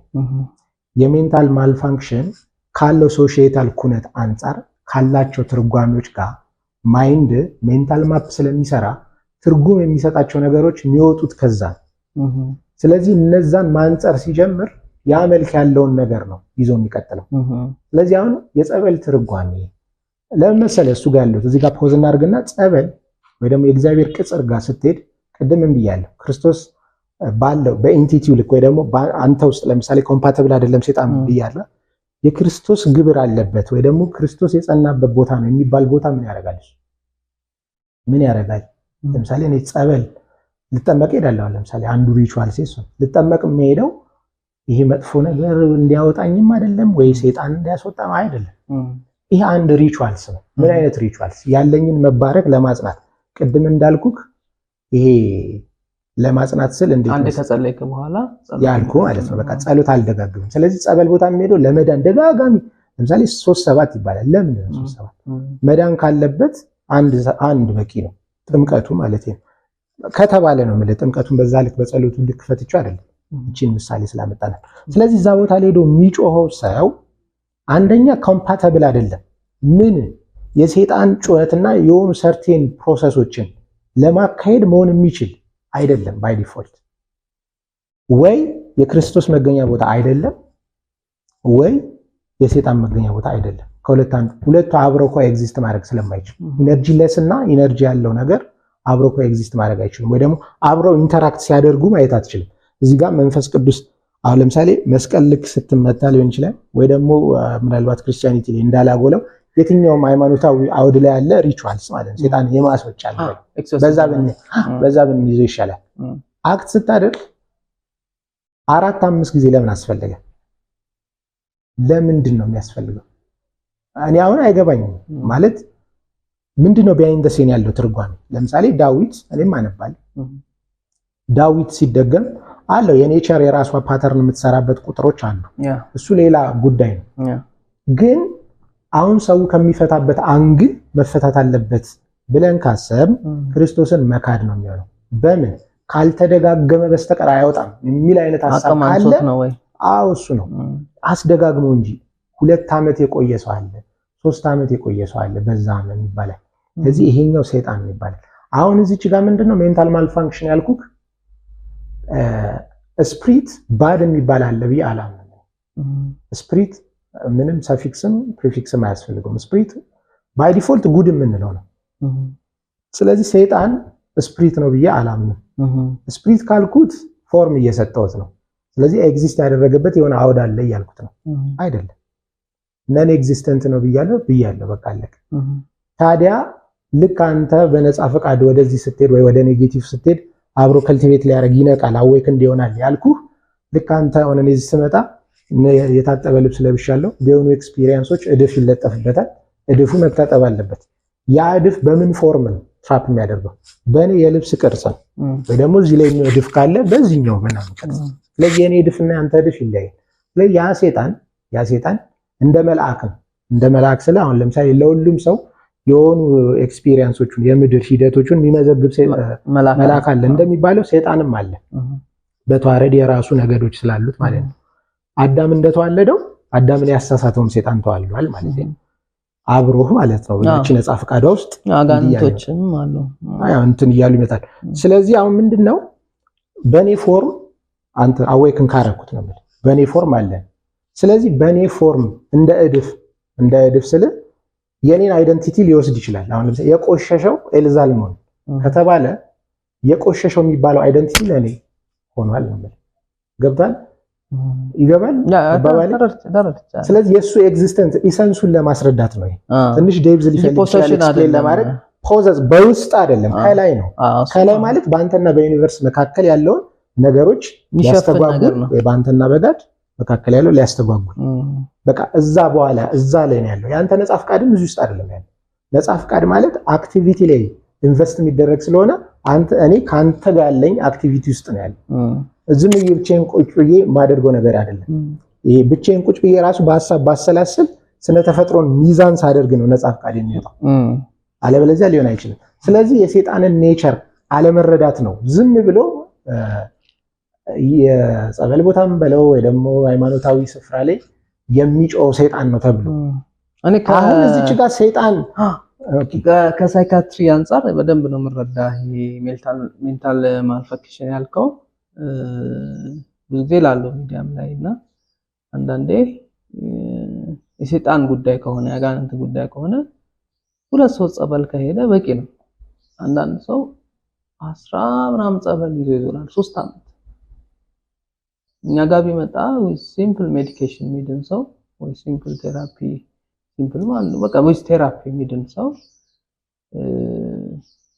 የሜንታል ማልፋንክሽን ካለው ሶሺየታል ኩነት አንፃር ካላቸው ትርጓሜዎች ጋር ማይንድ ሜንታል ማፕ ስለሚሰራ ትርጉም የሚሰጣቸው ነገሮች የሚወጡት ከዛ። ስለዚህ እነዛን ማንጸር ሲጀምር ያ መልክ ያለውን ነገር ነው ይዞ የሚቀጥለው። ስለዚህ አሁን የጸበል ትርጓሜ ለምን መሰለህ እሱ ጋር ያለው እዚህ ጋር ፖዝ እናድርግና ጸበል ወይ ደግሞ የእግዚአብሔር ቅጽር ጋር ስትሄድ ቅድም ብያለሁ ክርስቶስ ባለው በኢንቲቲው ልክ ወይ ደግሞ አንተ ውስጥ ለምሳሌ ኮምፓቲብል አይደለም ሰይጣን ብያለሁ። የክርስቶስ ግብር አለበት ወይ ደግሞ ክርስቶስ የጸናበት ቦታ ነው የሚባል ቦታ ምን ያደርጋል? ምን ያደርጋል? ለምሳሌ እኔ ጸበል ልጠመቅ ሄዳለሁ። ለምሳሌ አንዱ ሪቹዋል ሴስ ልጠመቅ የምሄደው ይሄ መጥፎ ነገር እንዲያወጣኝም አይደለም ወይ ሰይጣን እንዲያስወጣም አይደለም። ይሄ አንድ ሪቹዋልስ ነው። ምን አይነት ሪቹዋልስ? ያለኝን መባረክ ለማጽናት ቅድም እንዳልኩክ ይሄ ለማጽናት ስል እንዴት አንዴ ከጸለይክ በኋላ ያልኩ ማለት ነው። በቃ ጸሎት አልደጋግምም። ስለዚህ ጸበል ቦታ የሚሄደው ለመዳን ደጋጋሚ ለምሳሌ 3-7 ይባላል። ለምን ነው 3-7? መዳን ካለበት አንድ በቂ ነው። ጥምቀቱ ማለት ነው ከተባለ ነው ማለት ጥምቀቱን በዛ ልክ በጸሎቱ ልክ ፈትቼው አይደለም። እቺን ምሳሌ ስላመጣና ስለዚህ እዛ ቦታ ላይ ሄዶ የሚጮኸው ሰው አንደኛ ኮምፓቲብል አይደለም። ምን የሰይጣን ጩኸትና የሆኑ ሰርቴን ፕሮሰሶችን ለማካሄድ መሆን የሚችል አይደለም። ባይ ዲፎልት ወይ የክርስቶስ መገኛ ቦታ አይደለም ወይ የሰይጣን መገኛ ቦታ አይደለም። ሁለቱ አብረው ኮኤግዚስት ማድረግ ስለማይችል ኢነርጂ ለስ እና ኢነርጂ ያለው ነገር አብረው ኮኤግዚስት ማድረግ አይችልም። ወይ ደግሞ አብረው ኢንተራክት ሲያደርጉ ማየት አትችልም። እዚህ ጋር መንፈስ ቅዱስ አሁን ለምሳሌ መስቀል ልክ ስትመታ ሊሆን ይችላል ወይ ደግሞ ምናልባት ክርስቲያኒቲ ላይ እንዳላጎለው የትኛውም ሃይማኖታዊ አውድ ላይ ያለ ሪቹዋልስ ማለት ነው ሰይጣን የማስወጫ ነው። በዛ ብንይዘው ይሻላል። አክት ስታደርግ 4-5 ጊዜ ለምን አስፈለገ? ለምንድን ነው የሚያስፈልገው? እኔ አሁን አይገባኝም። ማለት ምንድነው ቢሃይንድ ዘ ሲን ያለው ትርጓሜ? ለምሳሌ ዳዊት እኔም አነባለሁ ዳዊት ሲደገም አለው የኔቸር የራሷ ፓተርን የምትሰራበት ቁጥሮች አሉ። እሱ ሌላ ጉዳይ ነው። ግን አሁን ሰው ከሚፈታበት አንግል መፈታት አለበት ብለን ካሰብ ክርስቶስን መካድ ነው የሚሆነው። በምን ካልተደጋገመ በስተቀር አይወጣም የሚል አይነት ሐሳብ ካለ አዎ እሱ ነው አስደጋግሞ እንጂ 2 ዓመት የቆየ ሰው አለ 3 ዓመት የቆየ ሰው አለ በዛ ነው ይባላል። ስለዚህ ይሄኛው ሰይጣን ነው ይባላል። አሁን እዚች ጋር ምንድነው ሜንታል ማልፋንክሽን ያልኩክ ስፕሪት ባድ የሚባል አለ ብዬ አላምንም። ስፕሪት ምንም ሰፊክስም ፕሪፊክስም አያስፈልገውም። ስፕሪት ባይ ዲፎልት ጉድ የምንለው ነው። ስለዚህ ሰይጣን ስፕሪት ነው ብዬ አላምንም። ስፕሪት ካልኩት ፎርም እየሰጠሁት ነው። ስለዚህ ኤግዚስት ያደረገበት የሆነ አውድ አለ እያልኩት ነው አይደለም። ነን ኤግዚስተንት ነው ብያለሁ በቃ አለቀ። ታዲያ ልክ አንተ በነፃ ፈቃድ ወደዚህ ስትሄድ ወይ ወደ ኔጌቲቭ ስትሄድ አብሮ ከልቲቬት ሊያደርግ ይነቃል አዌክን እንዲሆናል ያልኩህ ልክ አንተ ሆነ እዚህ ስመጣ የታጠበ ልብስ ለብሻለሁ ቢሆኑ ኤክስፒሪየንሶች እድፍ ይለጠፍበታል። እድፉ መታጠብ አለበት። ያ እድፍ በምን ፎርም ነው ትራፕ የሚያደርገው? በእኔ የልብስ ቅርጽ ነው ወይ ደግሞ እዚህ ላይ እድፍ ካለ በዚህኛው ምናምን ቅርጽ። ስለዚህ የኔ እድፍና ያንተ እድፍ ይለያል። ስለዚህ ያ ሰይጣን እንደ መልአክ ስለ አሁን ለምሳሌ ለሁሉም ሰው የሆኑ ኤክስፒሪየንሶቹን የምድር ሂደቶቹን የሚመዘግብ መልአክ አለ እንደሚባለው ሰይጣንም አለ። በተዋረድ የራሱ ነገዶች ስላሉት ማለት ነው። አዳም እንደተዋለደው አዳምን ያሳሳተውም ሰይጣን ተዋልዷል ማለት ነው። አብሮህ ማለት ነው። እቺ ነፃ ፈቃዷ ውስጥ አጋንንቶችም አሉ። አዎ እንትን እያሉ ይመጣል። ስለዚህ አሁን ምንድነው በኔ ፎርም አንተ አዌክን ካረኩት ነው ማለት በኔ ፎርም አለ። ስለዚህ በኔ ፎርም እንደ እድፍ ስለ የኔን አይደንቲቲ ሊወስድ ይችላል። አሁን ለምሳሌ የቆሸሸው ኤልዛልሞን ከተባለ የቆሸሸው የሚባለው አይደንቲቲ ለኔ ሆኗል ነው ማለት ገብቷል? ይገባል? ስለዚህ የሱ ኤግዚስተንስ ኢሰንሱን ለማስረዳት ነው። ትንሽ ዴብዝ ሊፈልግ ይችላል ኤክስፕሌን ለማድረግ ፖዘስ በውስጥ አይደለም ከላይ ነው። ከላይ ማለት በአንተና በዩኒቨርስ መካከል ያለውን ነገሮች ሊያስተጓጉል ወይ በአንተና በጋድ መካከል ያለው ሊያስተጓጉል በቃ እዛ በኋላ እዛ ላይ ነው ያለው። ያንተ ነፃ ፈቃድም እዚህ ውስጥ አይደለም ያለው። ነፃ ፈቃድ ማለት አክቲቪቲ ላይ ኢንቨስት የሚደረግ ስለሆነ እኔ ካንተ ጋር ያለኝ አክቲቪቲ ውስጥ ነው ያለው። ዝም ብዬ ብቻዬን ቁጭ ብዬ ማደርገው ነገር አይደለም። ይሄ ብቻዬን ቁጭ ብዬ ራሱ በሐሳብ ባሰላስል ስነ ተፈጥሮን ሚዛን ሳደርግ ነው ነፃ ፈቃድ የሚወጣው። አለበለዚያ ሊሆን አይችልም። ስለዚህ የሰይጣንን ኔቸር አለመረዳት ነው ዝም ብሎ የጸበል ቦታም በለው ወይ ደግሞ ሃይማኖታዊ ስፍራ ላይ የሚጮው ሰይጣን ነው ተብሎ አሁን እዚች ጋር ሰይጣን ከሳይካትሪ አንፃር በደንብ ነው የምረዳ። ይሄ ሜንታል ማልፈክሽን ያልከው ብዙ ጊዜ ላለው ሚዲያም ላይ እና አንዳንዴ የሰይጣን ጉዳይ ከሆነ ያጋንንት ጉዳይ ከሆነ 2 ሰው ጸበል ከሄደ በቂ ነው። አንዳንድ ሰው 10 ምናምን ጸበል ይዞ ይዞራል 3 ዓመት። እኛ ጋር ቢመጣ ሲምፕል ሜዲኬሽን የሚድን ሰው ወይ ሲምፕል ቴራፒ ሲምፕል ማለት በቃ ዊዝ ቴራፒ የሚድን ሰው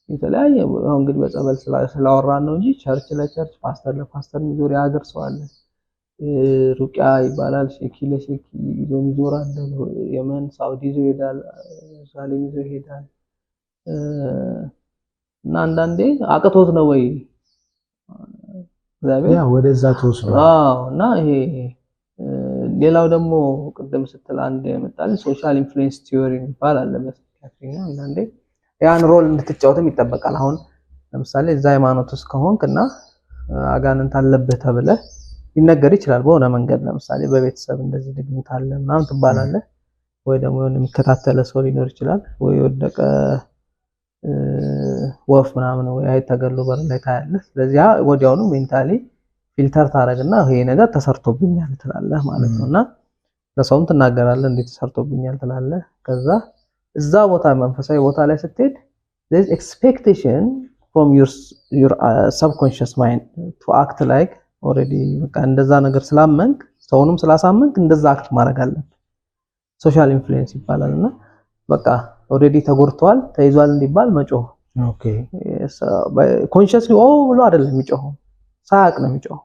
የተለያየ አሁን እንግዲህ በጸበል ስላወራን ነው እንጂ ቸርች ለቸርች ፓስተር ለፓስተር የሚዞር የሀገር ሰው አለ። ሩቂያ ይባላል። ሼኪ ለሼኪ ይዞ ይዞራል። የመን ሳውዲ ይዞ ይሄዳል። ሳሌም ይዞ ይሄዳል። እና አንዳንዴ አቅቶት ነው ወይ ያ ወደዛ ተወስዶ እና ይሄ ሌላው ደግሞ ቅድም ስትል አንድ የመጣልኝ ሶሻል ኢንፍሉዌንስ ቲዮሪ ይባላል በሳይካትሪ ነው። አንዳንዴ ያን ሮል እንድትጫወትም ይጠበቃል። አሁን ለምሳሌ እዛ ሃይማኖት ውስጥ ከሆንክና አጋንንት አለበት ተብለህ ሊነገር ይችላል በሆነ መንገድ። ለምሳሌ በቤተሰብ እንደዚህ ድግምት አለ ምናምን ትባላለህ፣ ወይ ደግሞ የሚከታተለ ሰው ሊኖር ይችላል፣ ወይ ወደቀ ወፍ ምናምን ወይ አይተገሉ በር ላይ ታያለህ። ስለዚህ ወዲያውኑ ሜንታሊ ፊልተር ታረግና ይሄ ነገር ተሰርቶብኛል ትላለህ ማለት ነውና ለሰውም ትናገራለህ እንዴት ተሰርቶብኛል ትላለህ። ከዛ እዛ ቦታ መንፈሳዊ ቦታ ላይ ስትሄድ there is expectation from your subconscious mind to act like already በቃ እንደዛ ነገር ስላመንክ ሰውንም ስላሳመንክ እንደዛ አክት ማድረግ አለብህ። ሶሻል ኢንፍሉዌንስ ይባላልና በቃ ኦሬዲ ተጎርቷል ተይዟል እንዲባል መጮህ። ኦኬ ኮንሺየስሊ ብሎ አይደለም የሚጮኸው ሳያቅ ነው የሚጮኸው።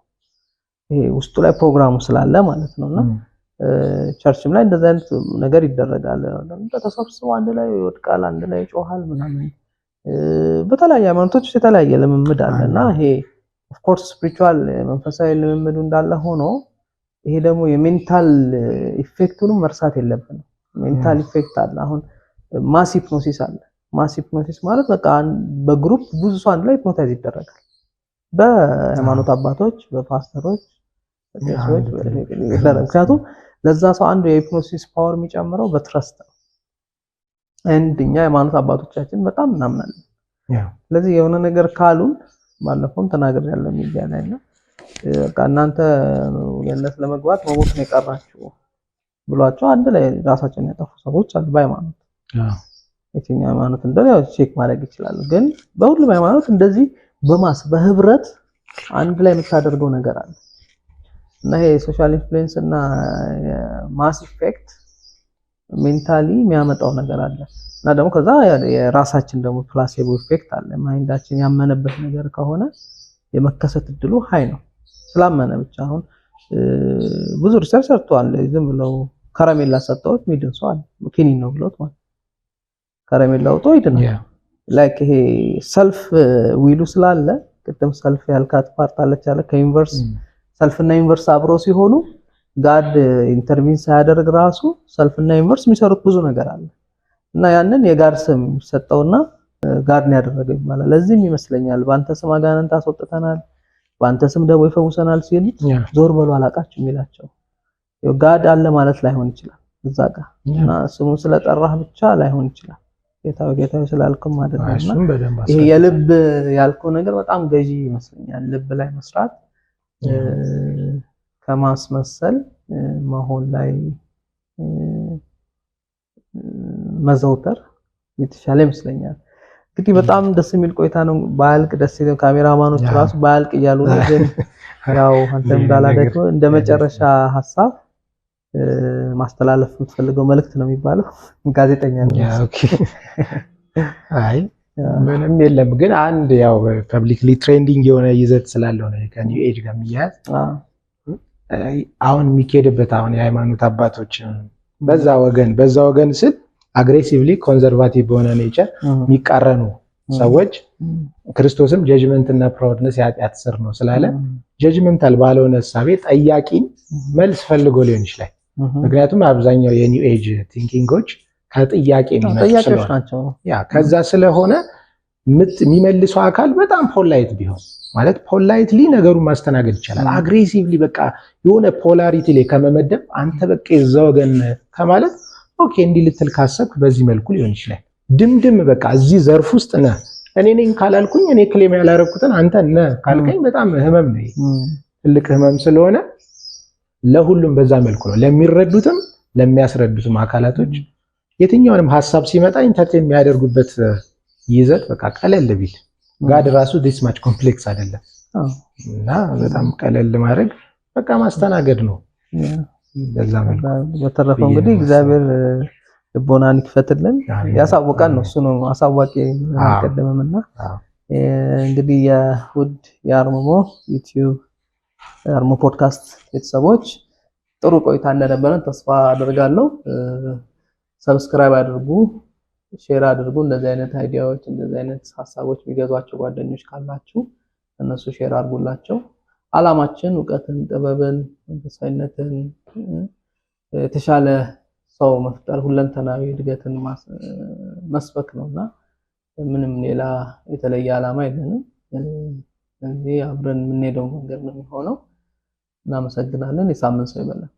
ይሄ ውስጡ ላይ ፕሮግራሙ ስላለ ማለት ነውና ቸርችም ላይ እንደዛ አይነት ነገር ይደረጋል። ተሰብስበው አንድ ላይ ይወድቃል፣ አንድ ላይ ይጮሃል ምናምን። በተለያየ ሃይማኖቶች የተለያየ ልምምድ አለና ይሄ ኦፍ ኮርስ ስፒሪቹዋል መንፈሳዊ ልምምዱ እንዳለ ሆኖ ይሄ ደግሞ የሜንታል ኢፌክቱንም መርሳት የለብንም። ሜንታል ኢፌክት አለ። አሁን ማስ ሂፕኖሲስ አለ። ማስ ሂፕኖሲስ ማለት በቃ በግሩፕ ብዙ ሰው አንድ ላይ ሂፕኖታይዝ ይደረጋል። በሃይማኖት አባቶች፣ በፓስተሮች፣ በቄሶች ምክንያቱም ለዛ ሰው አንዱ የሂፕኖሲስ ፓወር የሚጨምረው በትረስት ነው። እኛ ሃይማኖት አባቶቻችን በጣም እናምናለን። ስለዚህ የሆነ ነገር ካሉን ባለፈውም ተናግሬያለሁ ሚዲያ ላይ እና በቃ እናንተ ገነት ለመግባት መሞት ነው የቀራችሁ ብሏቸው አንድ ላይ ራሳቸውን ያጠፉ ሰዎች አሉ በሃይማኖት። የትኛው ሃይማኖት እንደሆነ ያው ቼክ ማድረግ ይችላል። ግን በሁሉም ሃይማኖት እንደዚህ በማስ በህብረት አንድ ላይ የምታደርገው ነገር አለ እና ይሄ ሶሻል ኢንፍሉዌንስ እና ማስ ኢፌክት ሜንታሊ የሚያመጣው ነገር አለ እና ደግሞ ከዛ የራሳችን ደግሞ ፕላሴቦ ኢፌክት አለ። ማይንዳችን ያመነበት ነገር ከሆነ የመከሰት እድሉ ሃይ ነው። ስላመነ ብቻ አሁን ብዙ ሪሰርች ሰርቷል። ዝም ብለው ከረሜላ ሰጠውት ሚድን ሰው አለ ኪኒን ነው ብሎት ማለት ከረሜላ ወጥቶ ይድናል። ላይክ ይሄ ሰልፍ ዊሉ ስላለ ቅድም ሰልፍ ያልካት ፓርት አለች አለ ከዩኒቨርስ ሰልፍ እና ዩኒቨርስ አብሮ ሲሆኑ ጋድ ኢንተርቪን ሳያደርግ ራሱ ሰልፍ እና ዩኒቨርስ የሚሰሩት ብዙ ነገር አለ እና ያንን የጋድ ስም ሰጠውና ጋድ ነው ያደረገው ይባላል። ለዚህም ይመስለኛል በአንተ ስም አጋንንት አስወጥተናል፣ በአንተ ስም ደግሞ ይፈውሰናል ሲል ዞር በሉ አላቃችሁ የሚላቸው ጋድ አለ ማለት ላይሆን ይችላል እዛ ጋር እና ስሙን ስለጠራህ ብቻ ላይሆን ይችላል። ጌታው ስላልከም አይደለም። ይሄ የልብ ያልከው ነገር በጣም ገዢ ይመስለኛል። ልብ ላይ መስራት ከማስመሰል መሆን ላይ መዘውተር የተሻለ ይመስለኛል። እንግዲህ በጣም ደስ የሚል ቆይታ ነው። ባልቅ ደስ ይላል። ካሜራማኖች ራሱ ባልቅ እያሉ ነው። ግን ያው አንተም እንዳላደረኩ እንደመጨረሻ ሐሳብ ማስተላለፍ የምትፈልገው መልእክት ነው የሚባለው ጋዜጠኛ ነው። ኦኬ አይ ምንም የለም። ግን አንድ ያው ፐብሊክሊ ትሬንዲንግ የሆነ ይዘት ስላለው ነው ከኒው ኤጅ ጋር የሚያዝ አሁን የሚኬድበት አሁን የሃይማኖት አባቶች በዛ ወገን ስል አግሬሲቭሊ ኮንዘርቫቲቭ በሆነ ኔቸር የሚቃረኑ ሰዎች ክርስቶስም ጀጅመንት እና ፕራውድነስ የኃጢአት ስር ነው ስላለ ጀጅመንታል ባልሆነ እሳቤ ጠያቂን መልስ ፈልጎ ሊሆን ይችላል። ምክንያቱም አብዛኛው የኒው ኤጅ ቲንኪንጎች ከጥያቄ የሚመጡ ናቸው። ያ ከዛ ስለሆነ የሚመልሰው አካል በጣም ፖላይት ቢሆን ማለት ፖላይትሊ ነገሩን ማስተናገድ ይቻላል። አግሬሲቭሊ በቃ የሆነ ፖላሪቲ ላይ ከመመደብ አንተ በቃ የዛው ወገን ከማለት ኦኬ እንዲህ ልትል ካሰብክ በዚህ መልኩ ሊሆን ይችላል። ድምድም በቃ እዚህ ዘርፍ ውስጥ ነህ እኔ ነኝ ካላልኩኝ እኔ ክሌም ያላረኩትን አንተ ነህ ካልከኝ በጣም ህመም ነው። ትልቅ ህመም ስለሆነ ለሁሉም በዛ መልኩ ነው ለሚረዱትም ለሚያስረዱትም አካላቶች የትኛውንም ሐሳብ ሲመጣ ኢንተርቴን የሚያደርጉበት ይዘት በቃ ቀለል ቢል ጋድ ራሱ this much complex አይደለም እና በጣም ቀለል ማድረግ በቃ ማስተናገድ ነው። በዛ መልኩ በተረፈው እንግዲህ እግዚአብሔር ልቦናን ይክፈትልን ያሳውቃል ነው እሱ ነው አሳዋቂ ማቀደምና እንግዲህ የውድ የአርምሞ ዩቲዩብ አርምሞ ፖድካስት ቤተሰቦች ጥሩ ቆይታ እንደነበረን ተስፋ አደርጋለሁ። ሰብስክራይብ አድርጉ፣ ሼር አድርጉ። እንደዚህ አይነት አይዲያዎች እንደዚህ አይነት ሐሳቦች የሚገዟቸው ጓደኞች ካላችሁ እነሱ ሼር አድርጉላቸው። ዓላማችን ዕውቀትን፣ ጥበብን፣ መንፈሳዊነትን የተሻለ ሰው መፍጠር ሁለንተናዊ እድገትን መስበክ ነውና ምንም ሌላ የተለየ ዓላማ የለንም። እዚህ አብረን የምንሄደው መንገድ ነው የሚሆነው። እናመሰግናለን። የሳምንት ሰው ይበላል።